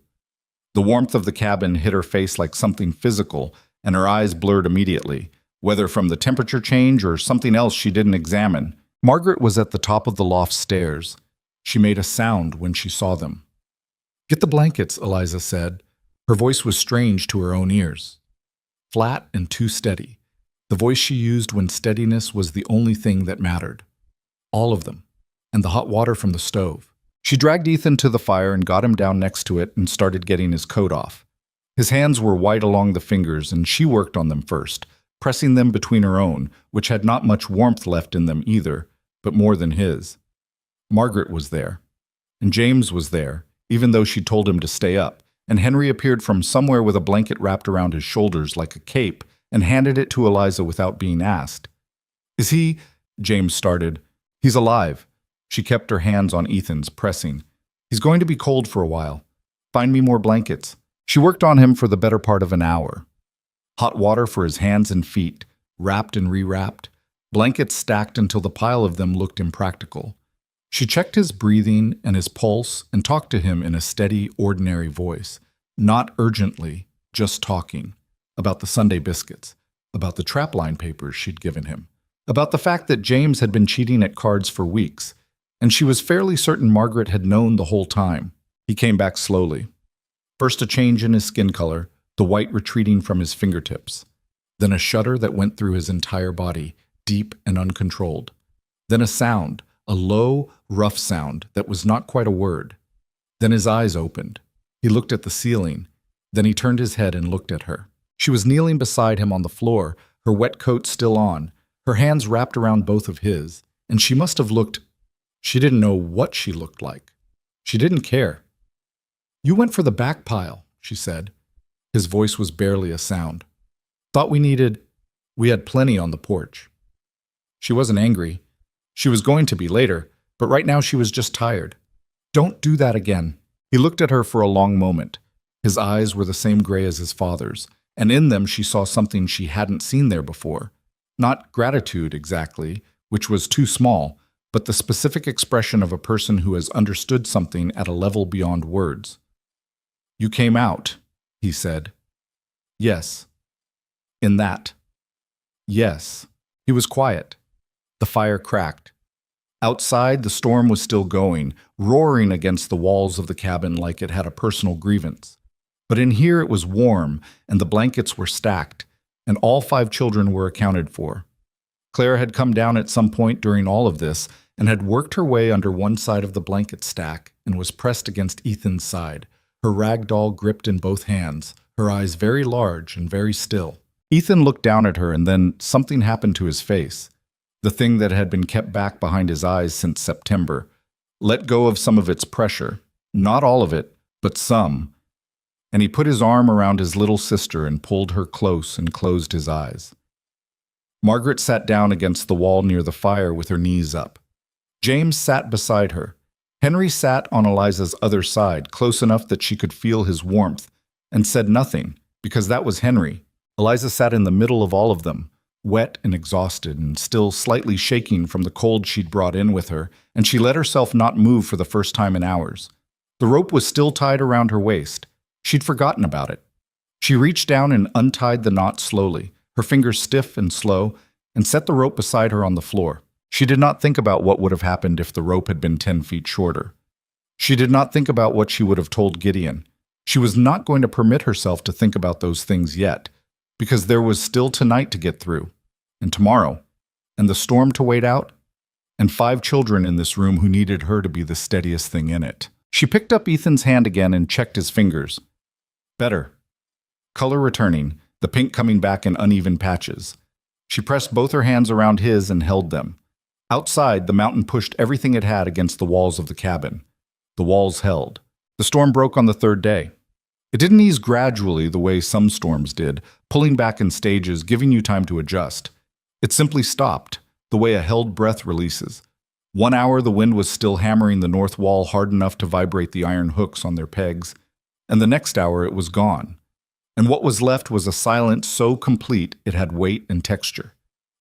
The warmth of the cabin hit her face like something physical, and her eyes blurred immediately, whether from the temperature change or something else she didn't examine. Margaret was at the top of the loft stairs. She made a sound when she saw them. "Get the blankets," Eliza said. Her voice was strange to her own ears. Flat and too steady. The voice she used when steadiness was the only thing that mattered. All of them. And the hot water from the stove. She dragged Ethan to the fire and got him down next to it and started getting his coat off. His hands were white along the fingers, and she worked on them first, pressing them between her own, which had not much warmth left in them either, but more than his. Margaret was there. And James was there, even though she told him to stay up, and Henry appeared from somewhere with a blanket wrapped around his shoulders like a cape, and handed it to Eliza without being asked. "Is he—" James started. "He's alive." She kept her hands on Ethan's, pressing. "He's going to be cold for a while. Find me more blankets." She worked on him for the better part of an hour. Hot water for his hands and feet, wrapped and rewrapped, blankets stacked until the pile of them looked impractical. She checked his breathing and his pulse and talked to him in a steady, ordinary voice, not urgently, just talking. About the Sunday biscuits, about the trapline papers she'd given him, about the fact that James had been cheating at cards for weeks, and she was fairly certain Margaret had known the whole time. He came back slowly. First a change in his skin color, the white retreating from his fingertips. Then a shudder that went through his entire body, deep and uncontrolled. Then a sound, a low, rough sound that was not quite a word. Then his eyes opened. He looked at the ceiling. Then he turned his head and looked at her. She was kneeling beside him on the floor, her wet coat still on, her hands wrapped around both of his, and she must have looked— she didn't know what she looked like. She didn't care. "You went for the back pile," she said. His voice was barely a sound. "Thought we had plenty on the porch." She wasn't angry. She was going to be later, but right now she was just tired. "Don't do that again." He looked at her for a long moment. His eyes were the same gray as his father's, and in them she saw something she hadn't seen there before. Not gratitude exactly, which was too small, but the specific expression of a person who has understood something at a level beyond words. "You came out," he said. "Yes." "In that." "Yes." He was quiet. The fire cracked. Outside, the storm was still going, roaring against the walls of the cabin like it had a personal grievance. But in here it was warm, and the blankets were stacked, and all 5 children were accounted for. Clara had come down at some point during all of this and had worked her way under one side of the blanket stack and was pressed against Ethan's side, her rag doll gripped in both hands, her eyes very large and very still. Ethan looked down at her, and then something happened to his face. The thing that had been kept back behind his eyes since September let go of some of its pressure, not all of it, but some, and he put his arm around his little sister and pulled her close and closed his eyes. Margaret sat down against the wall near the fire with her knees up. James sat beside her. Henry sat on Eliza's other side, close enough that she could feel his warmth, and said nothing, because that was Henry. Eliza sat in the middle of all of them, wet and exhausted and still slightly shaking from the cold she'd brought in with her, and she let herself not move for the first time in hours. The rope was still tied around her waist. She'd forgotten about it. She reached down and untied the knot slowly, her fingers stiff and slow, and set the rope beside her on the floor. She did not think about what would have happened if the rope had been 10 feet shorter. She did not think about what she would have told Gideon. She was not going to permit herself to think about those things yet, because there was still tonight to get through, and tomorrow, and the storm to wait out, and 5 children in this room who needed her to be the steadiest thing in it. She picked up Ethan's hand again and checked his fingers. Better. Color returning, the pink coming back in uneven patches. She pressed both her hands around his and held them. Outside, the mountain pushed everything it had against the walls of the cabin. The walls held. The storm broke on the 3rd day. It didn't ease gradually the way some storms did, pulling back in stages, giving you time to adjust. It simply stopped, the way a held breath releases. 1 hour the wind was still hammering the north wall hard enough to vibrate the iron hooks on their pegs, and the next hour it was gone. And what was left was a silence so complete it had weight and texture.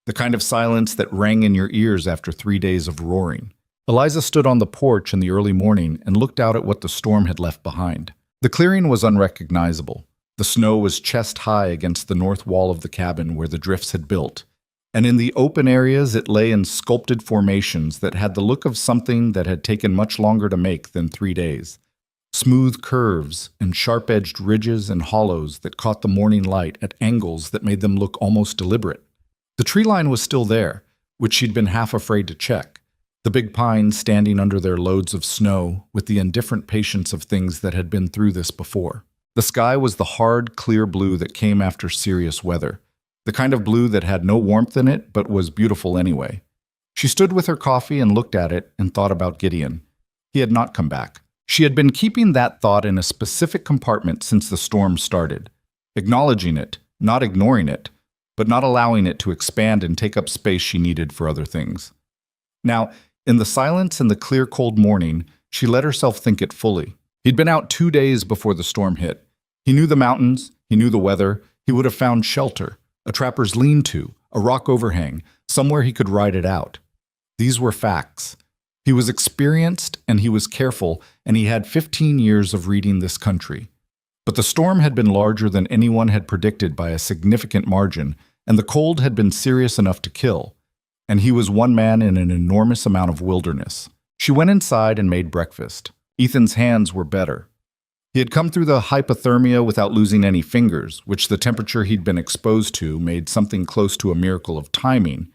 The kind of silence that rang in your ears after 3 days of roaring. Eliza stood on the porch in the early morning and looked out at what the storm had left behind. The clearing was unrecognizable. The snow was chest-high against the north wall of the cabin where the drifts had built, and in the open areas it lay in sculpted formations that had the look of something that had taken much longer to make than 3 days. Smooth curves and sharp-edged ridges and hollows that caught the morning light at angles that made them look almost deliberate. The tree line was still there, which she'd been half afraid to check. The big pines standing under their loads of snow with the indifferent patience of things that had been through this before. The sky was the hard, clear blue that came after serious weather, the kind of blue that had no warmth in it but was beautiful anyway. She stood with her coffee and looked at it and thought about Gideon. He had not come back. She had been keeping that thought in a specific compartment since the storm started, acknowledging it, not ignoring it, but not allowing it to expand and take up space she needed for other things. Now, in the silence and the clear, cold morning, she let herself think it fully. He'd been out 2 days before the storm hit. He knew the mountains, he knew the weather, he would have found shelter, a trapper's lean-to, a rock overhang, somewhere he could ride it out. These were facts. He was experienced and he was careful, and he had 15 years of reading this country. But the storm had been larger than anyone had predicted by a significant margin, and the cold had been serious enough to kill. And he was one man in an enormous amount of wilderness. She went inside and made breakfast. Ethan's hands were better. He had come through the hypothermia without losing any fingers, which the temperature he'd been exposed to made something close to a miracle of timing.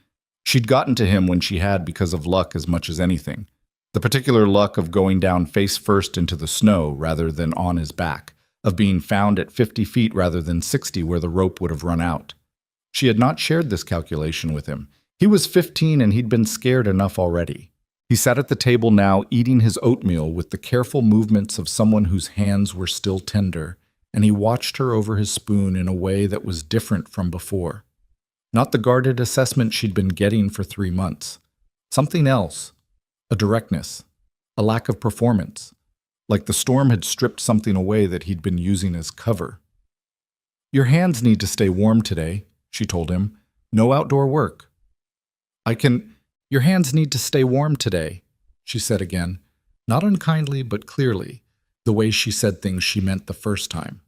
She'd gotten to him when she had because of luck as much as anything. The particular luck of going down face first into the snow rather than on his back, of being found at 50 feet rather than 60 where the rope would have run out. She had not shared this calculation with him. He was 15 and he'd been scared enough already. He sat at the table now eating his oatmeal with the careful movements of someone whose hands were still tender, and he watched her over his spoon in a way that was different from before. Not the guarded assessment she'd been getting for 3 months. Something else. A directness. A lack of performance. Like the storm had stripped something away that he'd been using as cover. "Your hands need to stay warm today," she told him. "No outdoor work." Your hands need to stay warm today," she said again, not unkindly but clearly, the way she said things she meant the first time.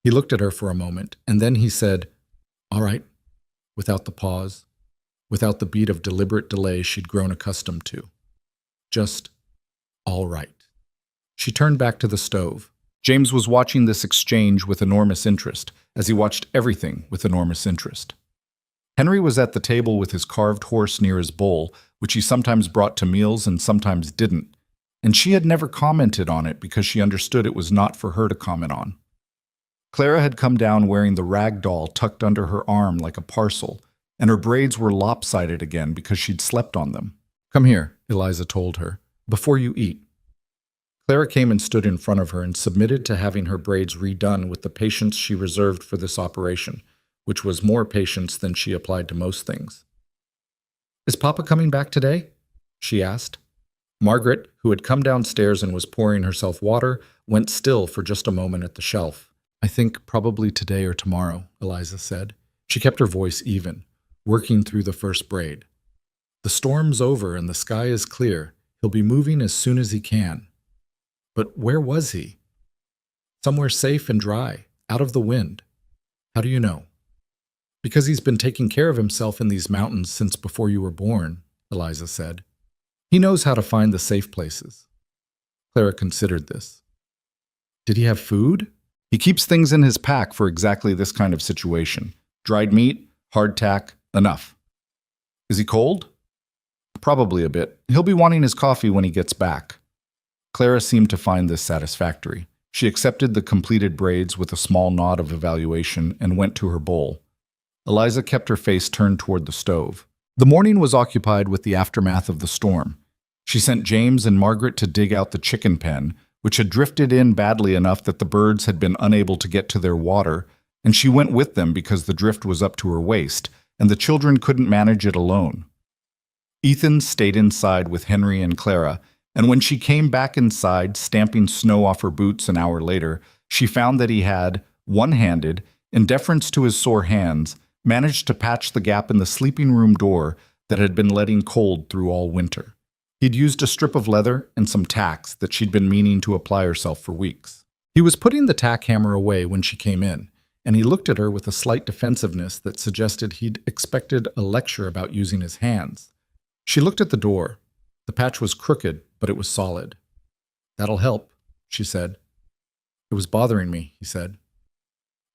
He looked at her for a moment, and then he said, "All right," without the pause, without the beat of deliberate delay she'd grown accustomed to. Just, "all right." She turned back to the stove. James was watching this exchange with enormous interest, as he watched everything with enormous interest. Henry was at the table with his carved horse near his bowl, which he sometimes brought to meals and sometimes didn't, and she had never commented on it because she understood it was not for her to comment on. Clara had come down wearing the rag doll tucked under her arm like a parcel, and her braids were lopsided again because she'd slept on them. "Come here," Eliza told her, "before you eat." Clara came and stood in front of her and submitted to having her braids redone with the patience she reserved for this operation, which was more patience than she applied to most things. "Is Papa coming back today?" she asked. Margaret, who had come downstairs and was pouring herself water, went still for just a moment at the shelf. "I think probably today or tomorrow," Eliza said. She kept her voice even, working through the first braid. "The storm's over and the sky is clear. He'll be moving as soon as he can." But where was he? Somewhere safe and dry, out of the wind. How do you know? "Because he's been taking care of himself in these mountains since before you were born," Eliza said. "He knows how to find the safe places." Clara considered this. "Did he have food?" "He keeps things in his pack for exactly this kind of situation. Dried meat, hardtack, enough." "Is he cold?" "Probably a bit. He'll be wanting his coffee when he gets back." Clara seemed to find this satisfactory. She accepted the completed braids with a small nod of evaluation and went to her bowl. Eliza kept her face turned toward the stove. The morning was occupied with the aftermath of the storm. She sent James and Margaret to dig out the chicken pen, which had drifted in badly enough that the birds had been unable to get to their water, and she went with them because the drift was up to her waist, and the children couldn't manage it alone. Ethan stayed inside with Henry and Clara, and when she came back inside, stamping snow off her boots an hour later, she found that he had, one-handed, in deference to his sore hands, managed to patch the gap in the sleeping room door that had been letting cold through all winter. He'd used a strip of leather and some tacks that she'd been meaning to apply herself for weeks. He was putting the tack hammer away when she came in, and he looked at her with a slight defensiveness that suggested he'd expected a lecture about using his hands. She looked at the door. The patch was crooked, but it was solid. "That'll help," she said. "It was bothering me," he said.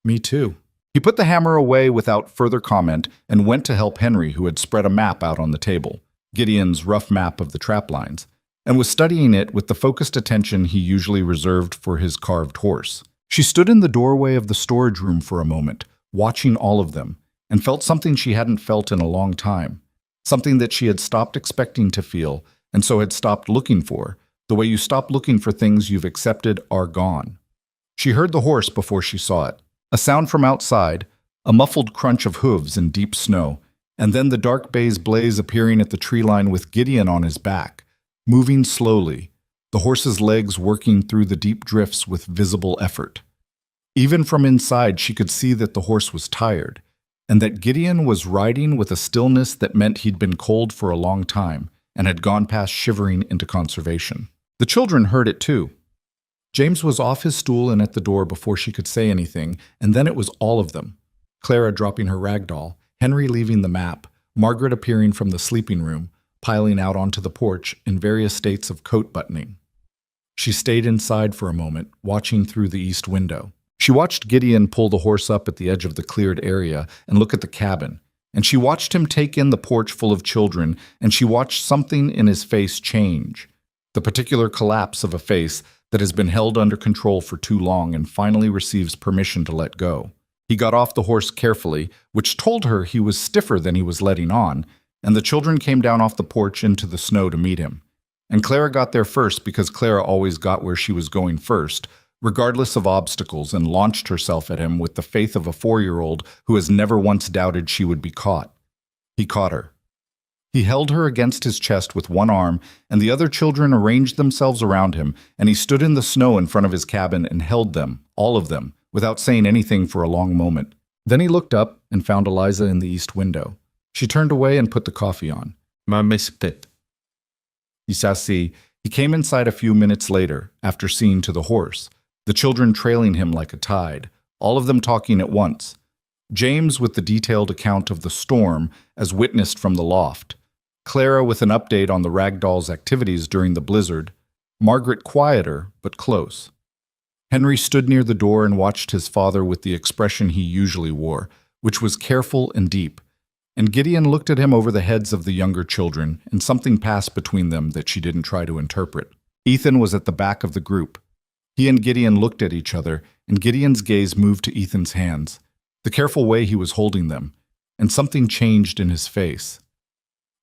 "Me too." He put the hammer away without further comment and went to help Henry, who had spread a map out on the table, Gideon's rough map of the trap lines, and was studying it with the focused attention he usually reserved for his carved horse. She stood in the doorway of the storage room for a moment, watching all of them, and felt something she hadn't felt in a long time, something that she had stopped expecting to feel and so had stopped looking for, the way you stop looking for things you've accepted are gone. She heard the horse before she saw it. A sound from outside, a muffled crunch of hooves in deep snow, and then the dark bay's blaze appearing at the tree line with Gideon on his back, moving slowly, the horse's legs working through the deep drifts with visible effort. Even from inside, she could see that the horse was tired, and that Gideon was riding with a stillness that meant he'd been cold for a long time and had gone past shivering into conservation. The children heard it too. James was off his stool and at the door before she could say anything, and then it was all of them. Clara dropping her rag doll, Henry leaving the map, Margaret appearing from the sleeping room, piling out onto the porch in various states of coat buttoning. She stayed inside for a moment, watching through the east window. She watched Gideon pull the horse up at the edge of the cleared area and look at the cabin, and she watched him take in the porch full of children, and she watched something in his face change. The particular collapse of a face that has been held under control for too long and finally receives permission to let go. He got off the horse carefully, which told her he was stiffer than he was letting on, and the children came down off the porch into the snow to meet him. And Clara got there first because Clara always got where she was going first, regardless of obstacles, and launched herself at him with the faith of a 4-year-old who has never once doubted she would be caught. He caught her. He held her against his chest with one arm, and the other children arranged themselves around him, and he stood in the snow in front of his cabin and held them, all of them, without saying anything for a long moment. Then he looked up and found Eliza in the east window. She turned away and put the coffee on. He came inside a few minutes later, after seeing to the horse, the children trailing him like a tide, all of them talking at once. James with the detailed account of the storm as witnessed from the loft. Clara with an update on the ragdoll's activities during the blizzard. Margaret quieter, but close. Henry stood near the door and watched his father with the expression he usually wore, which was careful and deep. And Gideon looked at him over the heads of the younger children, and something passed between them that she didn't try to interpret. Ethan was at the back of the group. He and Gideon looked at each other, and Gideon's gaze moved to Ethan's hands, the careful way he was holding them, and something changed in his face.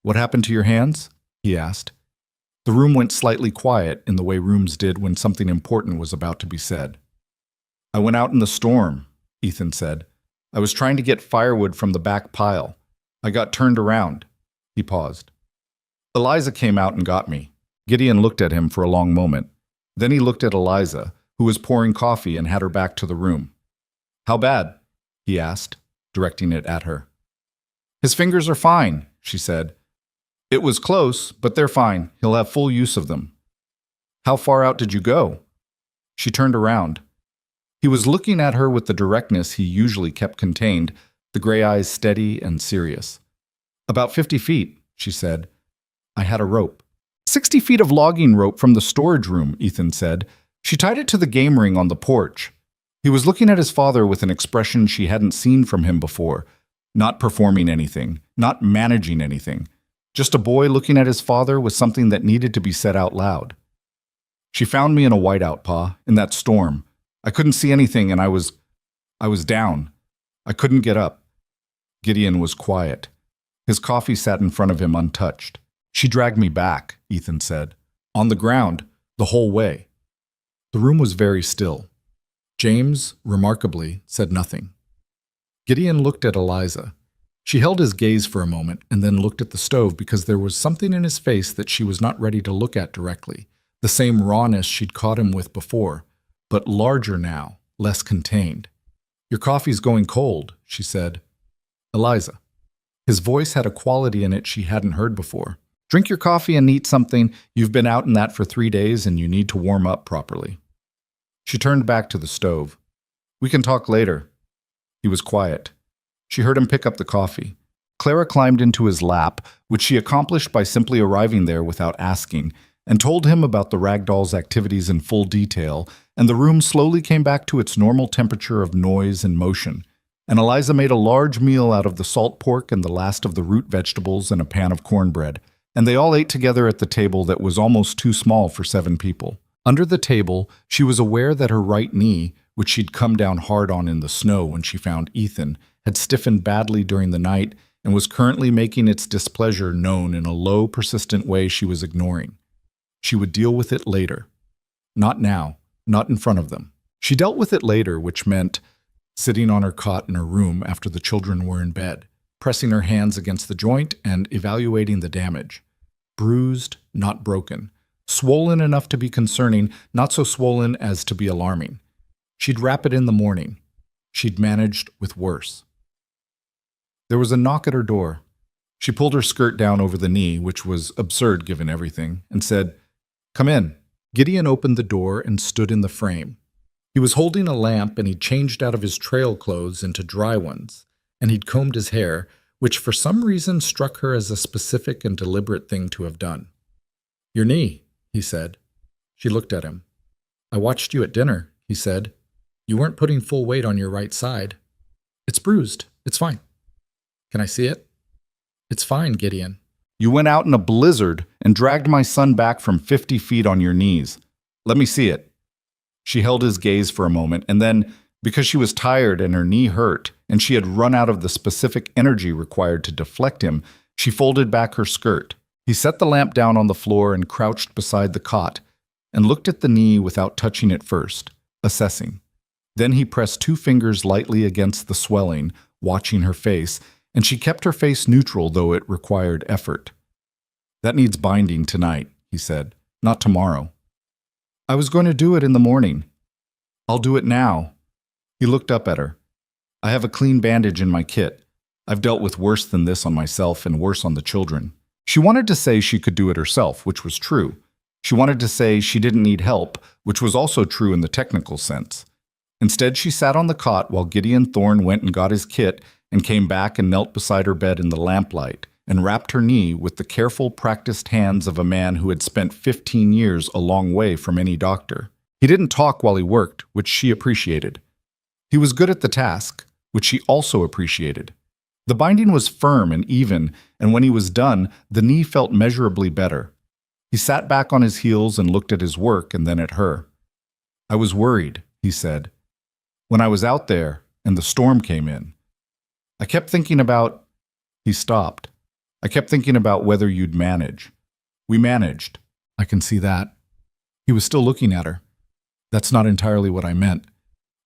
"What happened to your hands?" he asked. The room went slightly quiet in the way rooms did when something important was about to be said. "I went out in the storm," Ethan said. "I was trying to get firewood from the back pile. I got turned around." He paused. "Eliza came out and got me." Gideon looked at him for a long moment. Then he looked at Eliza, who was pouring coffee and had her back to the room. "How bad?" he asked, directing it at her. "His fingers are fine," she said. "It was close, but they're fine. He'll have full use of them." "How far out did you go?" She turned around. He was looking at her with the directness he usually kept contained, the gray eyes steady and serious. "About 50 feet, she said. "I had a rope." 60 feet of logging rope from the storage room, Ethan said. She tied it to the game ring on the porch. He was looking at his father with an expression she hadn't seen from him before, not performing anything, not managing anything. Just a boy looking at his father with something that needed to be said out loud. "She found me in a whiteout, Pa, in that storm. I couldn't see anything and I was down. I couldn't get up." Gideon was quiet. His coffee sat in front of him untouched. "She dragged me back," Ethan said. "On the ground, the whole way." The room was very still. James, remarkably, said nothing. Gideon looked at Eliza. She held his gaze for a moment and then looked at the stove because there was something in his face that she was not ready to look at directly, the same rawness she'd caught him with before, but larger now, less contained. "Your coffee's going cold," she said. "Eliza." His voice had a quality in it she hadn't heard before. "Drink your coffee and eat something. You've been out in that for 3 days and you need to warm up properly." She turned back to the stove. "We can talk later." He was quiet. She heard him pick up the coffee. Clara climbed into his lap, which she accomplished by simply arriving there without asking, and told him about the ragdoll's activities in full detail, and the room slowly came back to its normal temperature of noise and motion. And Eliza made a large meal out of the salt pork and the last of the root vegetables and a pan of cornbread, and they all ate together at the table that was almost too small for 7 people. Under the table, she was aware that her right knee, which she'd come down hard on in the snow when she found Ethan, had stiffened badly during the night and was currently making its displeasure known in a low, persistent way she was ignoring. She would deal with it later. Not now, not in front of them. She dealt with it later, which meant sitting on her cot in her room after the children were in bed, pressing her hands against the joint and evaluating the damage. Bruised, not broken. Swollen enough to be concerning, not so swollen as to be alarming. She'd wrap it in the morning. She'd managed with worse. There was a knock at her door. She pulled her skirt down over the knee, which was absurd given everything, and said, "Come in." Gideon opened the door and stood in the frame. He was holding a lamp and he'd changed out of his trail clothes into dry ones, and he'd combed his hair, which for some reason struck her as a specific and deliberate thing to have done. "Your knee," he said. She looked at him. "I watched you at dinner," he said. "You weren't putting full weight on your right side." "It's bruised. It's fine." "Can I see it?" "It's fine, Gideon." "You went out in a blizzard and dragged my son back from 50 feet on your knees. Let me see it." She held his gaze for a moment, and then, because she was tired and her knee hurt, and she had run out of the specific energy required to deflect him, she folded back her skirt. He set the lamp down on the floor and crouched beside the cot, and looked at the knee without touching it first, assessing. Then he pressed 2 fingers lightly against the swelling, watching her face, and she kept her face neutral, though it required effort. "That needs binding tonight," he said, "not tomorrow." "I was going to do it in the morning." "I'll do it now." He looked up at her. "I have a clean bandage in my kit. I've dealt with worse than this on myself and worse on the children." She wanted to say she could do it herself, which was true. She wanted to say she didn't need help, which was also true in the technical sense. Instead, she sat on the cot while Gideon Thorne went and got his kit and came back and knelt beside her bed in the lamplight and wrapped her knee with the careful, practiced hands of a man who had spent 15 years a long way from any doctor. He didn't talk while he worked, which she appreciated. He was good at the task, which she also appreciated. The binding was firm and even, and when he was done, the knee felt measurably better. He sat back on his heels and looked at his work and then at her. "I was worried," he said. "When I was out there and the storm came in. I kept thinking about—" He stopped. "I kept thinking about whether you'd manage. We managed." "I can see that." He was still looking at her. "That's not entirely what I meant."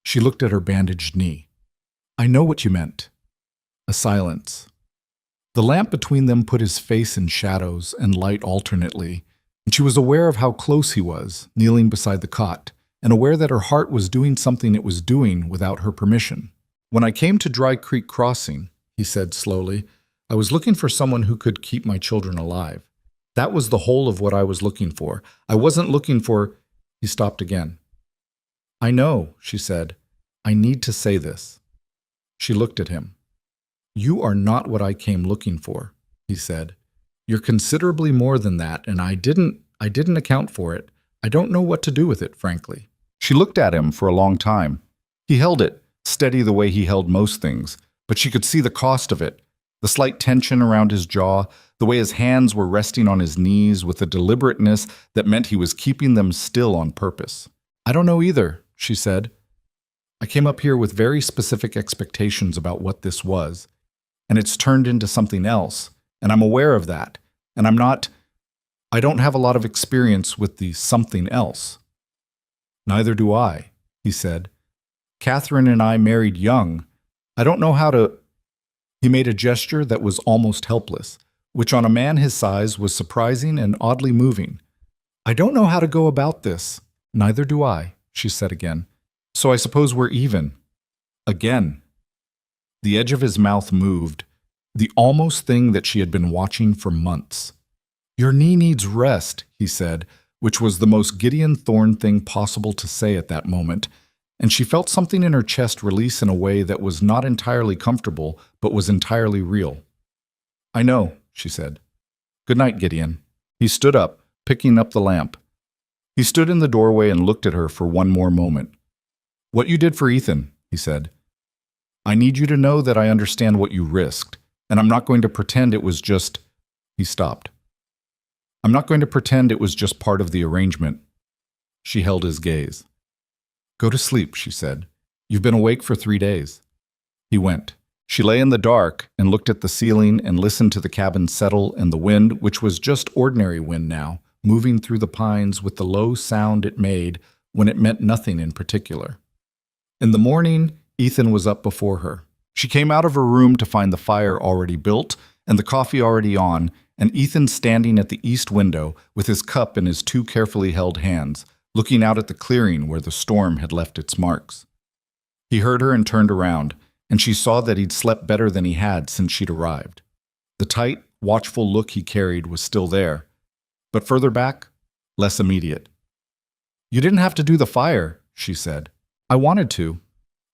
She looked at her bandaged knee. "I know what you meant." A silence. The lamp between them put his face in shadows and light alternately, and she was aware of how close he was, kneeling beside the cot, and aware that her heart was doing something it was doing without her permission. "When I came to Dry Creek Crossing," he said slowly, "I was looking for someone who could keep my children alive. That was the whole of what I was looking for. I wasn't looking for—" He stopped again. "I know," she said. "I need to say this." She looked at him. "You are not what I came looking for," he said. "You're considerably more than that, and I didn't account for it. I don't know what to do with it, frankly." She looked at him for a long time. He held it, steady the way he held most things, but she could see the cost of it, the slight tension around his jaw, the way his hands were resting on his knees with a deliberateness that meant he was keeping them still on purpose. "I don't know either," she said. "I came up here with very specific expectations about what this was, and it's turned into something else, and I'm aware of that, and I don't have a lot of experience with the something else." "Neither do I," he said. "Catherine and I married young. I don't know how to—" He made a gesture that was almost helpless, which on a man his size was surprising and oddly moving. "I don't know how to go about this." "Neither do I," she said again. "So I suppose we're even." Again. The edge of his mouth moved, the almost thing that she had been watching for months. "Your knee needs rest," he said, which was the most Gideon Thorne thing possible to say at that moment, and she felt something in her chest release in a way that was not entirely comfortable, but was entirely real. "I know," she said. "Good night, Gideon." He stood up, picking up the lamp. He stood in the doorway and looked at her for one more moment. "What you did for Ethan," he said. "I need you to know that I understand what you risked, and I'm not going to pretend it was just—" He stopped. "I'm not going to pretend it was just part of the arrangement." She held his gaze. "Go to sleep," she said. "You've been awake for 3 days." He went. She lay in the dark and looked at the ceiling and listened to the cabin settle and the wind, which was just ordinary wind now, moving through the pines with the low sound it made when it meant nothing in particular. In the morning, Ethan was up before her. She came out of her room to find the fire already built and the coffee already on, and Ethan standing at the east window with his cup in his 2 carefully held hands, looking out at the clearing where the storm had left its marks. He heard her and turned around, and she saw that he'd slept better than he had since she'd arrived. The tight, watchful look he carried was still there, but further back, less immediate. "You didn't have to do the fire," she said. "I wanted to."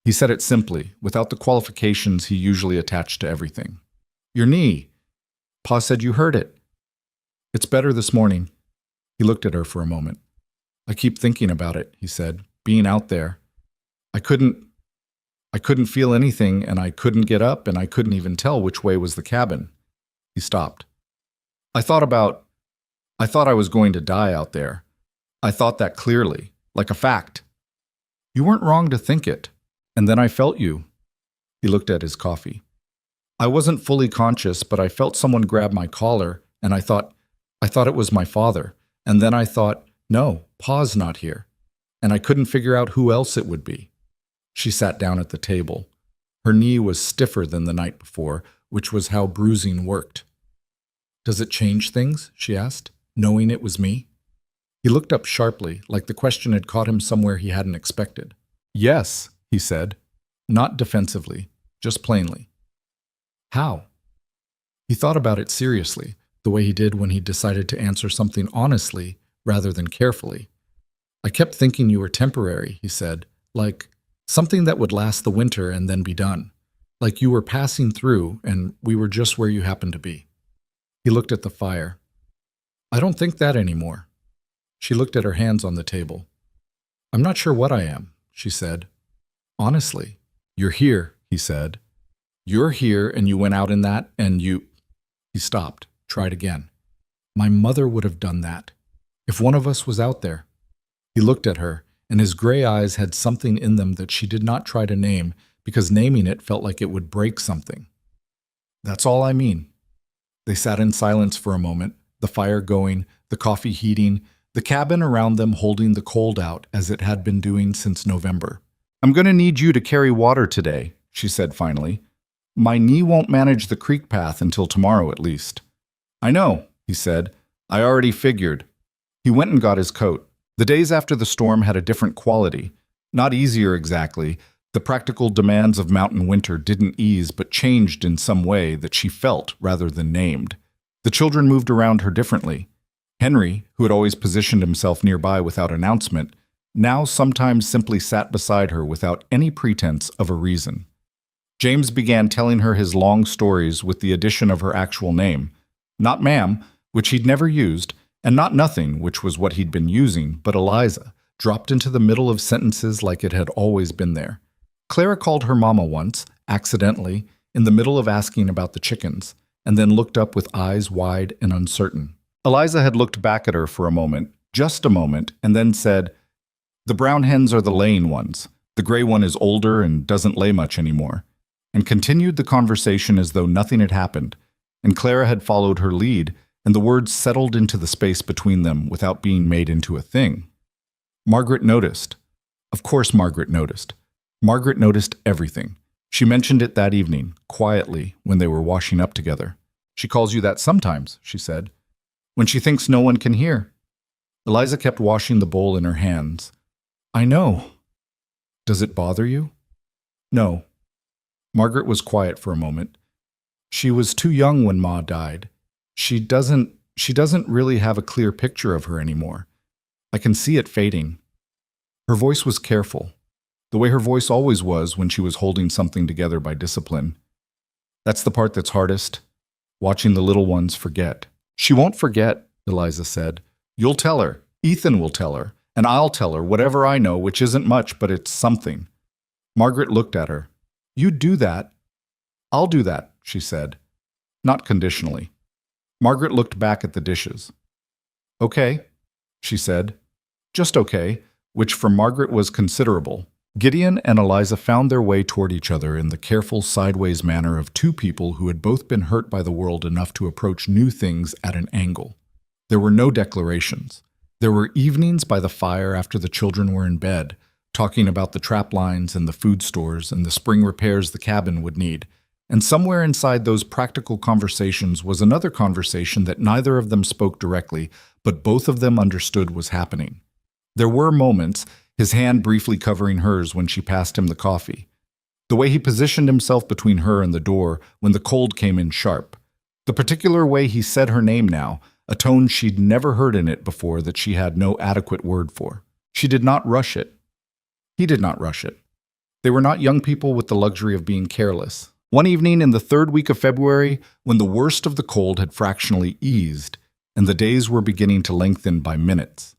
He said it simply, without the qualifications he usually attached to everything. Your knee. Pa said you hurt it. It's better this morning. He looked at her for a moment. I keep thinking about it, he said, being out there. I couldn't feel anything, and I couldn't get up, and I couldn't even tell which way was the cabin. He stopped. I thought I was going to die out there. I thought that clearly, like a fact. You weren't wrong to think it. And then I felt you. He looked at his coffee. I wasn't fully conscious, but I felt someone grab my collar, and I thought it was my father. And then I thought, no, Pa's not here. And I couldn't figure out who else it would be. She sat down at the table. Her knee was stiffer than the night before, which was how bruising worked. Does it change things? She asked, knowing it was me. He looked up sharply, like the question had caught him somewhere he hadn't expected. Yes, he said, not defensively, just plainly. How? He thought about it seriously, the way he did when he decided to answer something honestly rather than carefully. I kept thinking you were temporary, he said, like something that would last the winter and then be done. Like you were passing through and we were just where you happened to be. He looked at the fire. I don't think that anymore. She looked at her hands on the table. I'm not sure what I am, she said. Honestly, you're here, he said. You're here and you went out in that and you... He stopped, tried again. My mother would have done that. If one of us was out there. He looked at her, and his gray eyes had something in them that she did not try to name, because naming it felt like it would break something. That's all I mean. They sat in silence for a moment, the fire going, the coffee heating, the cabin around them holding the cold out as it had been doing since November. I'm going to need you to carry water today, she said finally. My knee won't manage the creek path until tomorrow at least. I know, he said. I already figured. He went and got his coat. The days after the storm had a different quality. Not easier exactly. The practical demands of mountain winter didn't ease but changed in some way that she felt rather than named. The children moved around her differently. Henry, who had always positioned himself nearby without announcement, now sometimes simply sat beside her without any pretense of a reason. James began telling her his long stories with the addition of her actual name. Not ma'am, which he'd never used, and not nothing, which was what he'd been using, but Eliza, dropped into the middle of sentences like it had always been there. Clara called her mama once, accidentally, in the middle of asking about the chickens, and then looked up with eyes wide and uncertain. Eliza had looked back at her for a moment, just a moment, and then said, The brown hens are the laying ones. The gray one is older and doesn't lay much anymore, and continued the conversation as though nothing had happened, and Clara had followed her lead, and the words settled into the space between them without being made into a thing. Margaret noticed. Of course Margaret noticed. Margaret noticed everything. She mentioned it that evening, quietly, when they were washing up together. She calls you that sometimes, she said, when she thinks no one can hear. Eliza kept washing the bowl in her hands. I know. Does it bother you? No. Margaret was quiet for a moment. She was too young when Ma died. She doesn't really have a clear picture of her anymore. I can see it fading. Her voice was careful, the way her voice always was when she was holding something together by discipline. That's the part that's hardest, watching the little ones forget. She won't forget, Eliza said. You'll tell her. Ethan will tell her. And I'll tell her whatever I know, which isn't much, but it's something. Margaret looked at her. You do that. I'll do that, she said. Not conditionally. Margaret looked back at the dishes. Okay, she said. Just okay, which for Margaret was considerable. Gideon and Eliza found their way toward each other in the careful sideways manner of two people who had both been hurt by the world enough to approach new things at an angle. There were no declarations. There were evenings by the fire after the children were in bed, talking about the trap lines and the food stores and the spring repairs the cabin would need. And somewhere inside those practical conversations was another conversation that neither of them spoke directly, but both of them understood was happening. There were moments, his hand briefly covering hers when she passed him the coffee. The way he positioned himself between her and the door when the cold came in sharp. The particular way he said her name now, a tone she'd never heard in it before that she had no adequate word for. She did not rush it. He did not rush it. They were not young people with the luxury of being careless. One evening in the third week of February, when the worst of the cold had fractionally eased, and the days were beginning to lengthen by minutes,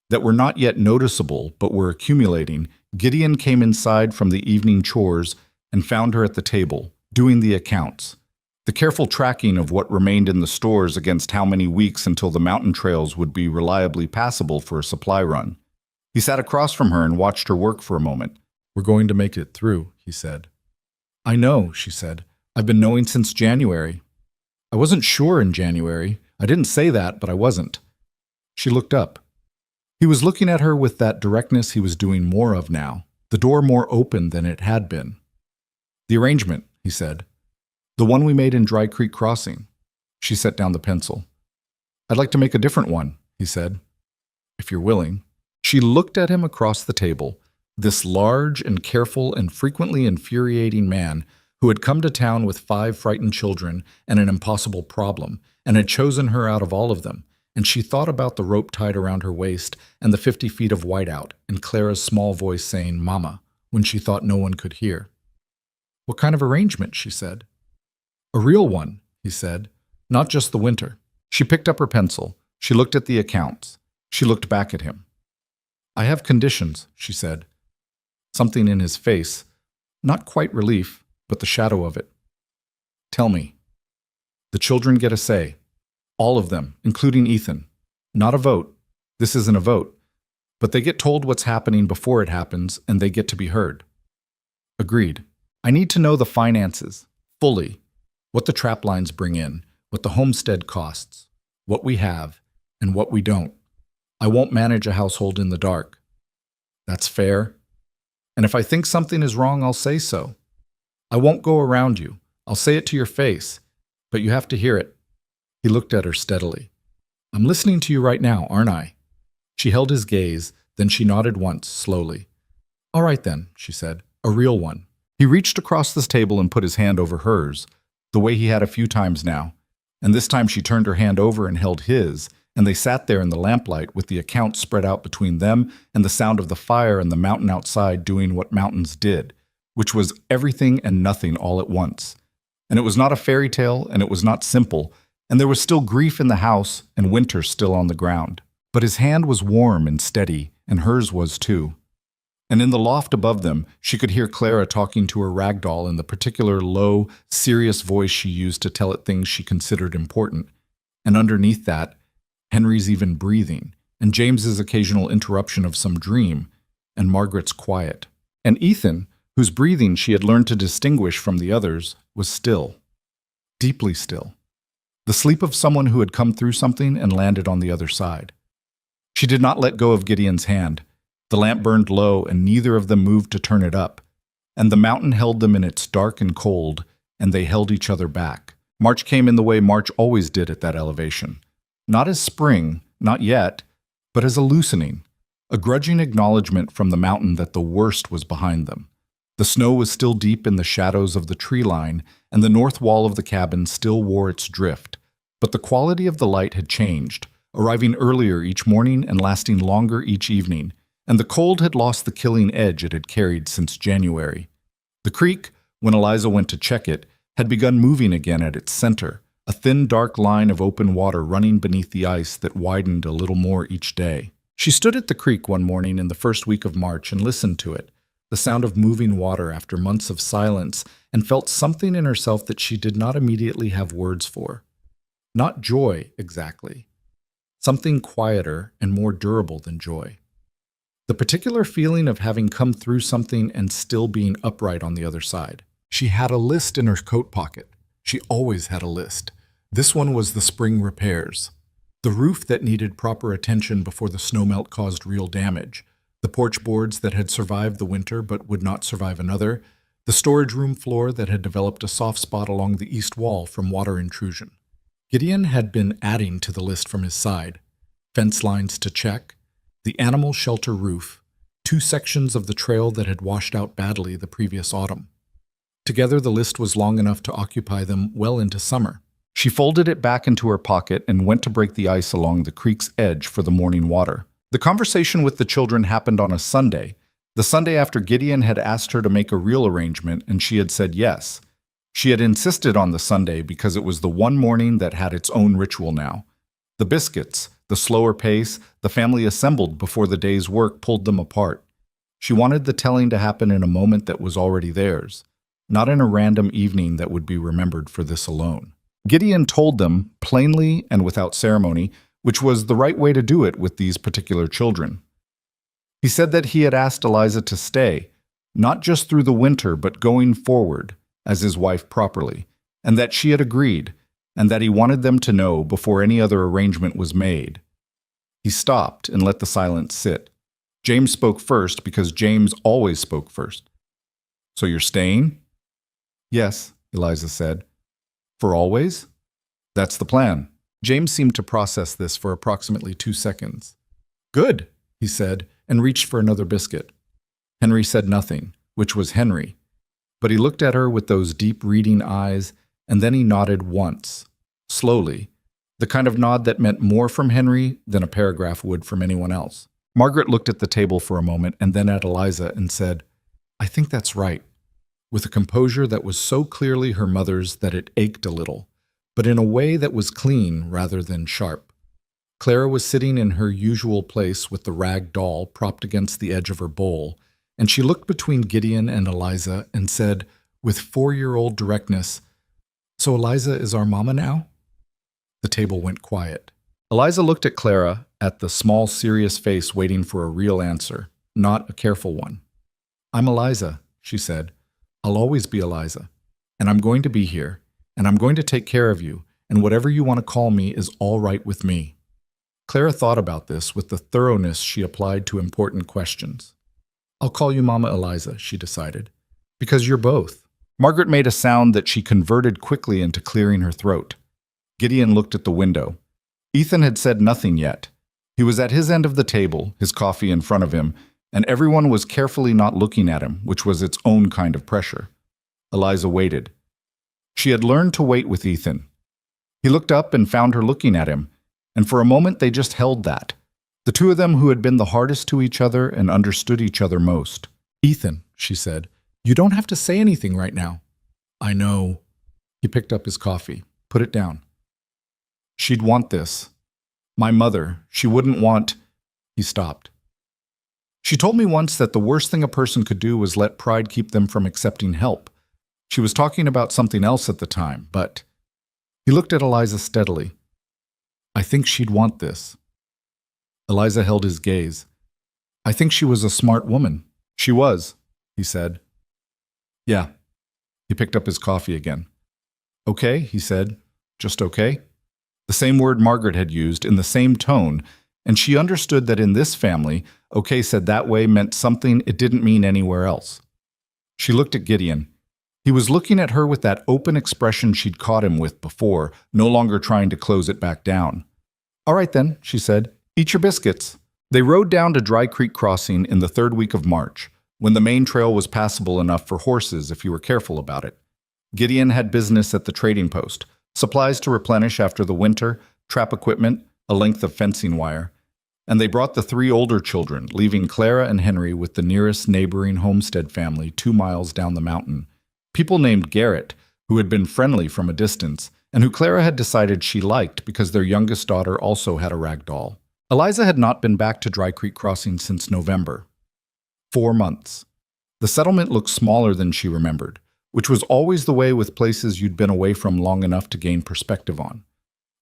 that were not yet noticeable but were accumulating, Gideon came inside from the evening chores and found her at the table, doing the accounts, the careful tracking of what remained in the stores against how many weeks until the mountain trails would be reliably passable for a supply run. He sat across from her and watched her work for a moment. "We're going to make it through," he said. "I know," she said. "I've been knowing since January." "I wasn't sure in January. I didn't say that, but I wasn't." She looked up. He was looking at her with that directness he was doing more of now, the door more open than it had been. "The arrangement," he said. "The one we made in Dry Creek Crossing." She set down the pencil. "I'd like to make a different one," he said, "if you're willing." She looked at him across the table, this large and careful and frequently infuriating man who had come to town with 5 frightened children and an impossible problem, and had chosen her out of all of them, and she thought about the rope tied around her waist and the 50 feet of whiteout, and Clara's small voice saying, "Mama," when she thought no one could hear. "What kind of arrangement?" she said. "A real one," he said, "not just the winter." She picked up her pencil. She looked at the accounts. She looked back at him. "I have conditions," she said. Something in his face, not quite relief, but the shadow of it. "Tell me." "The children get a say. All of them, including Ethan. Not a vote. This isn't a vote. But they get told what's happening before it happens, and they get to be heard." "Agreed. I need to know the finances, fully. What the trap lines bring in, what the homestead costs, what we have, and what we don't. I won't manage a household in the dark." "That's fair. And if I think something is wrong, I'll say so. I won't go around you. I'll say it to your face. But you have to hear it." He looked at her steadily. "I'm listening to you right now, aren't I?" She held his gaze, then she nodded once, slowly. "All right then," she said, "a real one." He reached across this table and put his hand over hers, the way he had a few times now, and this time she turned her hand over and held his, and they sat there in the lamplight with the accounts spread out between them and the sound of the fire and the mountain outside doing what mountains did, which was everything and nothing all at once. And it was not a fairy tale, and it was not simple, and there was still grief in the house and winter still on the ground. But his hand was warm and steady, and hers was too. And in the loft above them, she could hear Clara talking to her rag doll in the particular low, serious voice she used to tell it things she considered important. And underneath that, Henry's even breathing, and James's occasional interruption of some dream, and Margaret's quiet. And Ethan, whose breathing she had learned to distinguish from the others, was still. Deeply still. The sleep of someone who had come through something and landed on the other side. She did not let go of Gideon's hand. The lamp burned low, and neither of them moved to turn it up. And the mountain held them in its dark and cold, and they held each other back. March came in the way March always did at that elevation. Not as spring, not yet, but as a loosening, a grudging acknowledgement from the mountain that the worst was behind them. The snow was still deep in the shadows of the tree line, and the north wall of the cabin still wore its drift, but the quality of the light had changed, arriving earlier each morning and lasting longer each evening, and the cold had lost the killing edge it had carried since January. The creek, when Eliza went to check it, had begun moving again at its center, a thin dark line of open water running beneath the ice that widened a little more each day. She stood at the creek one morning in the first week of March and listened to it, the sound of moving water after months of silence, and felt something in herself that she did not immediately have words for. Not joy, exactly. Something quieter and more durable than joy. The particular feeling of having come through something and still being upright on the other side. She had a list in her coat pocket. She always had a list. This one was the spring repairs. The roof that needed proper attention before the snowmelt caused real damage. The porch boards that had survived the winter but would not survive another. The storage room floor that had developed a soft spot along the east wall from water intrusion. Gideon had been adding to the list from his side. Fence lines to check. The animal shelter roof. 2 sections of the trail that had washed out badly the previous autumn. Together the list was long enough to occupy them well into summer. She folded it back into her pocket and went to break the ice along the creek's edge for the morning water. The conversation with the children happened on a Sunday, the Sunday after Gideon had asked her to make a real arrangement and she had said yes. She had insisted on the Sunday because it was the one morning that had its own ritual now. The biscuits, the slower pace, the family assembled before the day's work pulled them apart. She wanted the telling to happen in a moment that was already theirs, not in a random evening that would be remembered for this alone. Gideon told them, plainly and without ceremony, which was the right way to do it with these particular children. He said that he had asked Eliza to stay, not just through the winter but going forward, as his wife properly, and that she had agreed, and that he wanted them to know before any other arrangement was made. He stopped and let the silence sit. James spoke first because James always spoke first. "So you're staying?" "Yes," Eliza said. "For always?" "That's the plan." James seemed to process this for approximately 2 seconds. "Good," he said, and reached for another biscuit. Henry said nothing, which was Henry, but he looked at her with those deep reading eyes, and then he nodded once, slowly, the kind of nod that meant more from Henry than a paragraph would from anyone else. Margaret looked at the table for a moment and then at Eliza and said, "I think that's right," with a composure that was so clearly her mother's that it ached a little, but in a way that was clean rather than sharp. Clara was sitting in her usual place with the rag doll propped against the edge of her bowl, and she looked between Gideon and Eliza and said, with 4-year-old directness, "So Eliza is our mama now?" The table went quiet. Eliza looked at Clara, at the small, serious face waiting for a real answer, not a careful one. "I'm Eliza," she said. "I'll always be Eliza. And I'm going to be here, and I'm going to take care of you, and whatever you want to call me is all right with me." Clara thought about this with the thoroughness she applied to important questions. "I'll call you Mama Eliza," she decided, "because you're both." Margaret made a sound that she converted quickly into clearing her throat. Gideon looked at the window. Ethan had said nothing yet. He was at his end of the table, his coffee in front of him, and everyone was carefully not looking at him, which was its own kind of pressure. Eliza waited. She had learned to wait with Ethan. He looked up and found her looking at him, and for a moment they just held that, the two of them who had been the hardest to each other and understood each other most. "Ethan," she said, "you don't have to say anything right now." "I know." He picked up his coffee. "Put it down." "She'd want this. My mother, she wouldn't want—" He stopped. "She told me once that the worst thing a person could do was let pride keep them from accepting help. She was talking about something else at the time, but—" He looked at Eliza steadily. "I think she'd want this." Eliza held his gaze. "I think she was a smart woman." "She was," he said. "Yeah." He picked up his coffee again. "Okay," he said. "Just okay?" The same word Margaret had used in the same tone, and she understood that in this family, okay said that way meant something it didn't mean anywhere else. She looked at Gideon. He was looking at her with that open expression she'd caught him with before, no longer trying to close it back down. "All right then," she said. "Eat your biscuits." They rode down to Dry Creek Crossing in the 3rd week of March, when the main trail was passable enough for horses if you were careful about it. Gideon had business at the trading post, supplies to replenish after the winter, trap equipment, a length of fencing wire, and they brought the 3 older children, leaving Clara and Henry with the nearest neighboring homestead family 2 miles down the mountain. People named Garrett, who had been friendly from a distance, and who Clara had decided she liked because their youngest daughter also had a rag doll. Eliza had not been back to Dry Creek Crossing since November. 4 months. The settlement looked smaller than she remembered, which was always the way with places you'd been away from long enough to gain perspective on.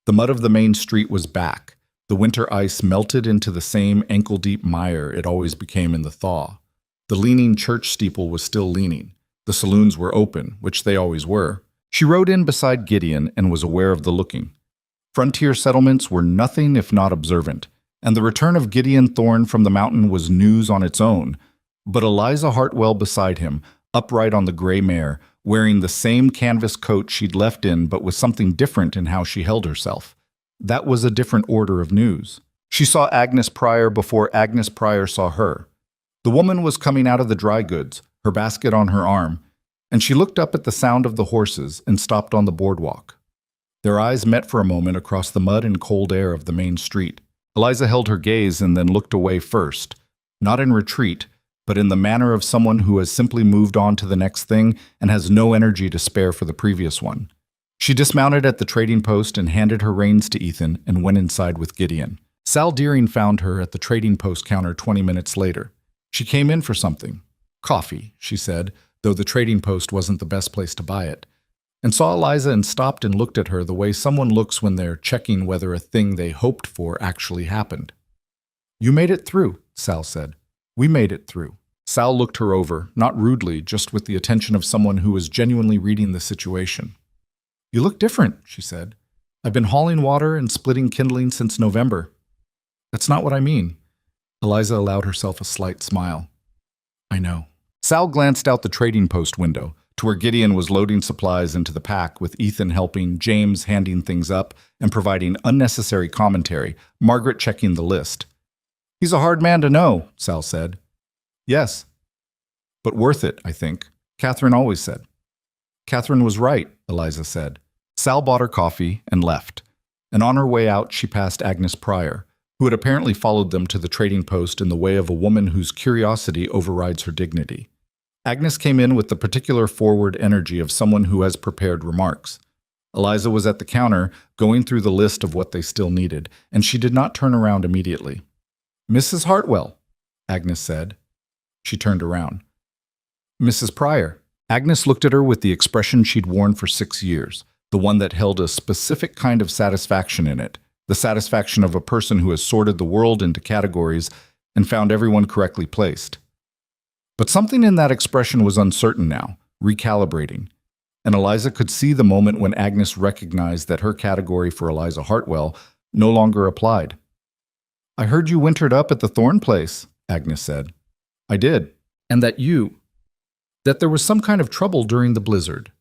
The mud of the main street was back. The winter ice melted into the same ankle-deep mire it always became in the thaw. The leaning church steeple was still leaning. The saloons were open, which they always were. She rode in beside Gideon and was aware of the looking. Frontier settlements were nothing if not observant, and the return of Gideon Thorne from the mountain was news on its own. But Eliza Hartwell beside him, upright on the gray mare, wearing the same canvas coat she'd left in but with something different in how she held herself. That was a different order of news. She saw Agnes Pryor before Agnes Pryor saw her. The woman was coming out of the dry goods, her basket on her arm, and she looked up at the sound of the horses and stopped on the boardwalk. Their eyes met for a moment across the mud and cold air of the main street. Eliza held her gaze and then looked away first, not in retreat, but in the manner of someone who has simply moved on to the next thing and has no energy to spare for the previous one. She dismounted at the trading post and handed her reins to Ethan and went inside with Gideon. Sal Deering found her at the trading post counter 20 minutes later. She came in for something. Coffee, she said, though the trading post wasn't the best place to buy it, and saw Eliza and stopped and looked at her the way someone looks when they're checking whether a thing they hoped for actually happened. "You made it through," Sal said. "We made it through." Sal looked her over, not rudely, just with the attention of someone who was genuinely reading the situation. "You look different," she said. "I've been hauling water and splitting kindling since November." "That's not what I mean." Eliza allowed herself a slight smile. "I know." Sal glanced out the trading post window to where Gideon was loading supplies into the pack, with Ethan helping, James handing things up and providing unnecessary commentary, Margaret checking the list. "He's a hard man to know," Sal said. "Yes, but worth it, I think," Catherine always said. "Catherine was right," Eliza said. Sal bought her coffee and left, and on her way out she passed Agnes Pryor, who had apparently followed them to the trading post in the way of a woman whose curiosity overrides her dignity. Agnes came in with the particular forward energy of someone who has prepared remarks. Eliza was at the counter, going through the list of what they still needed, and she did not turn around immediately. "Mrs. Hartwell," Agnes said. She turned around. "Mrs. Pryor." Agnes looked at her with the expression she'd worn for 6 years, the one that held a specific kind of satisfaction in it, the satisfaction of a person who has sorted the world into categories and found everyone correctly placed. But something in that expression was uncertain now, recalibrating, and Eliza could see the moment when Agnes recognized that her category for Eliza Hartwell no longer applied. "I heard you wintered up at the Thorne place," Agnes said. "I did. And that there was some kind of trouble during the blizzard."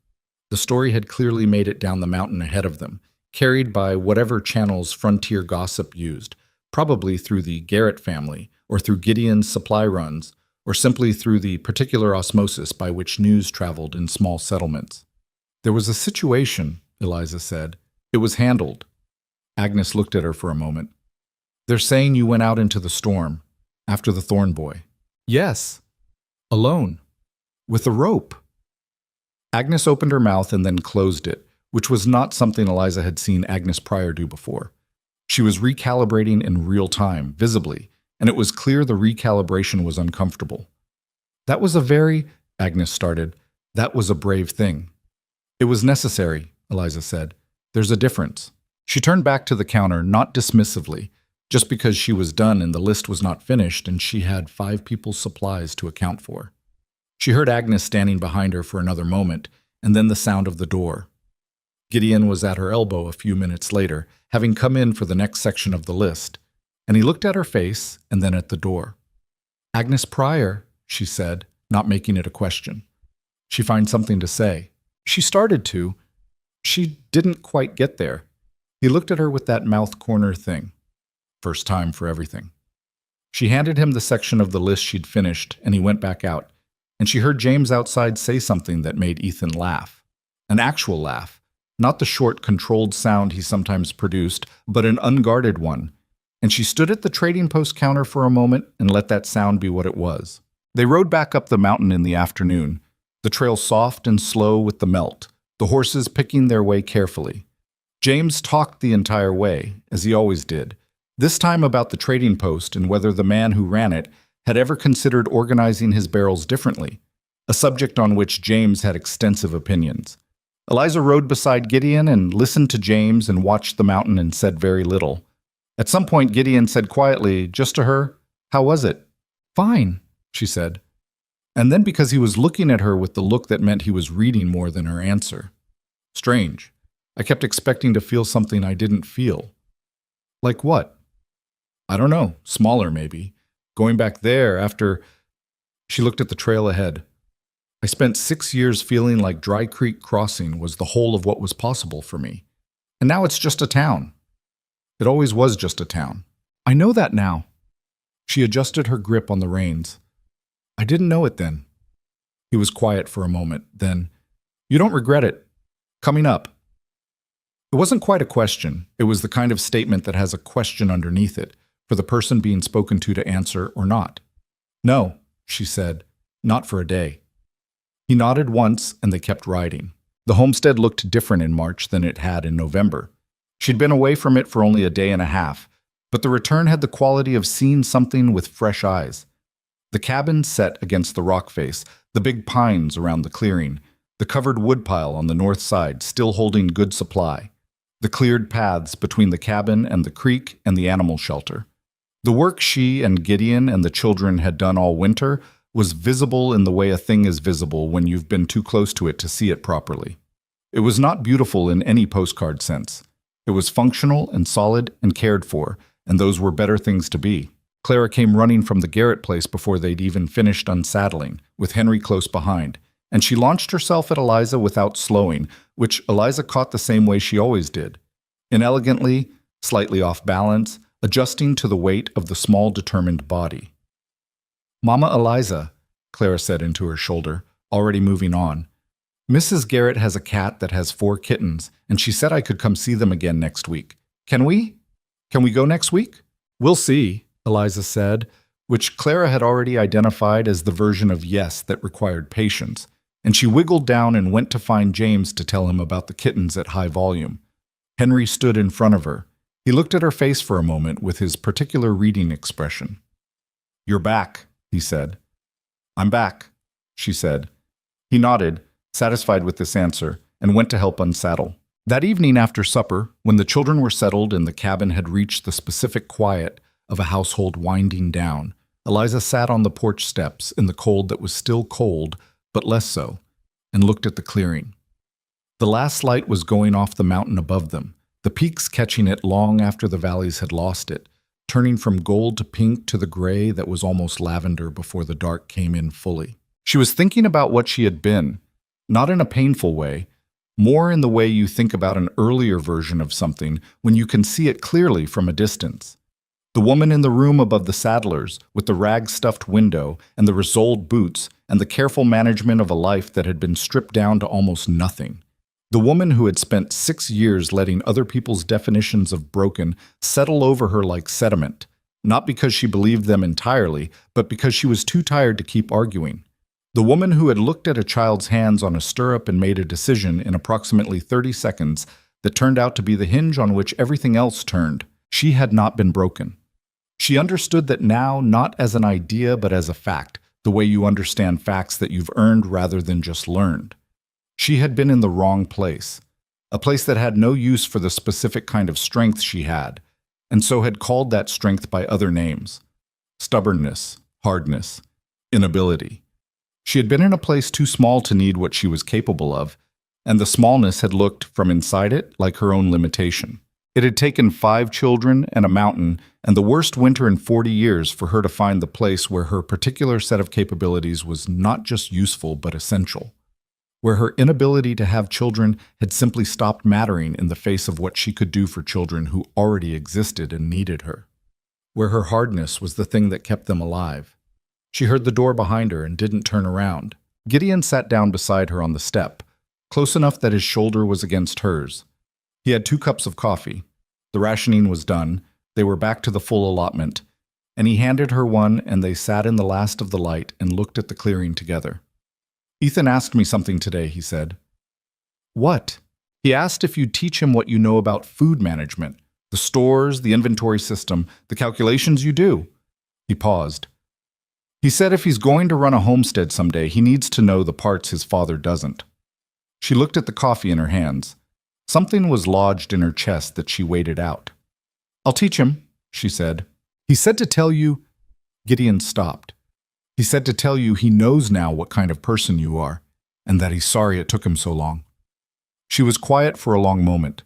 The story had clearly made it down the mountain ahead of them, carried by whatever channels frontier gossip used, probably through the Garrett family, or through Gideon's supply runs, or simply through the particular osmosis by which news traveled in small settlements. "There was a situation," Eliza said. "It was handled." Agnes looked at her for a moment. "They're saying you went out into the storm, after the Thorne boy." "Yes. Alone. With a rope." Agnes opened her mouth and then closed it, which was not something Eliza had seen Agnes Pryor do before. She was recalibrating in real time, visibly, and it was clear the recalibration was uncomfortable. "That was a very," Agnes started, "that was a brave thing." "It was necessary," Eliza said. "There's a difference." She turned back to the counter, not dismissively, just because she was done and the list was not finished and she had 5 people's supplies to account for. She heard Agnes standing behind her for another moment, and then the sound of the door. Gideon was at her elbow a few minutes later, having come in for the next section of the list, and he looked at her face and then at the door. "Agnes Pryor," she said, not making it a question. She found something to say. She started to. She didn't quite get there. He looked at her with that mouth corner thing. First time for everything. She handed him the section of the list she'd finished, and he went back out, and she heard James outside say something that made Ethan laugh. An actual laugh, not the short, controlled sound he sometimes produced, but an unguarded one, and she stood at the trading post counter for a moment and let that sound be what it was. They rode back up the mountain in the afternoon, the trail soft and slow with the melt, the horses picking their way carefully. James talked the entire way, as he always did, this time about the trading post and whether the man who ran it had ever considered organizing his barrels differently, a subject on which James had extensive opinions. Eliza rode beside Gideon and listened to James and watched the mountain and said very little. At some point, Gideon said quietly, just to her, "How was it?" "Fine," she said. And then because he was looking at her with the look that meant he was reading more than her answer. Strange. I kept expecting to feel something I didn't feel. Like what? I don't know. Smaller, maybe. Going back there after... She looked at the trail ahead. I spent 6 years feeling like Dry Creek Crossing was the whole of what was possible for me. And now it's just a town. It always was just a town. I know that now. She adjusted her grip on the reins. I didn't know it then. He was quiet for a moment. Then, "You don't regret it. Coming up." It wasn't quite a question. It was the kind of statement that has a question underneath it, for the person being spoken to answer or not. "No, she said. Not for a day. He nodded once, and they kept riding. The homestead looked different in March than it had in November. She'd been away from it for only a day and a half, but the return had the quality of seeing something with fresh eyes. The cabin set against the rock face, the big pines around the clearing, the covered woodpile on the north side still holding good supply, the cleared paths between the cabin and the creek and the animal shelter. The work she and Gideon and the children had done all winter was visible in the way a thing is visible when you've been too close to it to see it properly. It was not beautiful in any postcard sense. It was functional and solid and cared for, and those were better things to be. Clara came running from the Garrett place before they'd even finished unsaddling, with Henry close behind, and she launched herself at Eliza without slowing, which Eliza caught the same way she always did. Inelegantly, slightly off balance, adjusting to the weight of the small, determined body. "Mama Eliza," Clara said into her shoulder, already moving on. "Mrs. Garrett has a cat that has 4 kittens, and she said I could come see them again next week. Can we? Can we go next week?" "We'll see," Eliza said, which Clara had already identified as the version of yes that required patience, and she wiggled down and went to find James to tell him about the kittens at high volume. Henry stood in front of her. He looked at her face for a moment with his particular reading expression. "You're back," he said. "I'm back," she said. He nodded, satisfied with this answer, and went to help unsaddle. That evening after supper, when the children were settled and the cabin had reached the specific quiet of a household winding down, Eliza sat on the porch steps in the cold that was still cold, but less so, and looked at the clearing. The last light was going off the mountain above them, the peaks catching it long after the valleys had lost it, turning from gold to pink to the gray that was almost lavender before the dark came in fully. She was thinking about what she had been, not in a painful way, more in the way you think about an earlier version of something when you can see it clearly from a distance. The woman in the room above the saddlers, with the rag-stuffed window and the resoled boots and the careful management of a life that had been stripped down to almost nothing. The woman who had spent 6 years letting other people's definitions of broken settle over her like sediment, not because she believed them entirely, but because she was too tired to keep arguing. The woman who had looked at a child's hands on a stirrup and made a decision in approximately 30 seconds that turned out to be the hinge on which everything else turned. She had not been broken. She understood that now, not as an idea but as a fact, the way you understand facts that you've earned rather than just learned. She had been in the wrong place, a place that had no use for the specific kind of strength she had, and so had called that strength by other names: stubbornness, hardness, inability. She had been in a place too small to need what she was capable of, and the smallness had looked, from inside it, like her own limitation. It had taken 5 children and a mountain and the worst winter in 40 years for her to find the place where her particular set of capabilities was not just useful but essential, where her inability to have children had simply stopped mattering in the face of what she could do for children who already existed and needed her, where her hardness was the thing that kept them alive. She heard the door behind her and didn't turn around. Gideon sat down beside her on the step, close enough that his shoulder was against hers. He had 2 cups of coffee. The rationing was done. They were back to the full allotment, and he handed her one, and they sat in the last of the light and looked at the clearing together. "Ethan asked me something today," he said. "What?" "He asked if you'd teach him what you know about food management, the stores, the inventory system, the calculations you do." He paused. "He said if he's going to run a homestead someday, he needs to know the parts his father doesn't." She looked at the coffee in her hands. Something was lodged in her chest that she waited out. "I'll teach him," she said. "He said to tell you—" Gideon stopped. "He said to tell you he knows now what kind of person you are, and that he's sorry it took him so long." She was quiet for a long moment.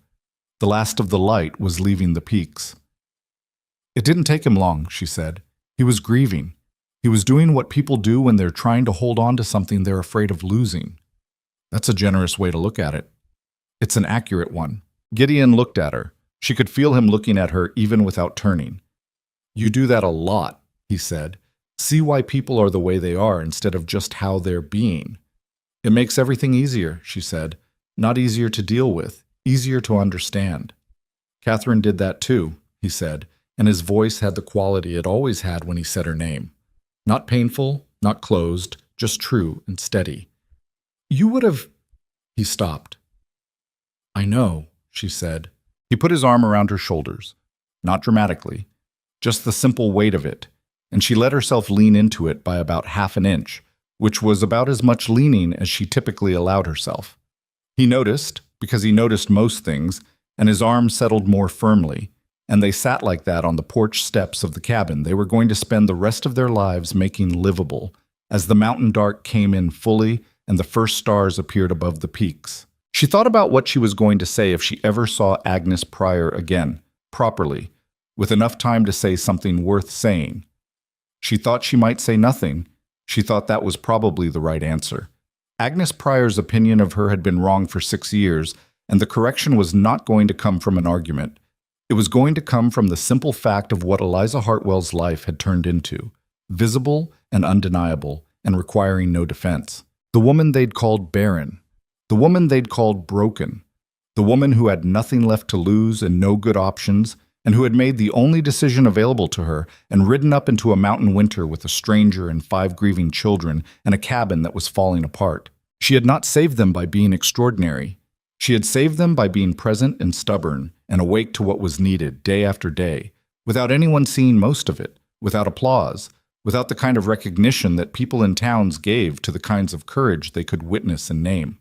The last of the light was leaving the peaks. "It didn't take him long," she said. "He was grieving. He was doing what people do when they're trying to hold on to something they're afraid of losing." "That's a generous way to look at it." "It's an accurate one." Gideon looked at her. She could feel him looking at her even without turning. "You do that a lot," he said. "See why people are the way they are instead of just how they're being." "It makes everything easier," she said. "Not easier to deal with, easier to understand." "Catherine did that too," he said, and his voice had the quality it always had when he said her name. Not painful, not closed, just true and steady. You would have... He stopped. I know, she said. He put his arm around her shoulders, not dramatically, just the simple weight of it, and she let herself lean into it by about half an inch, which was about as much leaning as she typically allowed herself. He noticed, because he noticed most things, and his arm settled more firmly, and they sat like that on the porch steps of the cabin they were going to spend the rest of their lives making livable, as the mountain dark came in fully and the first stars appeared above the peaks. She thought about what she was going to say if she ever saw Agnes Pryor again, properly, with enough time to say something worth saying. She thought she might say nothing. She thought that was probably the right answer. Agnes Pryor's opinion of her had been wrong for 6 years, and the correction was not going to come from an argument. It was going to come from the simple fact of what Eliza Hartwell's life had turned into, visible and undeniable, and requiring no defense. The woman they'd called barren. The woman they'd called broken. The woman who had nothing left to lose and no good options, and who had made the only decision available to her and ridden up into a mountain winter with a stranger and 5 grieving children and a cabin that was falling apart. She had not saved them by being extraordinary. She had saved them by being present and stubborn and awake to what was needed day after day, without anyone seeing most of it, without applause, without the kind of recognition that people in towns gave to the kinds of courage they could witness and name.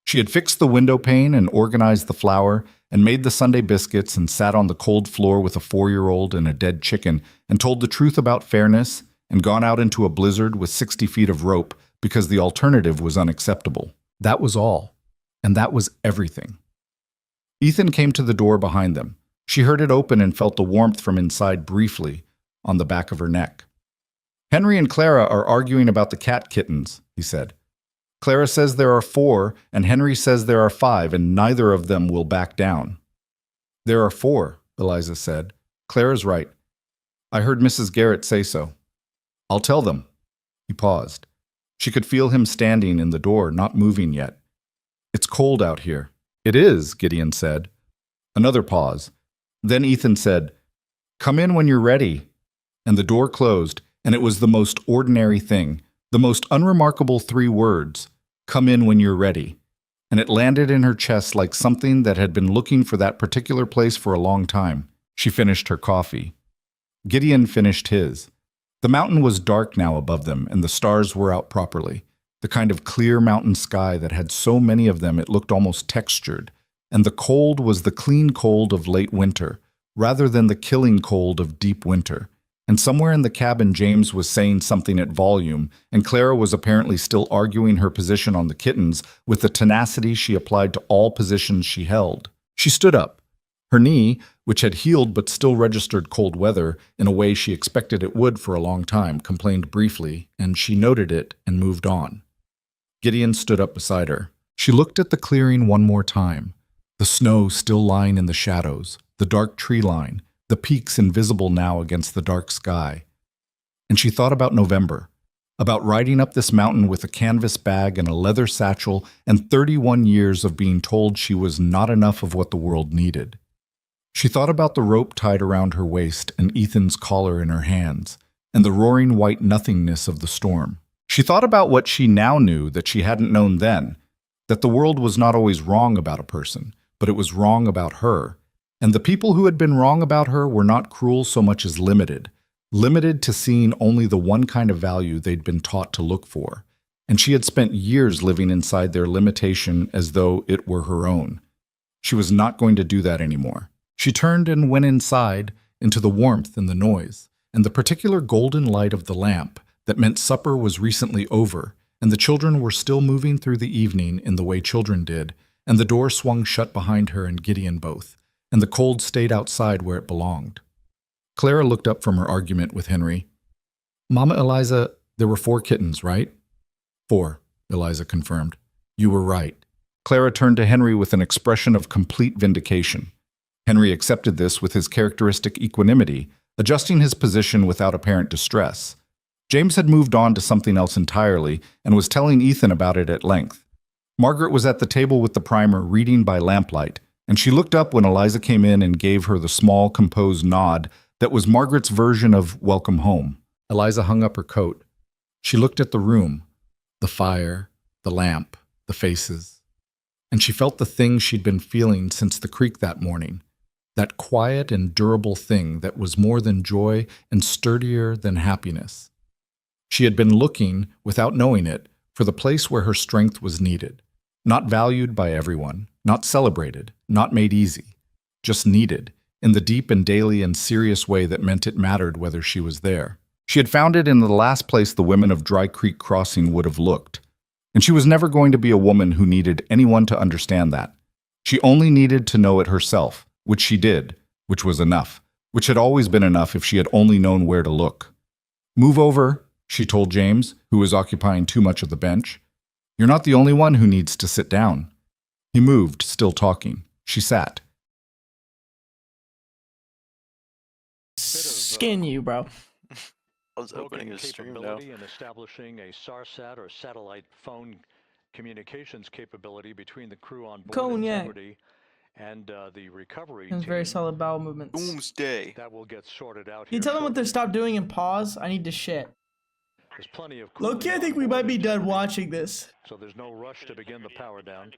She had fixed the window pane and organized the flour and made the Sunday biscuits and sat on the cold floor with a 4-year-old and a dead chicken and told the truth about fairness and gone out into a blizzard with 60 feet of rope because the alternative was unacceptable. That was all. And that was everything. Ethan came to the door behind them. She heard it open and felt the warmth from inside briefly on the back of her neck. Henry and Clara are arguing about the cat kittens, he said. Clara says there are 4, and Henry says there are 5, and neither of them will back down. There are 4, Eliza said. Clara's right. I heard Mrs. Garrett say so. I'll tell them. He paused. She could feel him standing in the door, not moving yet. It's cold out here. It is, Gideon said. Another pause. Then Ethan said, Come in when you're ready. And the door closed, and it was the most ordinary thing, the most unremarkable 3 words, Come in when you're ready. And it landed in her chest like something that had been looking for that particular place for a long time. She finished her coffee. Gideon finished his. The mountain was dark now above them, and the stars were out properly. The kind of clear mountain sky that had so many of them it looked almost textured, and the cold was the clean cold of late winter, rather than the killing cold of deep winter. And somewhere in the cabin James was saying something at volume, and Clara was apparently still arguing her position on the kittens with the tenacity she applied to all positions she held. She stood up. Her knee, which had healed but still registered cold weather in a way she expected it would for a long time, complained briefly, and she noted it and moved on. Gideon stood up beside her. She looked at the clearing one more time, the snow still lying in the shadows, the dark tree line, the peaks invisible now against the dark sky. And she thought about November, about riding up this mountain with a canvas bag and a leather satchel and 31 years of being told she was not enough of what the world needed. She thought about the rope tied around her waist and Ethan's collar in her hands, and the roaring white nothingness of the storm. She thought about what she now knew that she hadn't known then, that the world was not always wrong about a person, but it was wrong about her, and the people who had been wrong about her were not cruel so much as limited to seeing only the one kind of value they'd been taught to look for, and she had spent years living inside their limitation as though it were her own. She was not going to do that anymore. She turned and went inside, into the warmth and the noise, and the particular golden light of the lamp that meant supper was recently over, and the children were still moving through the evening in the way children did, and the door swung shut behind her and Gideon both, and the cold stayed outside where it belonged. Clara looked up from her argument with Henry. Mama Eliza, there were 4 kittens, right? 4, Eliza confirmed. You were right. Clara turned to Henry with an expression of complete vindication. Henry accepted this with his characteristic equanimity, adjusting his position without apparent distress. James had moved on to something else entirely and was telling Ethan about it at length. Margaret was at the table with the primer, reading by lamplight, and she looked up when Eliza came in and gave her the small, composed nod that was Margaret's version of welcome home. Eliza hung up her coat. She looked at the room, the fire, the lamp, the faces, and she felt the thing she'd been feeling since the creek that morning, that quiet and durable thing that was more than joy and sturdier than happiness. She had been looking, without knowing it, for the place where her strength was needed, not valued by everyone, not celebrated, not made easy, just needed, in the deep and daily and serious way that meant it mattered whether she was there. She had found it in the last place the women of Dry Creek Crossing would have looked. And she was never going to be a woman who needed anyone to understand that. She only needed to know it herself, which she did, which was enough, which had always been enough if she had only known where to look. "Move over," she told James, who was occupying too much of the bench. "You're not the only one who needs to sit down." He moved, still talking. She sat. Skin you, bro. I was opening a stream now. In establishing a SARSAT or satellite phone communications capability between the crew on board Cognac. Integrity and the recovery It's team. very solid bowel movements. Doomsday. That will get sorted out Can you here tell them what to shortly. stop doing and pause? I need to shit. There's plenty of Loki, I cooling think on we board might be done Integrity, watching this. so there's no rush to begin the power down.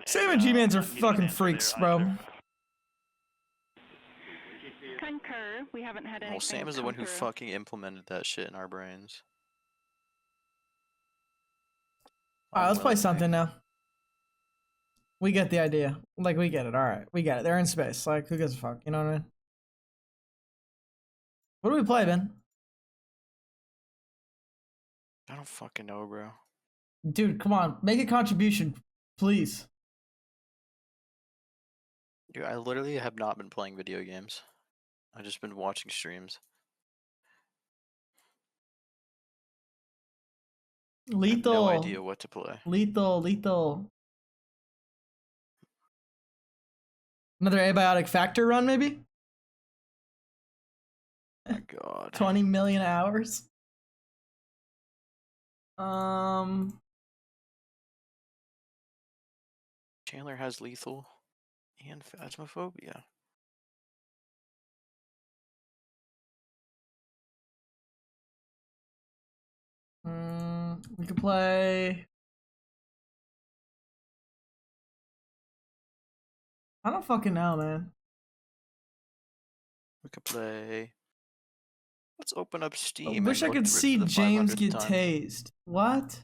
Sam and G-Mans are fucking freaks, bro. Concur. We haven't had anything. Well, Sam is the one who come through. fucking implemented that shit in our brains. Alright, let's play Unwillingly. something now. We get the idea. Like, we get it. Alright, we get it. They're in space. Like, who gives a fuck? You know what I mean? What do we play, Ben? I don't fucking know, bro. Dude, come on. Make a contribution, please. Dude, I literally have not been playing video games. I've just been watching streams. I have Lethal. no idea what to play. Lethal. Another abiotic factor run, maybe? Oh my god. 20 million hours. Chandler has lethal and phasmophobia. We could play. I don't fucking know, man. We could play. Let's open up I Steam. wish I and could look through it see for the James 500th get time. tased. What?